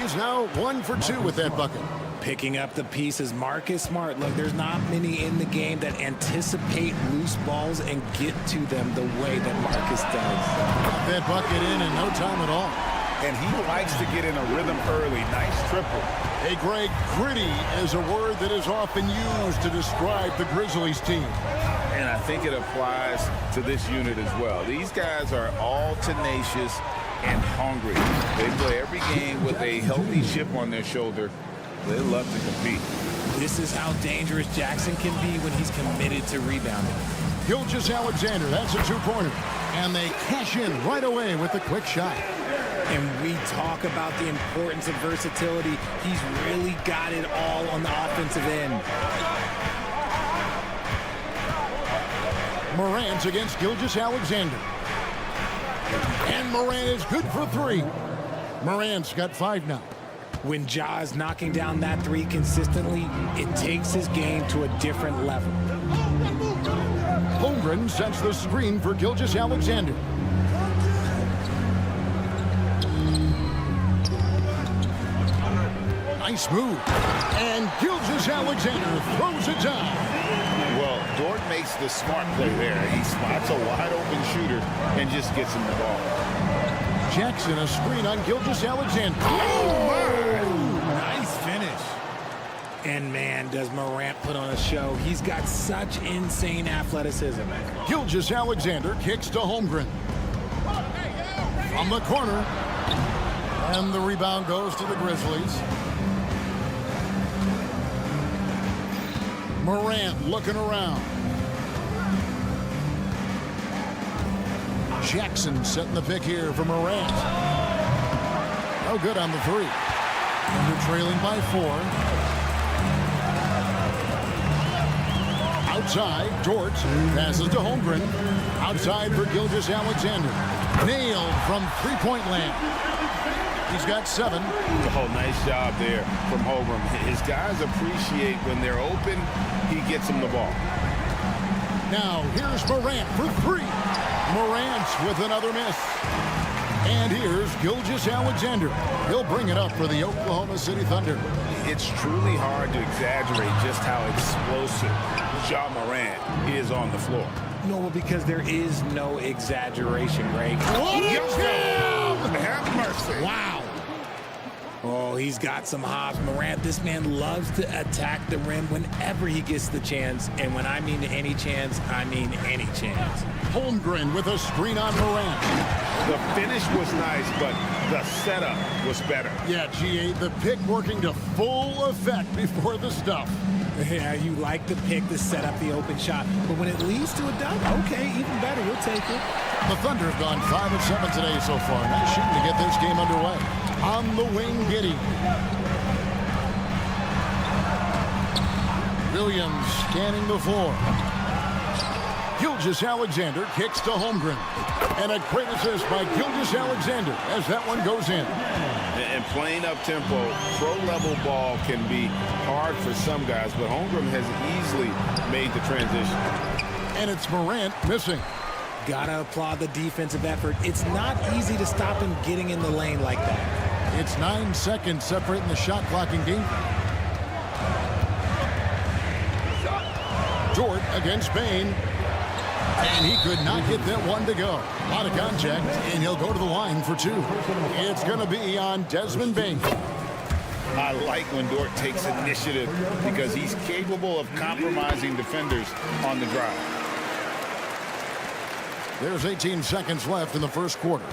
He's now 1 for 2 with that bucket. Picking up the pieces, Marcus Smart. Look, there's not many in the game that anticipate loose balls and get to them the way that Marcus does. Got that bucket in no time at all. And he likes to get in a rhythm early. Nice triple. Hey, Greg, gritty is a word that is often used to describe the Grizzlies team. And I think it applies to this unit as well. These guys are all tenacious and hungry. They play every game with a healthy chip on their shoulder. They love to compete. This is how dangerous Jackson can be when he's committed to rebounding. Gilgeous-Alexander, that's a 2-pointer. And they cash in right away with the quick shot. And we talk about the importance of versatility. He's really got it all on the offensive end. Morant against Gilgeous-Alexander. And Morant is good for 3. Morant's got 5 now. When Ja is knocking down that 3 consistently, it takes his game to a different level. Holmgren sets the screen for Gilgeous-Alexander. Nice move. And Gilgeous-Alexander throws it down. Well, Dort makes the smart play there. He spots a wide-open shooter and just gets him the ball. Jackson, a screen on Gilgeous-Alexander. Oh, my! Nice finish. And, man, does Morant put on a show. He's got such insane athleticism. Gilgeous-Alexander kicks to Holmgren. From the corner. And the rebound goes to the Grizzlies. Morant looking around. Jackson setting the pick here for Morant. No good on the 3. And they're trailing by 4. Outside, Dort passes to Holmgren. Outside for Gilgeous-Alexander. Nailed from 3-point land. He's got 7. Oh, nice job there from Holmgren. His guys appreciate when they're open, he gets them the ball. Now, here's Morant for 3. Morant with another miss. And here's Gilgeous-Alexander. He'll bring it up for the Oklahoma City Thunder. It's truly hard to exaggerate just how explosive Ja Morant is on the floor. No, because there is no exaggeration, Greg. What a jam! Have mercy. Wow. Oh, he's got some hops. Morant, this man loves to attack the rim whenever he gets the chance. And when I mean any chance, I mean any chance. Holmgren with a screen on Morant. The finish was nice, but the setup was better. Yeah, GA, the pick working to full effect before the stuff. Yeah, you like the pick to set up the open shot. But when it leads to a dunk, okay, even better. You'll take it. The Thunder have gone 5 of 7 today so far. Nice shooting to get this game underway. On the wing, Giddey. Williams scanning the floor. Gilgeous-Alexander kicks to Holmgren. And a great assist by Gilgeous-Alexander as that one goes in. And playing up-tempo, pro-level ball can be hard for some guys, but Holmgren has easily made the transition. And it's Morant missing. Gotta applaud the defensive effort. It's not easy to stop him getting in the lane like that. It's 9 seconds separating the shot clock and game. Dort against Bain. And he could not get that one to go. A lot of contact, and he'll go to the line for 2. It's going to be on Desmond Bain. I like when Dort takes initiative because he's capable of compromising defenders on the drive. There's 18 seconds left in the first quarter.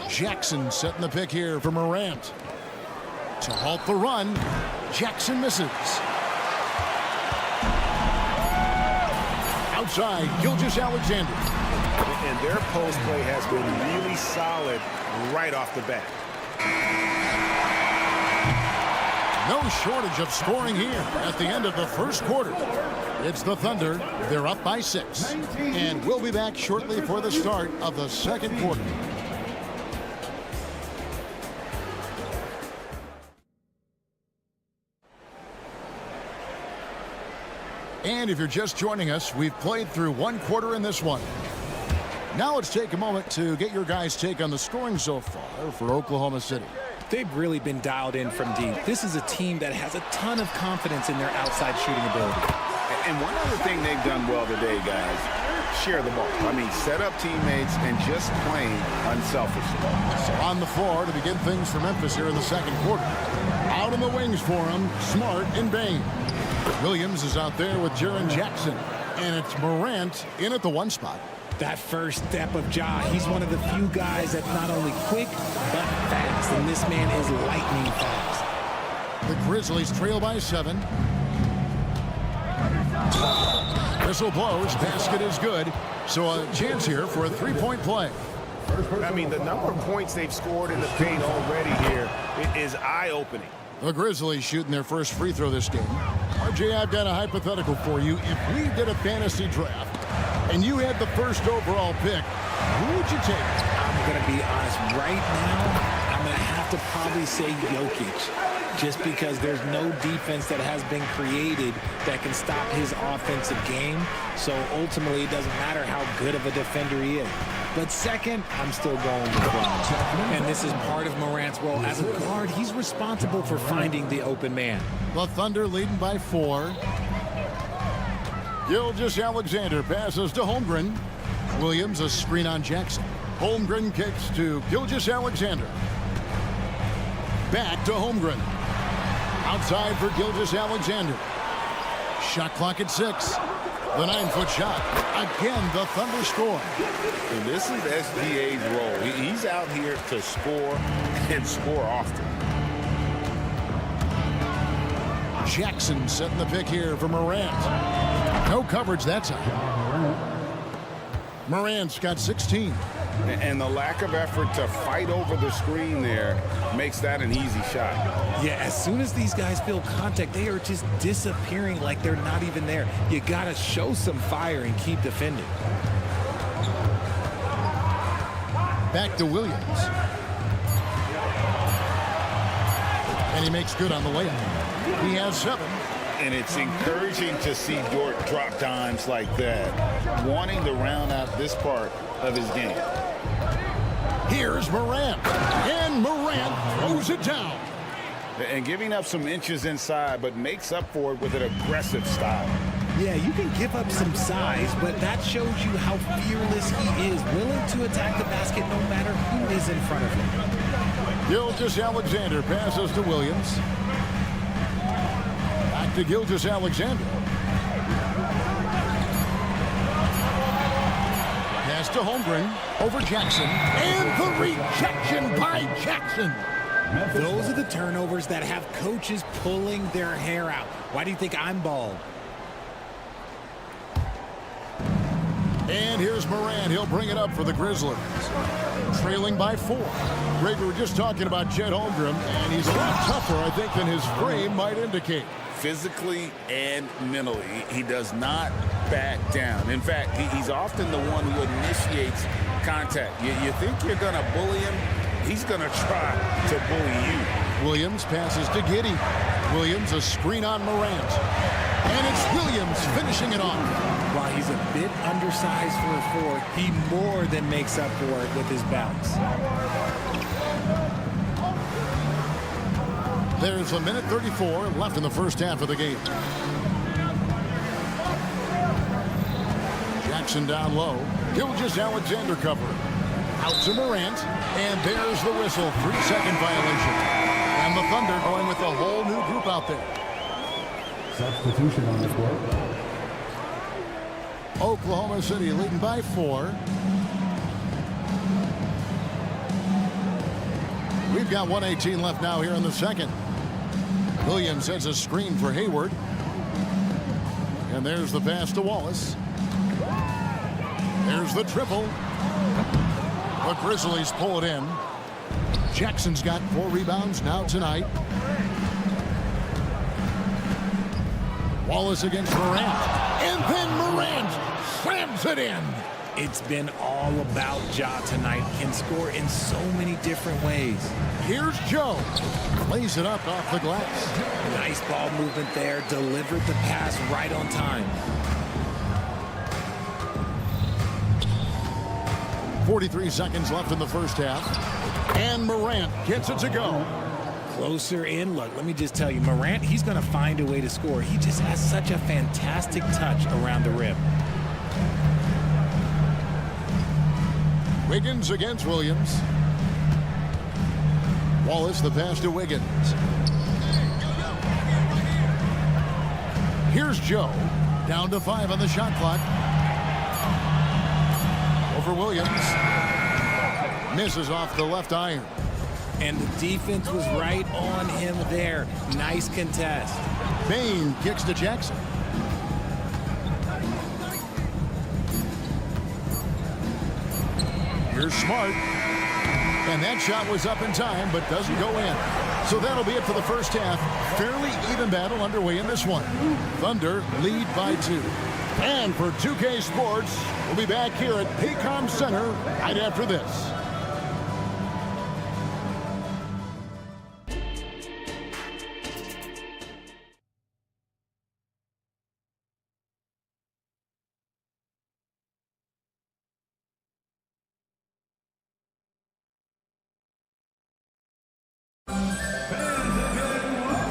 Jackson setting the pick here for Morant. To halt the run, Jackson misses. Outside, Gilgeous-Alexander. And their post play has been really solid right off the bat. No shortage of scoring here at the end of the first quarter. It's the Thunder. They're up by 6. And we'll be back shortly for the start of the second quarter. And if you're just joining us, we've played through 1 quarter in this one. Now let's take a moment to get your guys' take on the scoring so far for Oklahoma City. They've really been dialed in from deep. This is a team that has a ton of confidence in their outside shooting ability. And one other thing they've done well today, guys, share the ball. I mean, set up teammates and just playing unselfishly. So on the floor to begin things for Memphis here in the second quarter. Out in the wings for him, Smart and Bain. Williams is out there with Jaren Jackson. And it's Morant in at the 1 spot. That first step of Ja, he's one of the few guys that's not only quick, but fast. And this man is lightning fast. The Grizzlies trail by 7. Whistle blows, basket is good. So a chance here for a 3-point play. I mean, the number of points they've scored in the paint already here is eye-opening. The Grizzlies shooting their first free throw this game. RJ, I've got a hypothetical for you. If we did a fantasy draft and you had the first overall pick, who would you take? I'm going to be honest. Right now, I'm going to have to probably say Jokic. Just because there's no defense that has been created that can stop his offensive game. So ultimately, it doesn't matter how good of a defender he is. But second, I'm still going with Bron. And this is part of Morant's role. As a guard, he's responsible for finding the open man. The Thunder leading by 4. Gilgeous-Alexander passes to Holmgren. Williams a screen on Jackson. Holmgren kicks to Gilgeous-Alexander. Back to Holmgren. Outside for Gilgeous-Alexander. Shot clock at 6. The 9-foot shot. Again, the Thunder score. And this is SGA's role. He's out here to score and score often. Jackson setting the pick here for Morant. No coverage that time. Morant's got 16. And the lack of effort to fight over the screen there makes that an easy shot. Yeah, as soon as these guys feel contact, they are just disappearing like they're not even there. You got to show some fire and keep defending. Back to Williams. And he makes good on the layup. He has 7. And it's encouraging to see Dort drop dimes like that, wanting to round out this part of his game. Here's Morant. And Morant throws it down. And giving up some inches inside, but makes up for it with an aggressive style. Yeah, you can give up some size, but that shows you how fearless he is, willing to attack the basket no matter who is in front of him. Gilgeous-Alexander passes to Williams. Back to Gilgeous-Alexander. Pass to Holmgren over Jackson. And the rejection by Jackson. Those are the turnovers that have coaches pulling their hair out. Why do you think I'm bald? And here's Morant. He'll bring it up for the Grizzlies. Trailing by 4. Greg, we were just talking about Chet Holmgren, and he's a lot tougher, I think, than his frame might indicate. Physically and mentally, he does not back down. In fact, he's often the one who initiates contact. You think you're going to bully him? He's going to try to bully you. Williams passes to Giddey. Williams a screen on Morant. And it's Williams finishing it off. While he's a bit undersized for a 4, he more than makes up for it with his bounce. There's a minute 34 left in the first half of the game. Jackson down low. Gilgeous-Alexander cover. Out to Morant. And there's the whistle. 3-second violation. And the Thunder going with a whole new group out there. Substitution on the court. Oklahoma City leading by 4. We've got 1:18 left now here in the second. Williams sets a screen for Hayward. And there's the pass to Wallace. There's the triple. The Grizzlies pull it in. Jackson's got 4 rebounds now tonight. Wallace against Morant. And then Morant slams it in. It's been all about Ja tonight. Can score in so many different ways. Here's Joe. Lays it up off the glass. Nice ball movement there. Delivered the pass right on time. 43 seconds left in the first half. And Morant gets it to go. Closer in. Look, let me just tell you, Morant, he's going to find a way to score. He just has such a fantastic touch around the rim. Wiggins against Williams. Wallace, the pass to Wiggins. Here's Joe. Down to 5 on the shot clock. Over Williams. Misses off the left iron. And the defense was right on him there. Nice contest. Bane kicks to Jackson. Here's Smart. And that shot was up in time, but doesn't go in. So that'll be it for the first half. Fairly even battle underway in this one. Thunder lead by 2. And for 2K Sports, we'll be back here at Paycom Center right after this.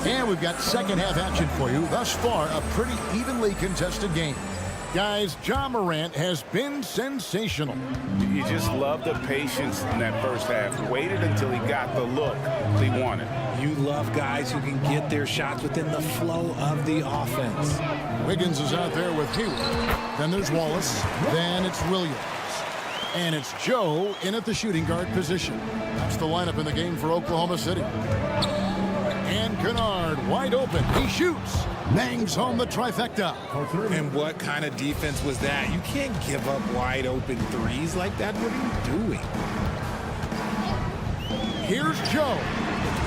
And we've got second half action for you. Thus far, a pretty evenly contested game. Guys, Ja Morant has been sensational. You just love the patience in that first half. Waited until he got the look he wanted. You love guys who can get their shots within the flow of the offense. Wiggins is out there with Hayward. Then there's Wallace. Then it's Williams. And it's Joe in at the shooting guard position. That's the lineup in the game for Oklahoma City. And Kennard wide open. He shoots. Bangs home the trifecta. And what kind of defense was that? You can't give up wide open threes like that. What are you doing? Here's Joe.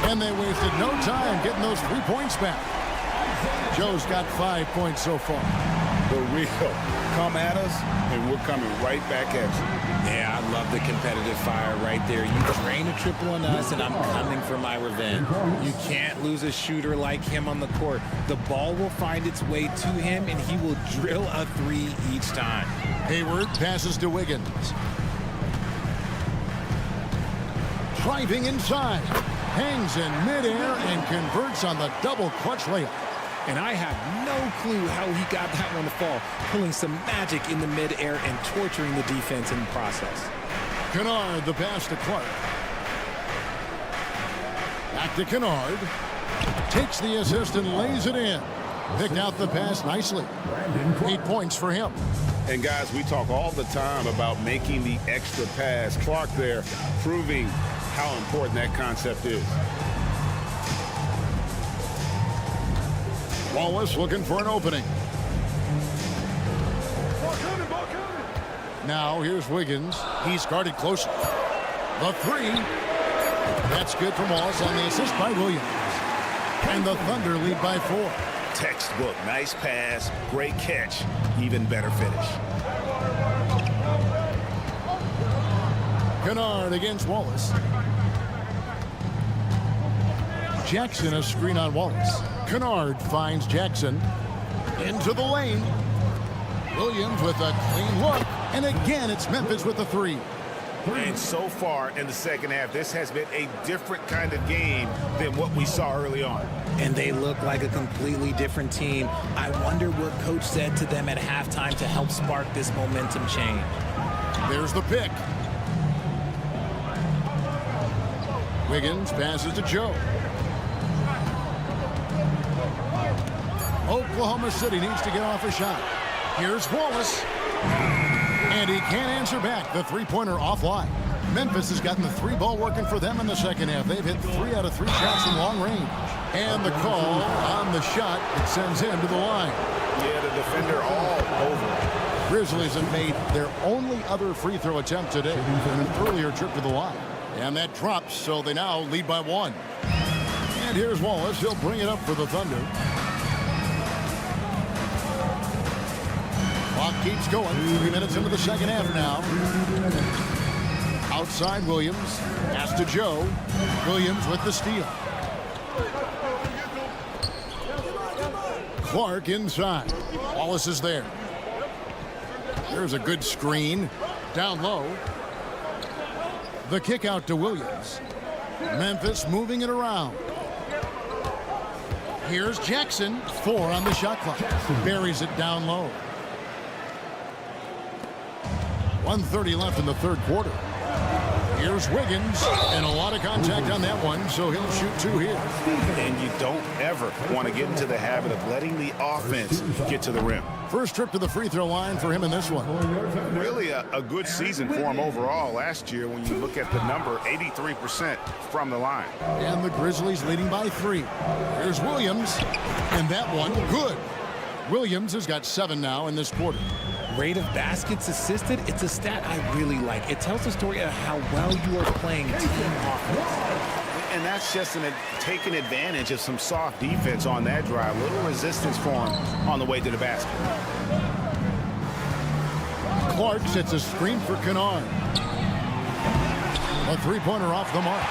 And they wasted no time getting those 3 points back. Joe's got 5 points so far. The real come at us, and we're coming right back at you. Yeah, I love the competitive fire right there. You drain a triple on us, and I'm coming for my revenge. You can't lose a shooter like him on the court. The ball will find its way to him, and he will drill a 3 each time. Hayward passes to Wiggins. Driving inside. Hangs in midair and converts on the double clutch layup. And I have no clue how he got that one to fall, pulling some magic in the midair and torturing the defense in the process. Kennard, the pass to Clark. Back to Kennard. Takes the assist and lays it in. Picked out the pass nicely. 8 points for him. And guys, we talk all the time about making the extra pass. Clark there proving how important that concept is. Wallace looking for an opening. Now here's Wiggins. He's guarded close. The 3. That's good from Wallace on the assist by Williams. And the Thunder lead by 4. Textbook, nice pass, great catch, even better finish. Kennard against Wallace. Jackson a screen on Wallace. Kennard finds Jackson into the lane. Williams with a clean look. And again, it's Memphis with the 3. And so far in the second half, this has been a different kind of game than what we saw early on. And they look like a completely different team. I wonder what coach said to them at halftime to help spark this momentum change. There's the pick. Wiggins passes to Joe. Oklahoma City needs to get off a shot. Here's Wallace. And he can't answer back. The three-pointer offline. Memphis has gotten the three ball working for them in the second half. They've hit 3 out of 3 shots from long range. And the call on the shot that sends him to the line. Yeah, the defender all over. Grizzlies have made their only other free throw attempt today in an earlier trip to the line. And that drops, so they now lead by 1. And here's Wallace. He'll bring it up for the Thunder. Clock keeps going. 3 minutes into the second half now. Outside Williams. Pass to Joe. Williams with the steal. Clark inside. Wallace is there. There's a good screen. Down low. The kick out to Williams. Memphis moving it around. Here's Jackson. 4 on the shot clock. Buries it down low. 1:30 left in the third quarter. Here's Wiggins, and a lot of contact on that one, so he'll shoot 2 here. And you don't ever want to get into the habit of letting the offense get to the rim. First trip to the free throw line for him in this one. Really a good season for him overall last year when you look at the number, 83% from the line. And the Grizzlies leading by 3. Here's Williams, and that one good. Williams has got 7 now in this quarter. Rate of baskets assisted, it's a stat I really like. It tells the story of how well you are playing team offense. And that's just taking advantage of some soft defense on that drive. Little resistance for him on the way to the basket. Clark sets a screen for Kennard. A three-pointer off the mark.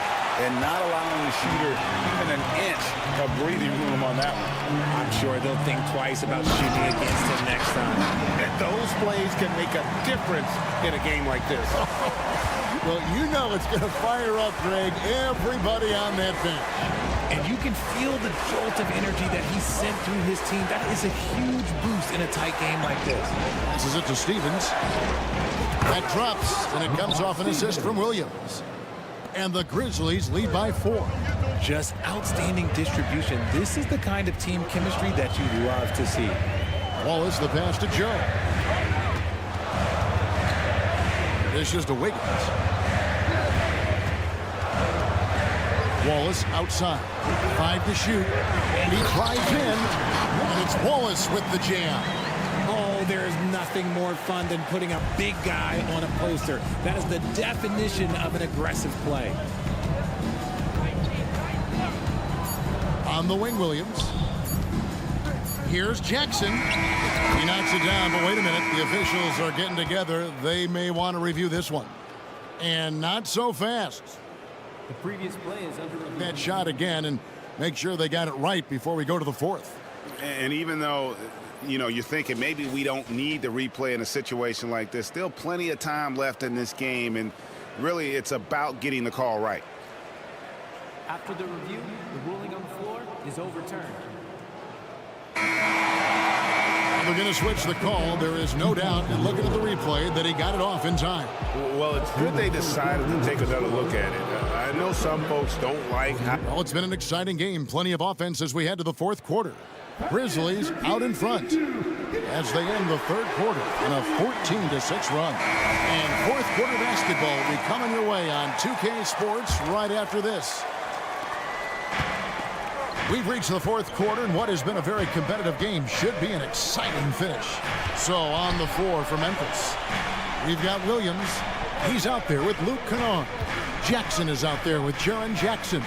And not allowing the shooter even an inch of breathing room on that one. I'm sure they'll think twice about shooting against him next time. And those plays can make a difference in a game like this. Well, you know it's going to fire up, Greg, everybody on that bench. And you can feel the jolt of energy that he sent through his team. That is a huge boost in a tight game like this. This is it to Stevens. That drops, and it comes off an assist from Williams. And the Grizzlies lead by 4. Just outstanding distribution. This is the kind of team chemistry that you love to see. Wallace, the pass to Joe. This is to Wiggins. Wallace outside. 5 to shoot. And he drives in. And it's Wallace with the jam. Oh, there is nothing more fun than putting a big guy on a poster. That is the definition of an aggressive play. On the wing, Williams. Here's Jackson. He knocks it down, but wait a minute. The officials are getting together. They may want to review this one. And not so fast. The previous play is under review. That shot again and make sure they got it right before we go to the fourth. And even though, you know, you're thinking maybe we don't need the replay in a situation like this, still plenty of time left in this game, and really it's about getting the call right. After the review, the ruling on the floor is overturned. They're going to switch the call. There is no doubt, and looking at the replay, that he got it off in time. Well, it's good they decided to take another look at it. I know some folks don't like how... Well, it's been an exciting game. Plenty of offense as we head to the fourth quarter. Grizzlies out in front as they end the third quarter in a 14-6 run. And fourth quarter basketball will be coming your way on 2K Sports right after this. We've reached the fourth quarter, and what has been a very competitive game should be an exciting finish. So on the floor for Memphis, we've got Williams. He's out there with Luke Kennard. Jackson is out there with Jaren Jackson.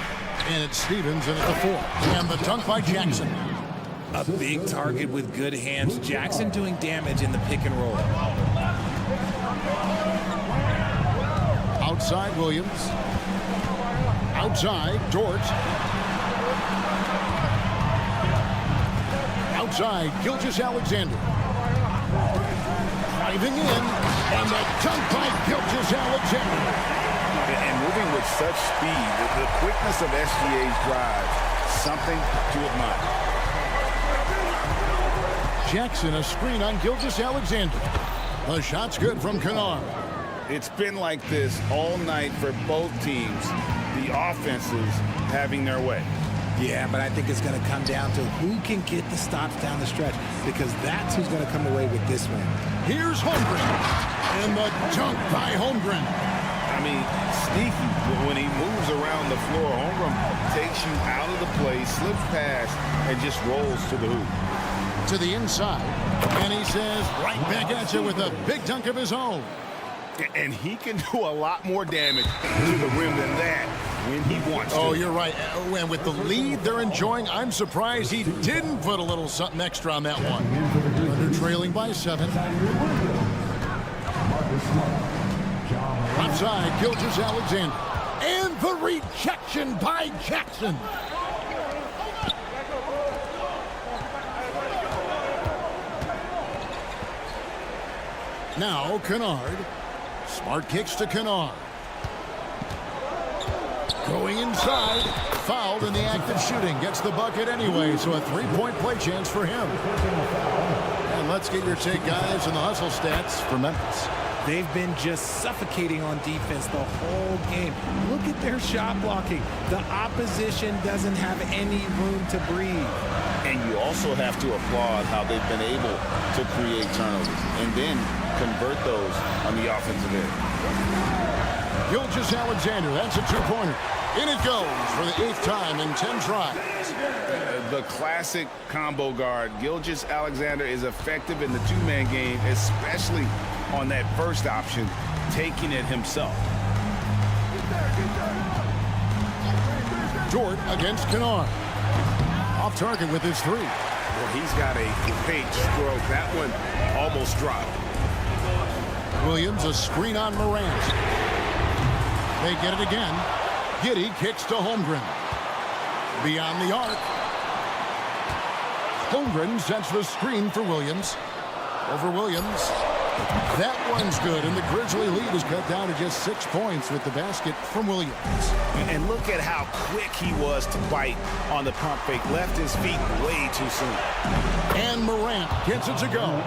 And it's Stevens in at the 4. And the dunk by Jackson. A big target with good hands. Jackson doing damage in the pick and roll. Outside Williams. Outside Dort. Outside Gilgeous-Alexander. Driving in, and the dunk by Gilgeous-Alexander. And moving with such speed, the quickness of SGA's drive, something to admire. Jackson, a screen on Gilgeous-Alexander. The shot's good from Kennard. It's been like this all night for both teams. The offenses having their way. Yeah, but I think it's going to come down to who can get the stops down the stretch, because that's who's going to come away with this one. Here's Holmgren, and the dunk by Holmgren. I mean, sneaky. When he moves around the floor, Holmgren takes you out of the play, slips past, and just rolls to the hoop. To the inside, and he says right back at you with a big dunk of his own. And he can do a lot more damage to the rim than that when he wants to. Oh, you're right. And with the lead they're enjoying, I'm surprised he didn't put a little something extra on that one. Under trailing by 7. Outside, Gilgeous-Alexander. And the rejection by Jackson. Now, Kennard. Smart kicks to Kennard. Going inside. Fouled in the act of shooting. Gets the bucket anyway, so a 3-point play chance for him. And let's get your take, guys, on the hustle stats for Memphis. They've been just suffocating on defense the whole game. Look at their shot blocking. The opposition doesn't have any room to breathe. And you also have to applaud how they've been able to create turnovers and then convert those on the offensive end. Gilgeous-Alexander, that's a 2-pointer. In it goes for the 8th time in 10 tries. The classic combo guard. Gilgeous-Alexander is effective in the two-man game, especially on that first option, taking it himself. Dort against Kennard. Off target with his 3. Well, he's got a great stroke. That one almost dropped. Williams, a screen on Morant. They get it again. Giddey kicks to Holmgren. Beyond the arc. Holmgren sets the screen for Williams. Over Williams. That one's good, and the Grizzly lead is cut down to just 6 points with the basket from Williams. And look at how quick he was to bite on the pump fake. Left his feet way too soon. And Morant gets it to go.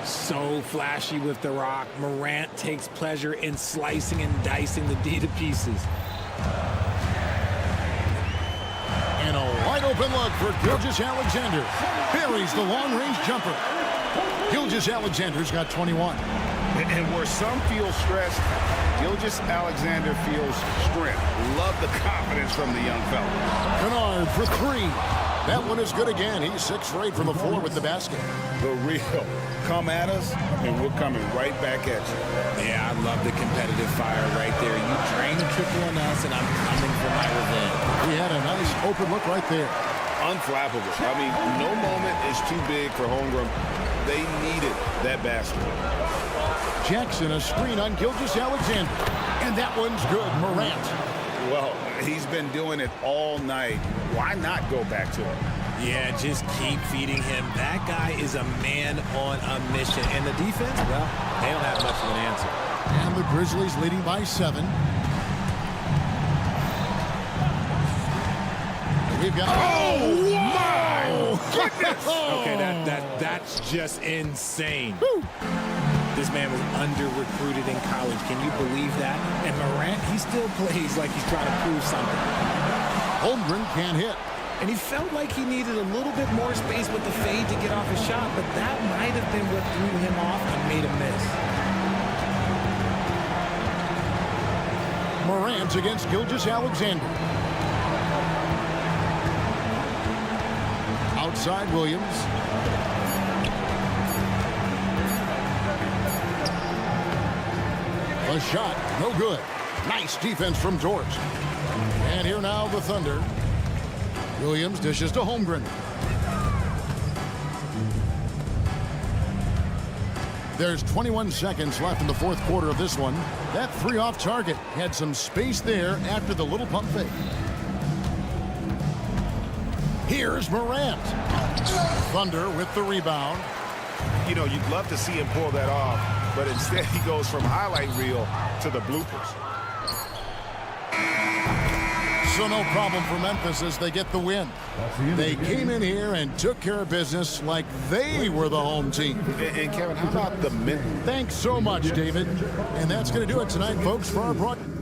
So flashy with the rock. Morant takes pleasure in slicing and dicing the D to pieces. And a wide open look for Gilgeous-Alexander. Buries the long-range jumper. Gilgeous-Alexander's got 21. And where some feel stressed, Gilgeous-Alexander feels strength. Love the confidence from the young fella. Kennard for 3. That one is good again. He's 6 for 8 from the floor with the basket. The real. Come at us, and we're coming right back at you. Yeah, I love the competitive fire right there. You drain the triple on us, and I'm coming for my revenge. He had a nice open look right there. Unflappable. I mean, no moment is too big for Holmgren. They needed that basket. Jackson, a screen on Gilgeous-Alexander. And that one's good. Morant. Well, he's been doing it all night. Why not go back to him? Yeah, just keep feeding him. That guy is a man on a mission. And the defense, well, they don't have much of an answer. And the Grizzlies leading by 7. We've got... Oh, my goodness! Okay, that's just insane. Woo. This man was under-recruited in college. Can you believe that? And Morant, he still plays like he's trying to prove something. Holmgren can't hit. And he felt like he needed a little bit more space with the fade to get off his shot, but that might have been what threw him off and made him miss. Morant against Gilgeous-Alexander. Outside Williams. A shot, no good. Nice defense from Dort. And here now the Thunder. Williams dishes to Holmgren. There's 21 seconds left in the 4th quarter of this one. That 3 off target had some space there after the little pump fake. Here's Morant. Thunder with the rebound. You know, you'd love to see him pull that off. but instead he goes from highlight reel to the bloopers. So no problem for Memphis as they get the win. They came in here and took care of business like they were the home team. And Kevin, how about the men? Thanks so much, David. And that's going to do it tonight, folks, for our broadcast.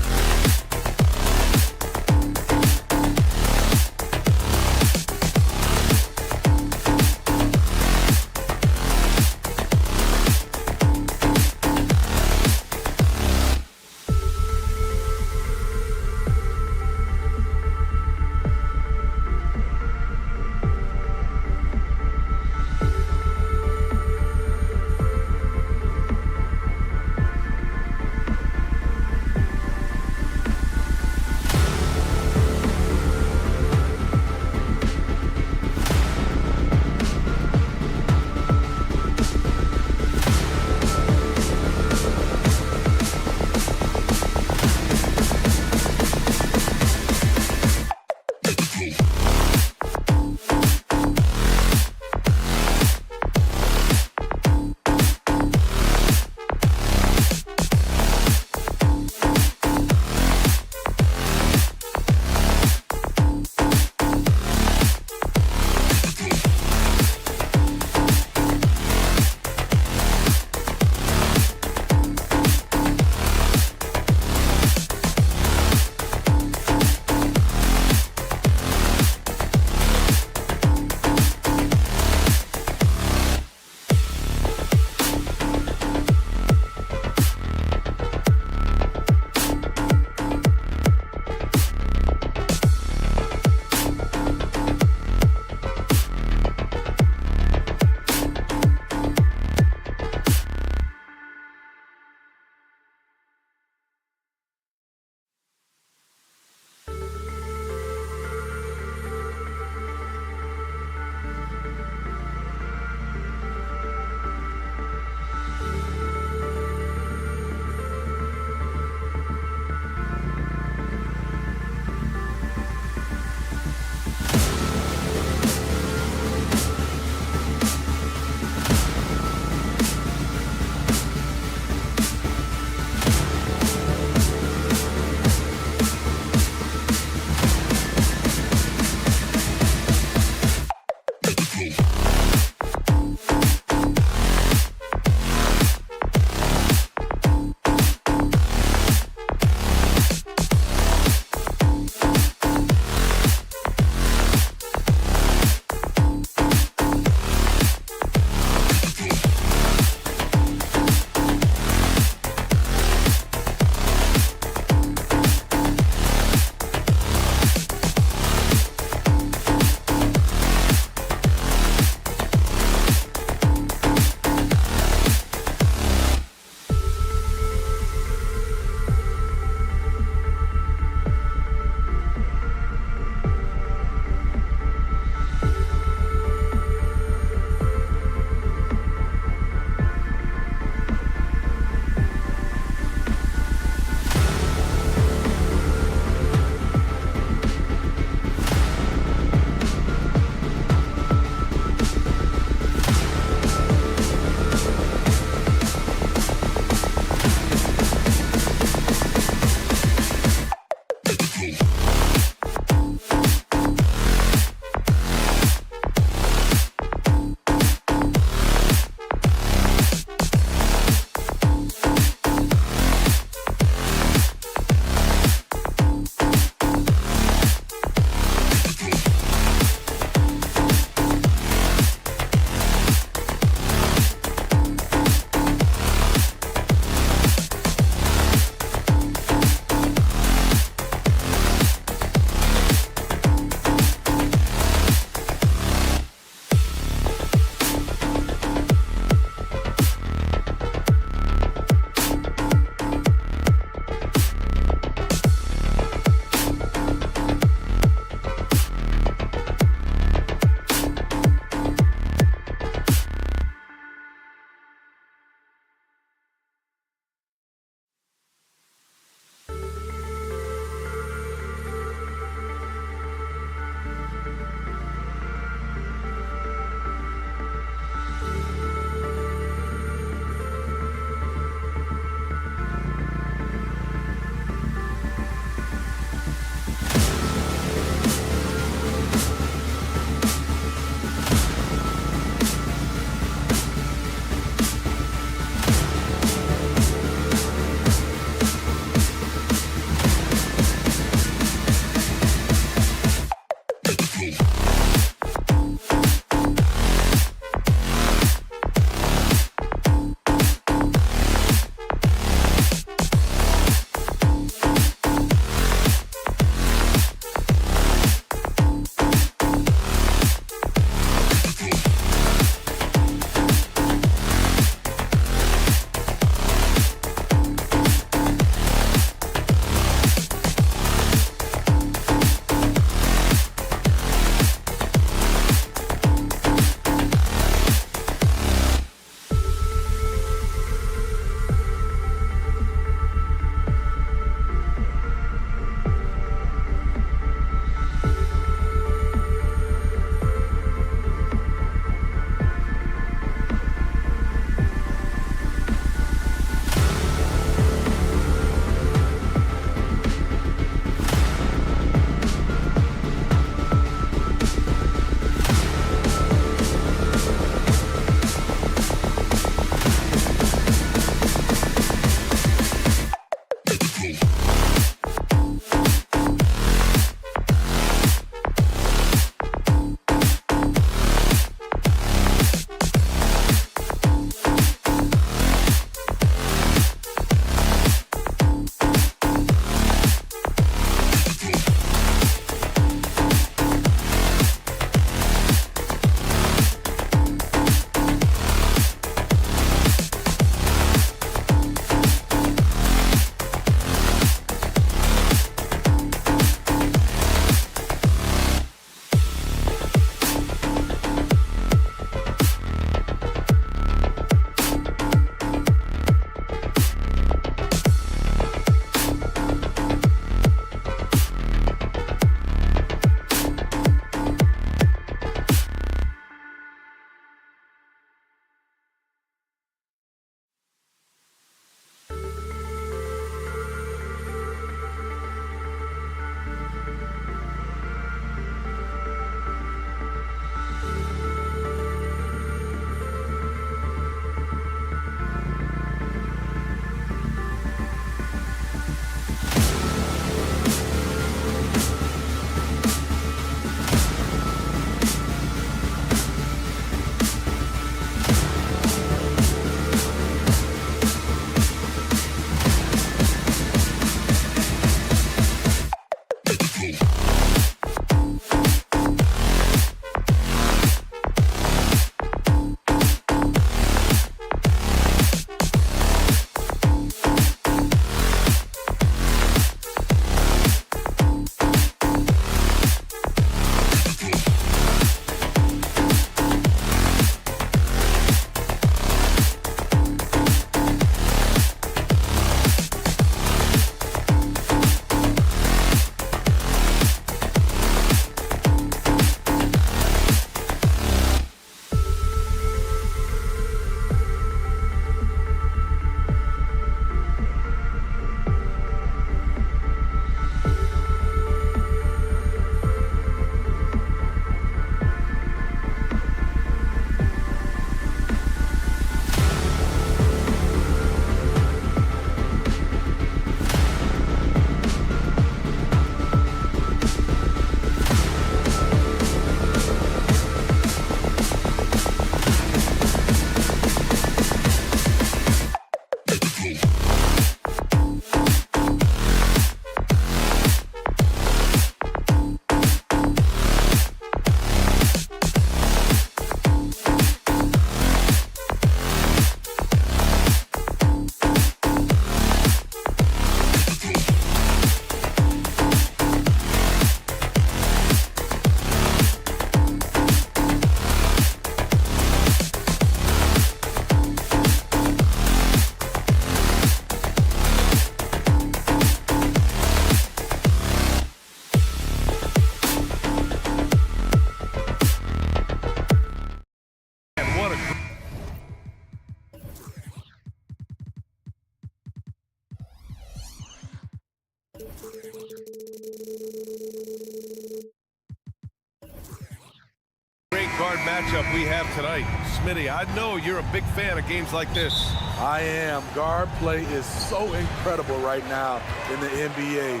Great guard matchup we have tonight. Smitty, I know you're a big fan of games like this. I am. Guard play is so incredible right now in the NBA.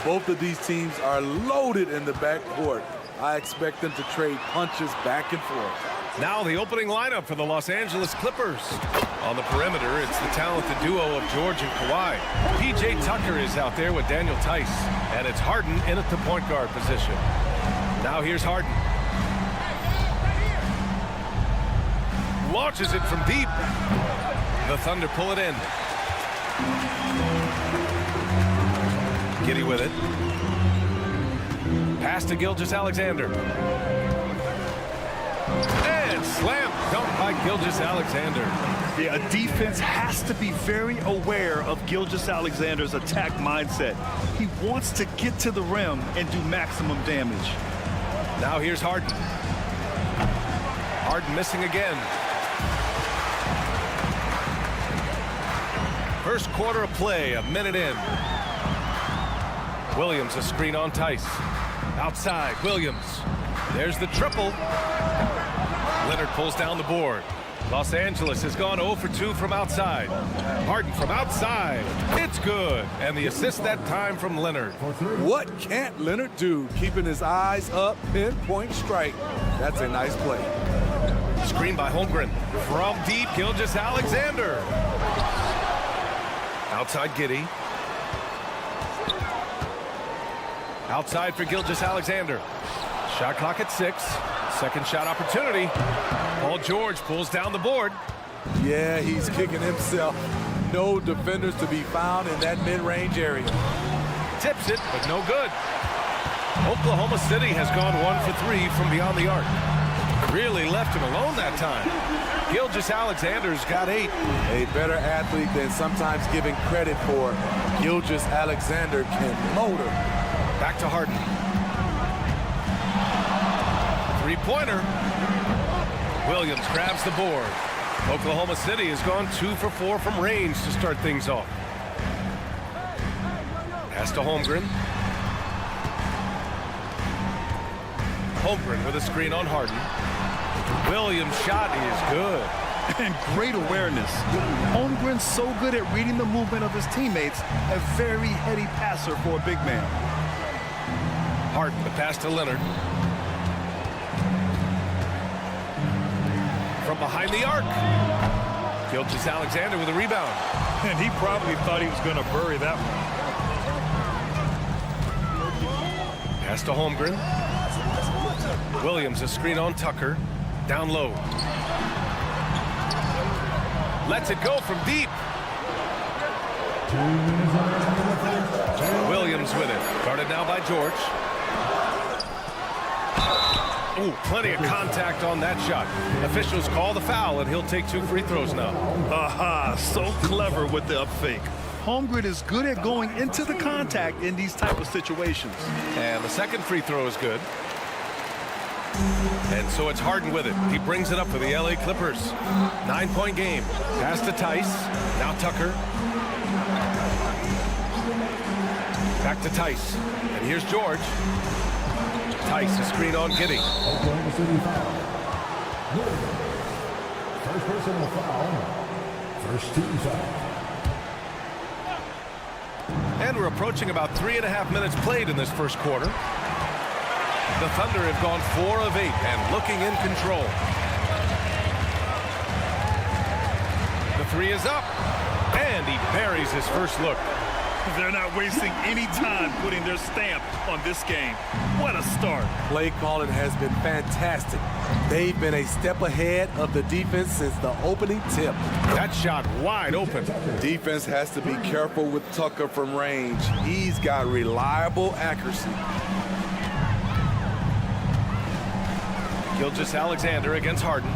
Both of these teams are loaded in the backcourt. I expect them to trade punches back and forth. Now the opening lineup for the Los Angeles Clippers. On the perimeter, it's the talented duo of George and Kawhi. P.J. Tucker is out there with Daniel Tice. And it's Harden in at the point guard position. Now here's Harden. Launches it from deep. The Thunder pull it in. Giddey with it. Pass to Gilgeous-Alexander. And slam dunk by Gilgeous-Alexander. Yeah, a defense has to be very aware of Gilgeous-Alexander's attack mindset. He wants to get to the rim and do maximum damage. Now here's Harden. Harden missing again. First quarter of play, a minute in. Williams, a screen on Tice. Outside, Williams. There's the triple. Leonard pulls down the board. Los Angeles has gone 0 for 2 from outside. Harden from outside. It's good. And the assist that time from Leonard. What can't Leonard do? Keeping his eyes up, pinpoint strike. That's a nice play. Screen by Holmgren. From deep, Gilgeous-Alexander. Outside Giddey. Outside for Gilgeous-Alexander. Shot clock at 6. Second shot opportunity. Paul George pulls down the board. Yeah, he's kicking himself. No defenders to be found in that mid-range area. Tips it, but no good. Oklahoma City has gone 1 for 3 from beyond the arc. Really left him alone that time. Gilgeous-Alexander's got 8. A better athlete than sometimes given credit for. Gilgeous-Alexander can motor. Back to Harden. Three-pointer. Williams grabs the board. Oklahoma City has gone 2 for 4 from range to start things off. Pass to Holmgren. Holmgren with a screen on Harden. Williams' shot is good. And great awareness. Holmgren's so good at reading the movement of his teammates. A very heady passer for a big man. Harden, the pass to Leonard. From behind the arc. Gilgeous-Alexander with a rebound. And he probably thought he was going to bury that one. Pass to Holmgren. Williams, a screen on Tucker. Down low. Lets it go from deep. Williams with it. Guarded now by George. Ooh, plenty of contact on that shot. Officials call the foul, and he'll take 2 free throws now. Aha, so clever with the up fake. Holmgren is good at going into the contact in these type of situations. And the second free throw is good. And so it's Harden with it. He brings it up for the LA Clippers. 9-point game. Pass to Tice. Now Tucker. Back to Tice. And here's George. Tice, a screen on Giddey. First personal foul. First team foul. And we're approaching about 3.5 minutes played in this first quarter. The Thunder have gone 4 of 8 and looking in control. The 3 is up, and he buries his first look. They're not wasting any time putting their stamp on this game. What a start. Play calling has been fantastic. They've been a step ahead of the defense since the opening tip. That shot wide open. Defense has to be careful with Tucker from range. He's got reliable accuracy. Gilgeous-Alexander against Harden.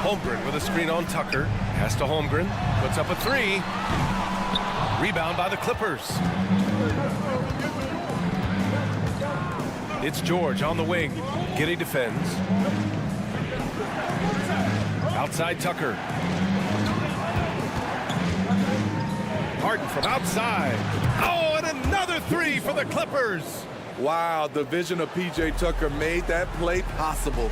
Holmgren with a screen on Tucker. Pass to Holmgren. Puts up a 3. Rebound by the Clippers. It's George on the wing. Giddey defends. Outside Tucker. Harden from outside. Oh, and another Another three for the Clippers. Wow, the vision of P.J. Tucker made that play possible.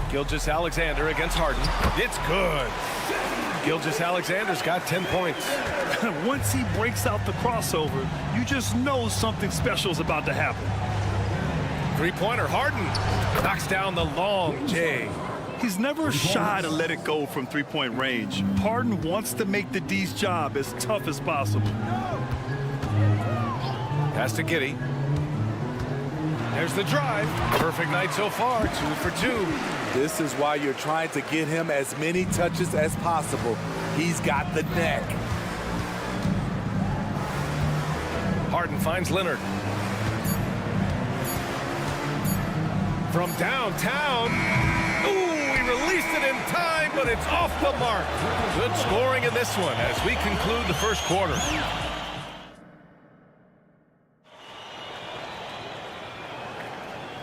Gilgeous-Alexander against Harden. It's good. Gilgeous-Alexander's got 10 points. Once he breaks out the crossover, you just know something special is about to happen. Three-pointer, Harden knocks down the long J. He's never shy to let it go from three-point range. Harden wants to make the D's job as tough as possible. Pass to Giddey. There's the drive. Perfect night so far, 2 for 2. This is why you're trying to get him as many touches as possible. He's got the neck. Harden finds Leonard. From downtown. Ooh, he released it in time, but it's off the mark. Good scoring in this one as we conclude the first quarter.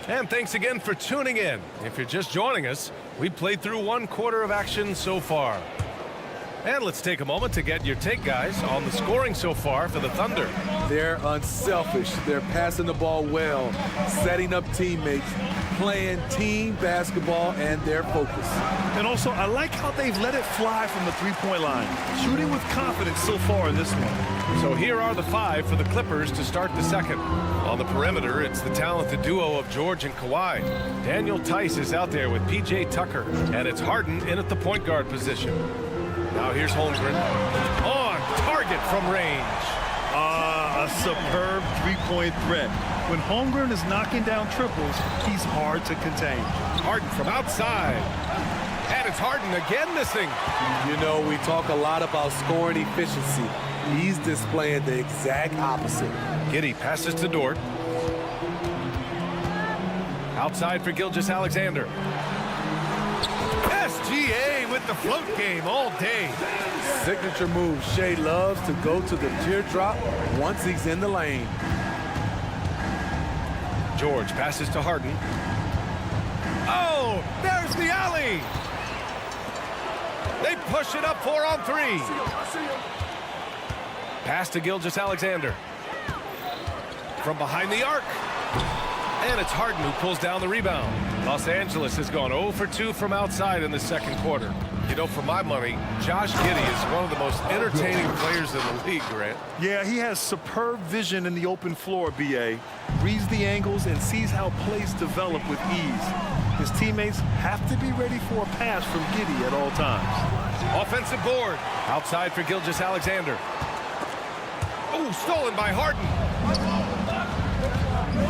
And thanks again for tuning in. If you're just joining us, we played through 1 quarter of action so far. And let's take a moment to get your take, guys, on the scoring so far for the Thunder. They're unselfish. They're passing the ball well, setting up teammates, playing team basketball, and their focus. And also, I like how they've let it fly from the three-point line, shooting with confidence so far in this one. So here are the 5 for the Clippers to start the second. On the perimeter, it's the talented duo of George and Kawhi. Daniel Tice is out there with P.J. Tucker, and it's Harden in at the point guard position. Now here's Holmgren on target from range. A superb three-point threat. When Holmgren is knocking down triples, he's hard to contain. Harden from outside. And it's Harden again missing. You know, we talk a lot about scoring efficiency. He's displaying the exact opposite. Giddey passes to Dort. Outside for Gilgeous-Alexander. SGA with the float game all day. Signature move. Shea loves to go to the teardrop once he's in the lane. George passes to Harden. Oh, there's the alley. They push it up 4 on 3. Pass to Gilgeous-Alexander. From behind the arc. And it's Harden who pulls down the rebound. Los Angeles has gone 0 for 2 from outside in the second quarter. You know, for my money, Josh Giddey is one of the most entertaining players in the league, Grant. Yeah, he has superb vision in the open floor, B.A. Reads the angles and sees how plays develop with ease. His teammates have to be ready for a pass from Giddey at all times. Offensive board. Outside for Gilgeous-Alexander. Oh, stolen by Harden.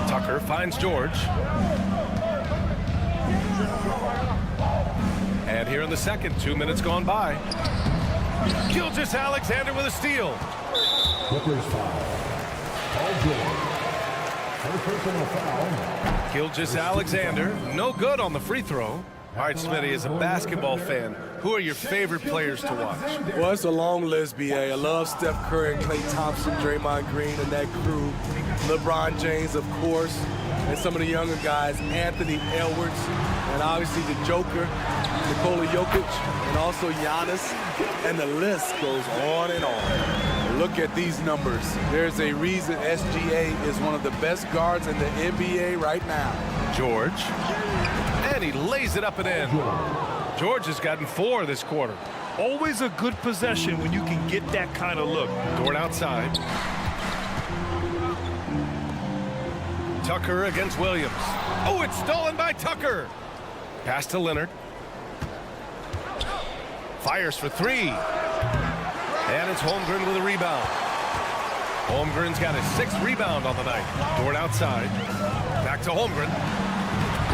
Tucker finds George. And here in the second, 2 minutes gone by. Gilgeous-Alexander with a steal. Clippers foul. Paul George. First personal foul. Gilgeous-Alexander, no good on the free throw. All right, Smitty, as a basketball fan, who are your favorite players to watch? Well, it's a long list, B.A. I love Steph Curry and Klay Thompson, Draymond Green, and that crew. LeBron James, of course, and some of the younger guys, Anthony Edwards, and obviously the Joker, Nikola Jokic, and also Giannis, and the list goes on and on. Look at these numbers. There's a reason SGA is one of the best guards in the NBA right now. George. And he lays it up and in. George has gotten 4 this quarter. Always a good possession when you can get that kind of look. Dort outside. Tucker against Williams. Oh, it's stolen by Tucker. Pass to Leonard. Fires for 3. And it's Holmgren with a rebound. Holmgren's got his 6th rebound on the night. Dort outside. Back to Holmgren.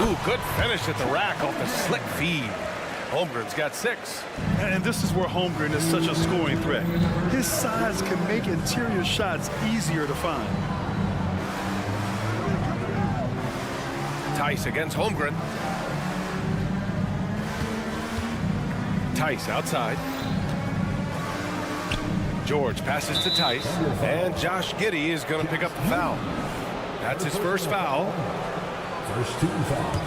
Ooh, good finish at the rack off the slick feed. Holmgren's got 6. And this is where Holmgren is such a scoring threat. His size can make interior shots easier to find. Tice against Holmgren. Tice outside. George passes to Tice. And Josh Giddey is going to pick up the foul. That's his first foul. First team foul.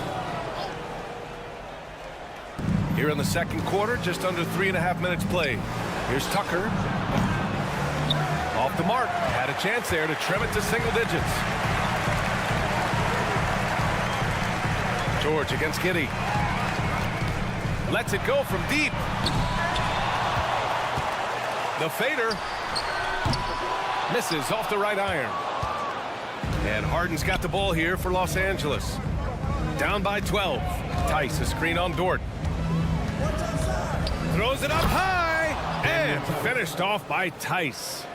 Here in the second quarter, just under 3.5 minutes played. Here's Tucker. off the mark. Had a chance there to trim it to single digits. George against Giddey. Lets it go from deep. The fader misses off the right iron. And Harden's got the ball here for Los Angeles. Down by 12. Tice, a screen on Dort. Throws it up high. And finished off by Tice.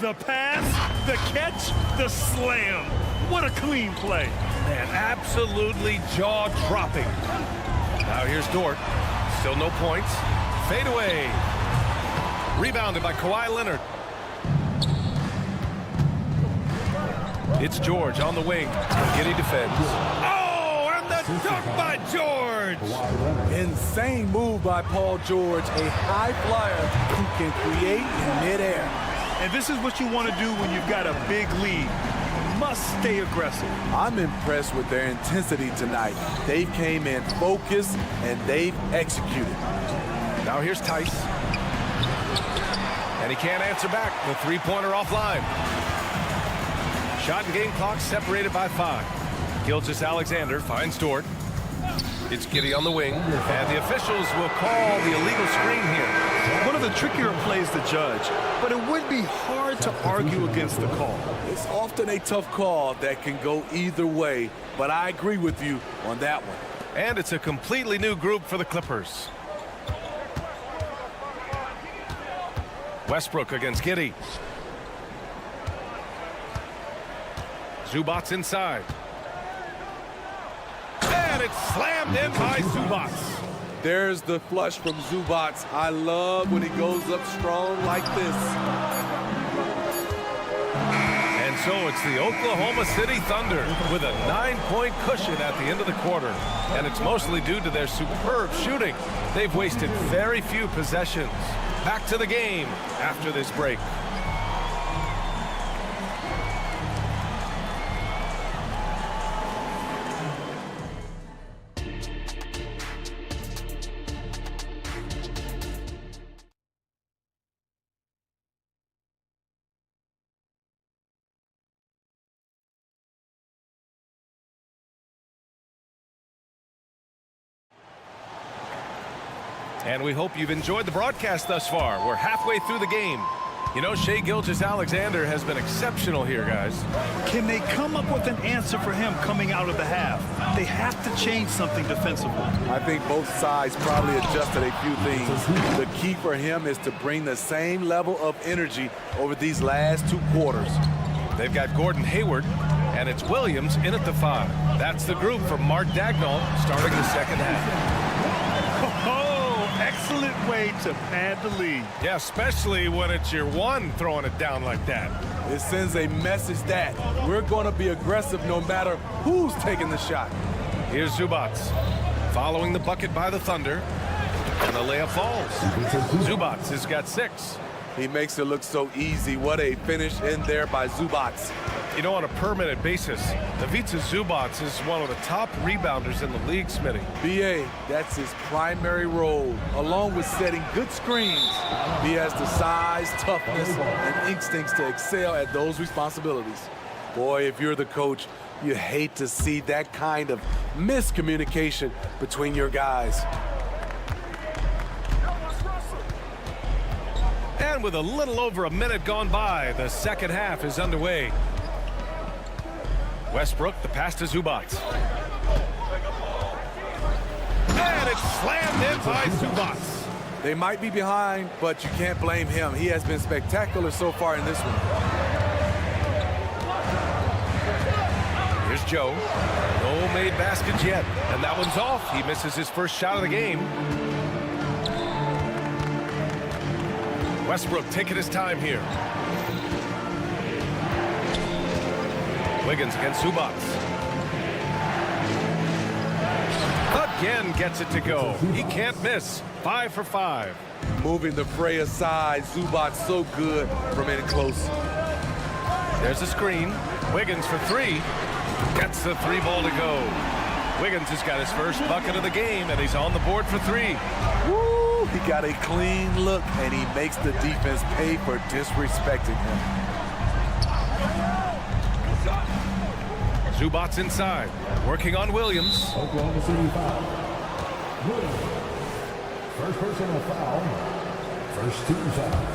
The pass, the catch, the slam. What a clean play. Man, absolutely jaw-dropping. Now here's Dort. Still no points. Fade away. Rebounded by Kawhi Leonard. It's George on the wing. Giddey defends. Oh, and the dunk by George. Insane move by Paul George, a high flyer who can create in midair. And this is what you want to do when you've got a big lead. You must stay aggressive. I'm impressed with their intensity tonight. They came in focused and they've executed. Now here's Tice. And he can't answer back. The three-pointer offline. Shot and game clock separated by 5. Gilgeous-Alexander finds Dort. It's Giddey on the wing, and the officials will call the illegal screen here. One of the trickier plays to judge, but it would be hard to argue against the call. It's often a tough call that can go either way, but I agree with you on that one. And it's a completely new group for the Clippers. Westbrook against Giddey. Zubac's inside. And it's slammed in by Zubac. There's the flush from Zubac. I love when he goes up strong like this. And so it's the Oklahoma City Thunder with a 9-point cushion at the end of the quarter. And it's mostly due to their superb shooting. They've wasted very few possessions. Back to the game after this break. And we hope you've enjoyed the broadcast thus far. We're halfway through the game. You know, Shai Gilgeous-Alexander has been exceptional here, guys. Can they come up with an answer for him coming out of the half? They have to change something defensively. I think both sides probably adjusted a few things. The key for him is to bring the same level of energy over these last 2 quarters. They've got Gordon Hayward, and it's Williams in at the 5. That's the group from Mark Dagnall starting the second half. Excellent way to pad the lead. Yeah, especially when it's your one throwing it down like that. It sends a message that we're going to be aggressive no matter who's taking the shot. Here's Zubac following the bucket by the Thunder, and the layup falls. Zubac has got 6. He makes it look so easy. What a finish in there by Zubac. You know, on a per-minute basis, Ivica Zubac is one of the top rebounders in the league, Smitty. B.A., that's his primary role, along with setting good screens. He has the size, toughness, and instincts to excel at those responsibilities. Boy, if you're the coach, you hate to see that kind of miscommunication between your guys. And with a little over a minute gone by, the second half is underway. Westbrook, the pass to Zubac. And it's slammed in by Zubac. They might be behind, but you can't blame him. He has been spectacular so far in this one. Here's Joe. No made baskets yet. And that one's off. He misses his first shot of the game. Westbrook taking his time here. Wiggins against Zubac. Again gets it to go. He can't miss. 5 for 5. Moving the fray aside. Zubac so good from in close. There's a screen. Wiggins for 3. Gets the 3 ball to go. Wiggins has got his first bucket of the game, and he's on the board for 3. Woo! Ooh, he got a clean look, and he makes the defense pay for disrespecting him. Zubats inside, working on Williams. Oklahoma City foul. Williams. First personal foul. First team foul.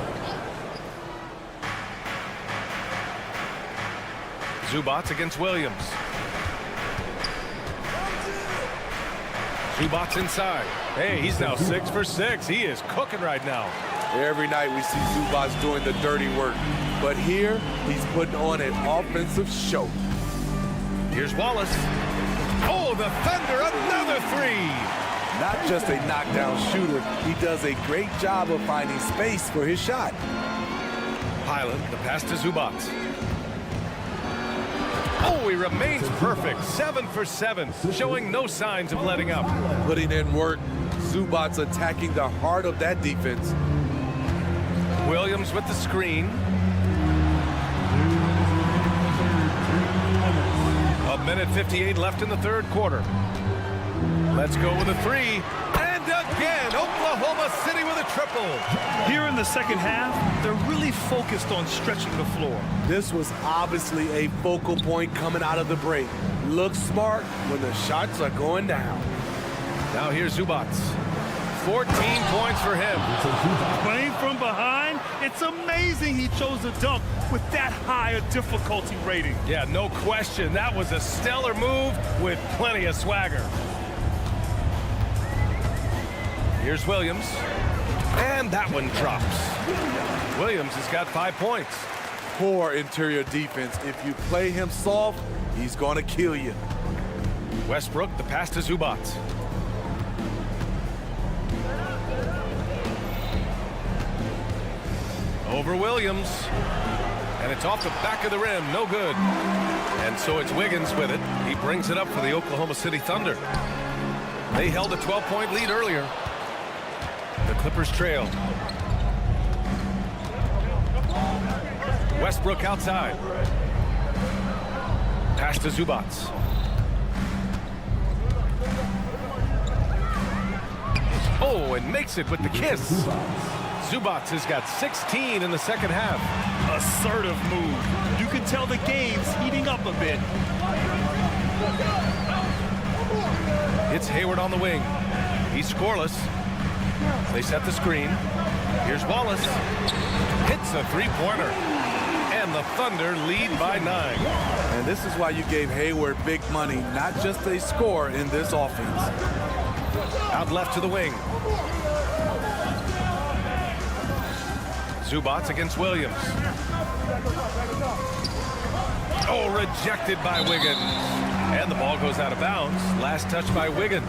Zubats against Williams. Zubats inside. Hey, he's now 6 for 6. He is cooking right now. Every night we see Zubats doing the dirty work, but here he's putting on an offensive show. Here's Wallace. Oh, the Thunder, another three. Not just a knockdown shooter, he does a great job of finding space for his shot. Highland, the pass to Zubats. Oh, he remains perfect. 7 for 7, showing no signs of letting up. Putting in work, Zubats attacking the heart of that defense. Williams with the screen. A minute 58 left in the third quarter. Let's go with a three. And again, Oklahoma City with a triple. Here in the second half, they're really focused on stretching the floor. This was obviously a focal point coming out of the break. Look smart when the shots are going down. Now here's Zubats. 14 points for him. Playing from behind, it's amazing he chose to dunk with that high a difficulty rating. Yeah, no question. That was a stellar move with plenty of swagger. Here's Williams. And that one drops. Williams has got 5 points. Poor interior defense. If you play him soft, he's going to kill you. Westbrook, the pass to Zubats. Over Williams. And it's off the back of the rim. No good. And so it's Wiggins with it. He brings it up for the Oklahoma City Thunder. They held a 12-point lead earlier. The Clippers trail. Westbrook outside. Pass to Zubats. Oh, and makes it with the kiss. Zubats has got 16 in the second half. Assertive move. You can tell the game's heating up a bit. It's Hayward on the wing. He's scoreless. They set the screen. Here's Wallace. Hits a three-pointer. And the Thunder lead by 9. And this is why you gave Hayward big money, not just a score in this offense. Out left to the wing. Zubats against Williams. Oh, rejected by Wiggins. And the ball goes out of bounds. Last touch by Wiggins.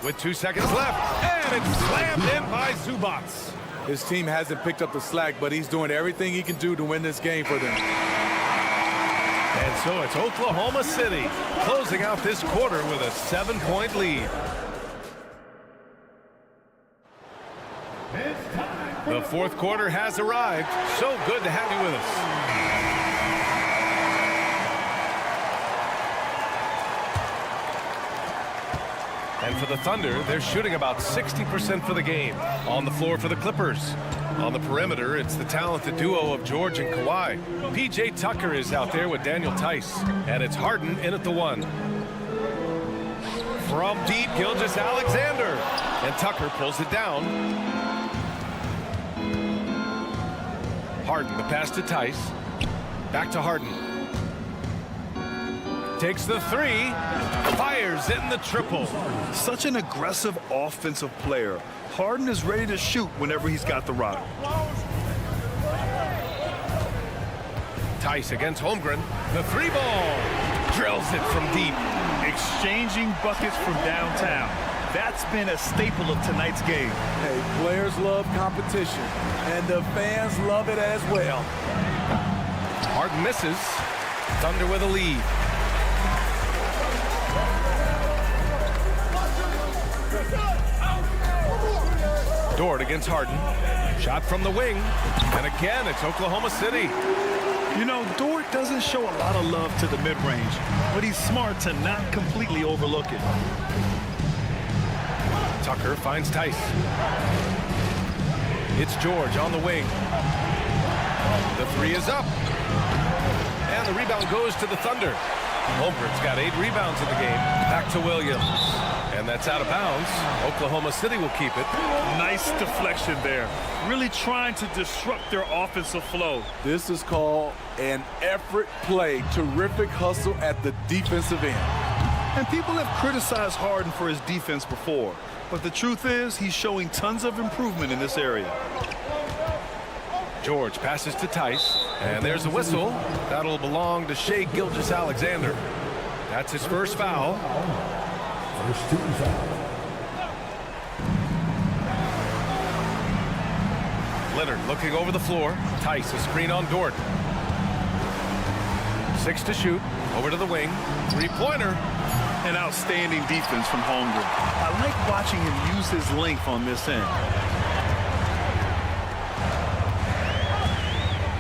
With 2 seconds left. And it's slammed in by Zubats. His team hasn't picked up the slack, but he's doing everything he can do to win this game for them. And so it's Oklahoma City closing out this quarter with a 7-point lead. The fourth quarter has arrived. So good to have you with us. And for the Thunder, they're shooting about 60% for the game. On the floor for the Clippers. On the perimeter, it's the talented duo of George and Kawhi. P.J. Tucker is out there with Daniel Tice. And it's Harden in at the 1. From deep, Gilgeous-Alexander. And Tucker pulls it down. Harden, the pass to Tice. Back to Harden. Takes the 3. Fires in the triple. Such an aggressive offensive player. Harden is ready to shoot whenever he's got the rock. Tice against Holmgren. The 3 ball. Drills it from deep. Exchanging buckets from downtown. That's been a staple of tonight's game. Hey, players love competition, and the fans love it as well. Harden misses. Thunder with a lead. Dort against Harden. Shot from the wing. And again, it's Oklahoma City. You know, Dort doesn't show a lot of love to the mid-range, but he's smart to not completely overlook it. Tucker finds Tice. It's George on the wing. The three is up. And the rebound goes to the Thunder. Holmgren's got 8 rebounds in the game. Back to Williams. And that's out of bounds. Oklahoma City will keep it. Nice deflection there. Really trying to disrupt their offensive flow. This is called an effort play. Terrific hustle at the defensive end. And people have criticized Harden for his defense before. But the truth is, he's showing tons of improvement in this area. George passes to Tice, and there's a whistle. That'll belong to Shai Gilgeous-Alexander. That's his first foul. First team foul. Leonard looking over the floor. Tice, a screen on Dort. 6 to shoot. Over to the wing. Three-pointer. An outstanding defense from Holmgren. I like watching him use his length on this end.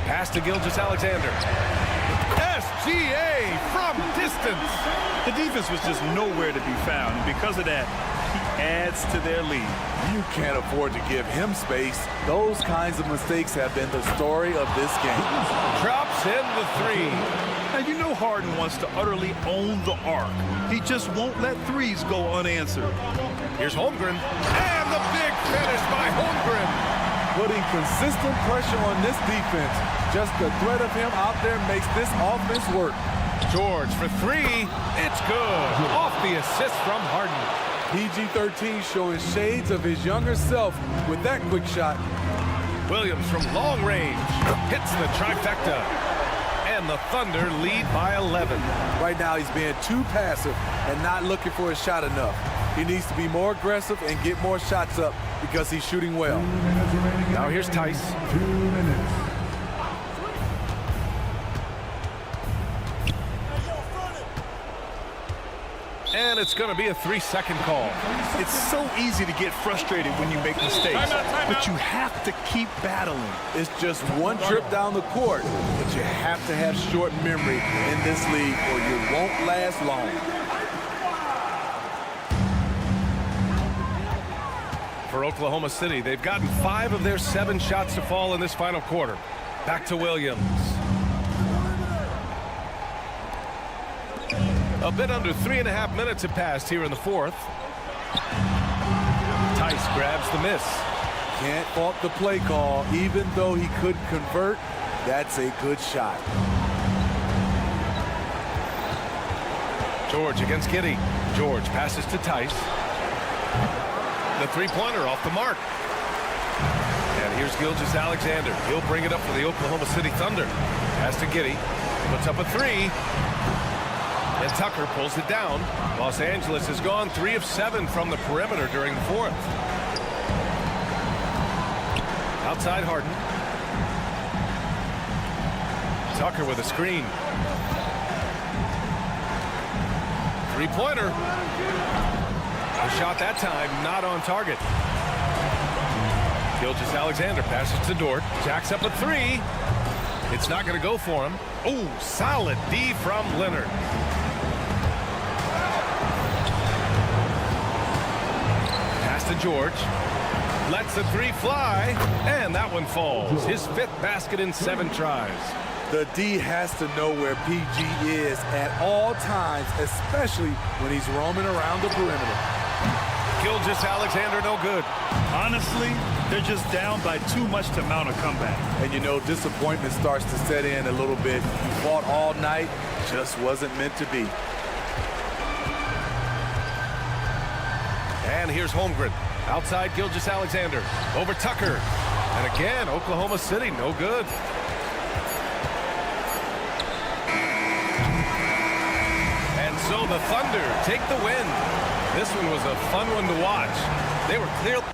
Pass to Gilgeous-Alexander. SGA from distance. The defense was just nowhere to be found, and because of that, he adds to their lead. You can't afford to give him space. Those kinds of mistakes have been the story of this game. Drops in the 3. Now, you know Harden wants to utterly own the arc. He just won't let threes go unanswered. Here's Holmgren. And the big finish by Holmgren. Putting consistent pressure on this defense. Just the threat of him out there makes this offense work. George for 3. It's good. Off the assist from Harden. PG-13 showing shades of his younger self with that quick shot. Williams from long range hits the trifecta. And the Thunder lead by 11. Right now he's being too passive and not looking for a shot enough. He needs to be more aggressive and get more shots up because he's shooting well. Now here's Tice. 2 minutes. And it's going to be a 3-second call. It's so easy to get frustrated when you make mistakes, but you have to keep battling. It's just one trip down the court, but you have to have short memory in this league or you won't last long. For Oklahoma City, they've gotten 5 of their 7 shots to fall in this final quarter. Back to Williams. A bit under 3.5 minutes have passed here in the 4th. Tice grabs the miss. Can't fault the play call. Even though he couldn't convert, that's a good shot. George against Giddey. George passes to Tice. The three-pointer off the mark. And here's Gilgeous-Alexander. He'll bring it up for the Oklahoma City Thunder. Pass to Giddey. Puts up a 3. And Tucker pulls it down. Los Angeles has gone 3 of 7 from the perimeter during the 4th. Outside Harden. Tucker with a screen. Three-pointer. The shot that time not on target. Gilgeous-Alexander passes to Dort. Jacks up a 3. It's not going to go for him. Oh, solid D from Leonard. To George, lets the 3 fly, and that one falls. His 5th basket in 7 tries. The D has to know where PG is at all times, especially when he's roaming around the perimeter. Gilgeous-Alexander no good. Honestly, they're just down by too much to mount a comeback. And you know, disappointment starts to set in a little bit. You fought all night, just wasn't meant to be. And here's Holmgren. Outside Gilgeous-Alexander. Over Tucker. And again, Oklahoma City, no good. And so the Thunder take the win. This one was a fun one to watch. They were clearly...